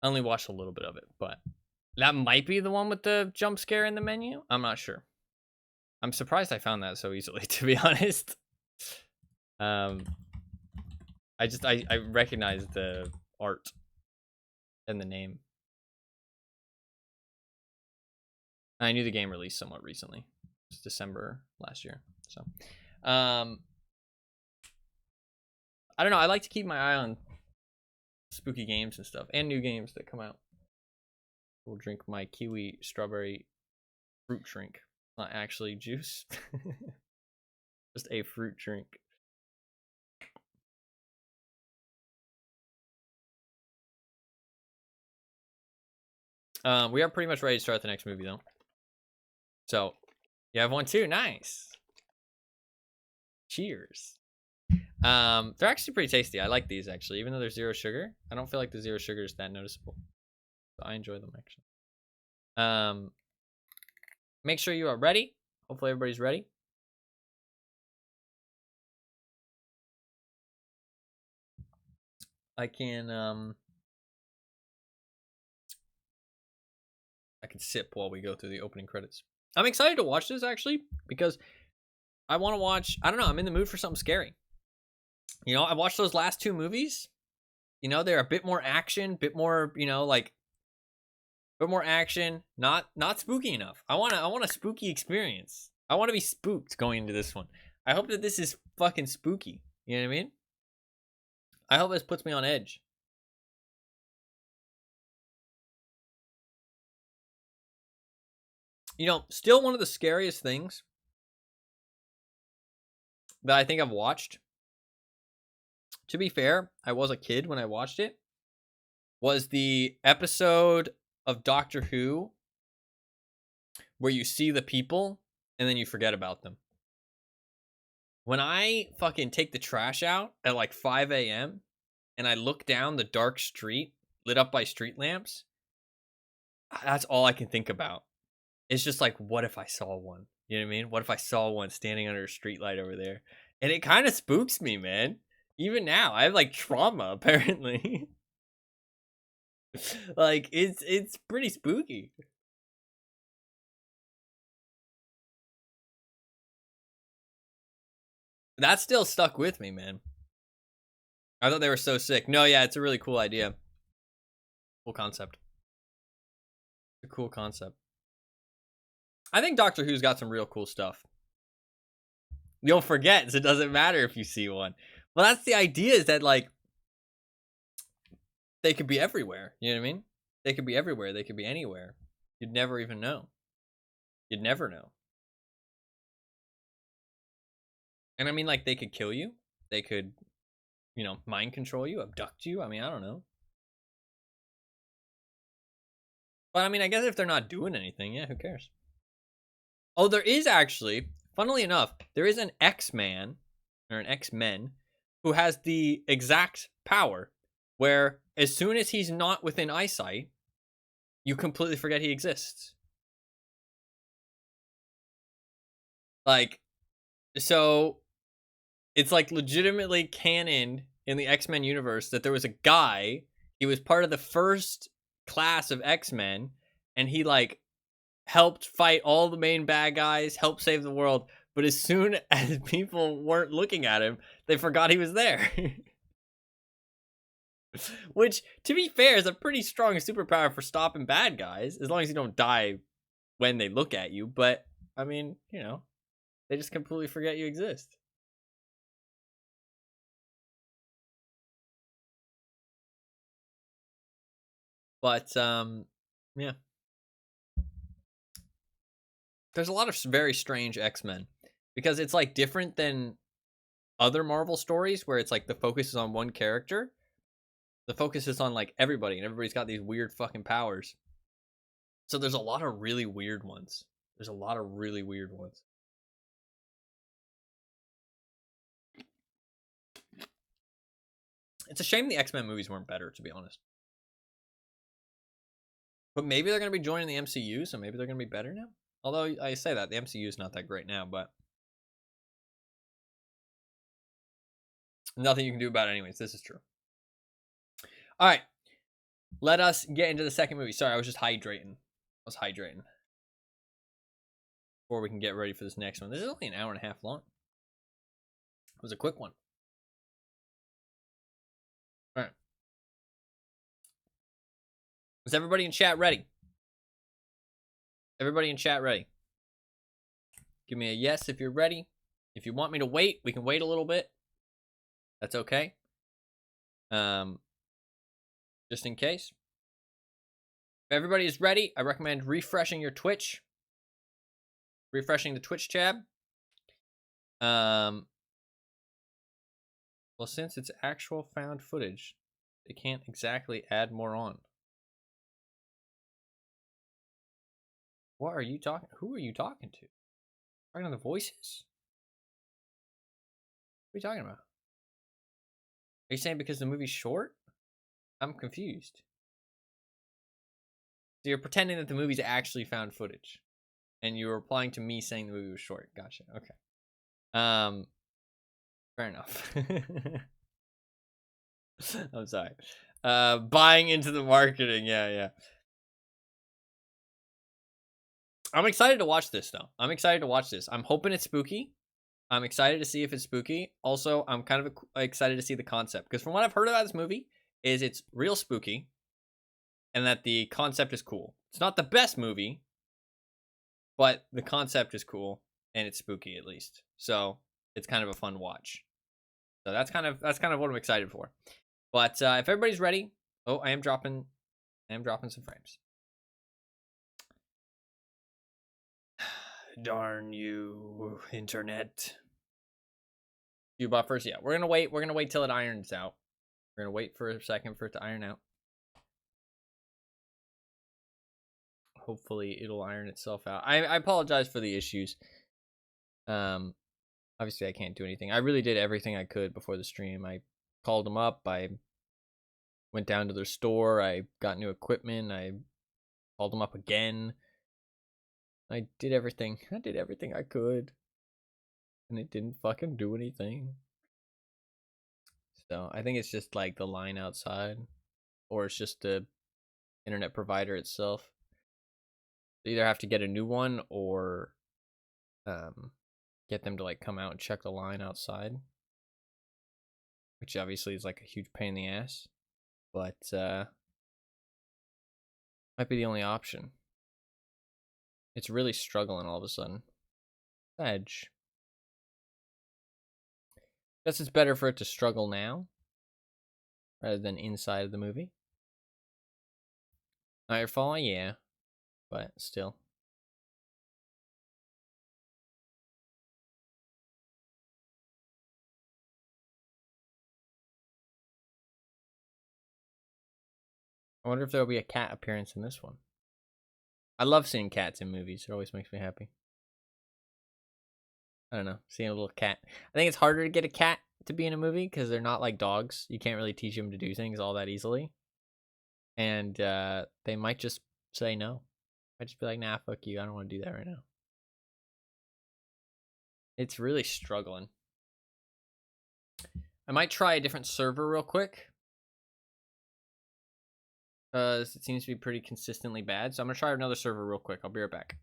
I only watched a little bit of it, but that might be the one with the jump scare in the menu. I'm not sure. I'm surprised I found that so easily, to be honest. I recognize the art and the name. I knew the game released somewhat recently. It's December last year. So, I don't know. I like to keep my eye on spooky games and stuff, and new games that come out. We'll drink my kiwi strawberry fruit drink. Not actually juice. Just a fruit drink. We are pretty much ready to start the next movie though. So, you have one too. Nice. Cheers. They're actually pretty tasty. I like these actually, even though they're zero sugar. I don't feel like the zero sugar is that noticeable. So I enjoy them actually. Make sure you are ready. Hopefully everybody's ready. I can sip while we go through the opening credits. I'm excited to watch this actually because I want to watch. I don't know. I'm in the mood for something scary. You know, I watched those last two movies. You know, they're a bit more action, bit more. You know, like bit more action. Not spooky enough. I want a spooky experience. I want to be spooked going into this one. I hope that this is fucking spooky. You know what I mean? I hope this puts me on edge. You know, still one of the scariest things that I think I've watched. To be fair, I was a kid when I watched it. Was the episode of Doctor Who where you see the people and then you forget about them. When I fucking take the trash out at like 5 a.m. and I look down the dark street lit up by street lamps, that's all I can think about. It's just like, what if I saw one? You know what I mean? What if I saw one standing under a streetlight over there? And it kind of spooks me, man. Even now, I have like trauma apparently. Like it's pretty spooky. That still stuck with me, man. I thought they were so sick. No, yeah, it's a really cool idea. Cool concept. A cool concept. I think Doctor Who's got some real cool stuff. You'll forget, so it doesn't matter if you see one. Well, that's the idea, is that like they could be everywhere. You know what I mean? They could be everywhere. They could be anywhere. You'd never even know. You'd never know. And I mean, like, they could kill you. They could, you know, mind control you, abduct you. I mean, I don't know. But I mean, I guess if they're not doing anything, yeah, who cares? Oh, there is actually, funnily enough, there is an X-Man or an X-Men who has the exact power where as soon as he's not within eyesight, you completely forget he exists. Like, so it's like legitimately canon in the X-Men universe that there was a guy, he was part of the first class of X-Men, and he like helped fight all the main bad guys, helped save the world, but as soon as people weren't looking at him, they forgot he was there. Which, to be fair, is a pretty strong superpower for stopping bad guys, as long as you don't die when they look at you. But, I mean, you know, they just completely forget you exist. But, yeah. There's a lot of very strange X-Men, because it's, like, different than other Marvel stories, where it's, like, the focus is on one character. The focus is on, like, everybody, and everybody's got these weird fucking powers. So there's a lot of really weird ones. There's a lot of really weird ones. It's a shame the X-Men movies weren't better, to be honest. But maybe they're going to be joining the MCU, so maybe they're going to be better now. Although I say that, the MCU is not that great now, but nothing you can do about it anyways. This is true. All right. Let us get into the second movie. Sorry, I was just hydrating. Before we can get ready for this next one. This is only an hour and a half long. It was a quick one. All right. Is everybody in chat ready? Everybody in chat ready? Give me a yes if you're ready. If you want me to wait, we can wait a little bit. That's okay. Just in case. If everybody is ready, I recommend refreshing your Twitch. Refreshing the Twitch tab. Well, since it's actual found footage, they can't exactly add more on. What are you talking? Who are you talking to? Talking to the voices? What are you talking about? Are you saying because the movie's short? I'm confused. So you're pretending that the movie's actually found footage, and you're replying to me saying the movie was short. Gotcha. Okay. Fair enough. I'm sorry. Buying into the marketing. Yeah. I'm excited to watch this though. I'm excited to watch this. I'm hoping it's spooky. I'm excited to see if it's spooky. Also, I'm kind of excited to see the concept because from what I've heard about this movie, is it's real spooky, and that the concept is cool. It's not the best movie, but the concept is cool and it's spooky at least. So it's kind of a fun watch. So that's kind of what I'm excited for. But if everybody's ready, I am dropping some frames. Darn you, internet. You buffers, yeah. We're gonna wait. We're gonna wait till it irons out. We're gonna wait for a second for it to iron out. Hopefully, it'll iron itself out. I apologize for the issues. Obviously, I can't do anything. I really did everything I could before the stream. I called them up. I went down to their store. I got new equipment. I called them up again. I did everything. I did everything I could. And it didn't fucking do anything. So I think it's just like the line outside. Or it's just the internet provider itself. You either have to get a new one or get them to like come out and check the line outside. Which obviously is like a huge pain in the ass. But might be the only option. It's really struggling all of a sudden. Edge. Guess it's better for it to struggle now rather than inside of the movie. Not your fault, yeah, but still. I wonder if there'll be a cat appearance in this one. I love seeing cats in movies. It always makes me happy. I don't know, seeing a little cat. I think it's harder to get a cat to be in a movie because they're not like dogs. You can't really teach them to do things all that easily. And they might just say no. Might just be like, nah, fuck you. I don't want to do that right now. It's really struggling. I might try a different server real quick. It seems to be pretty consistently bad. So I'm going to try another server real quick. I'll be right back.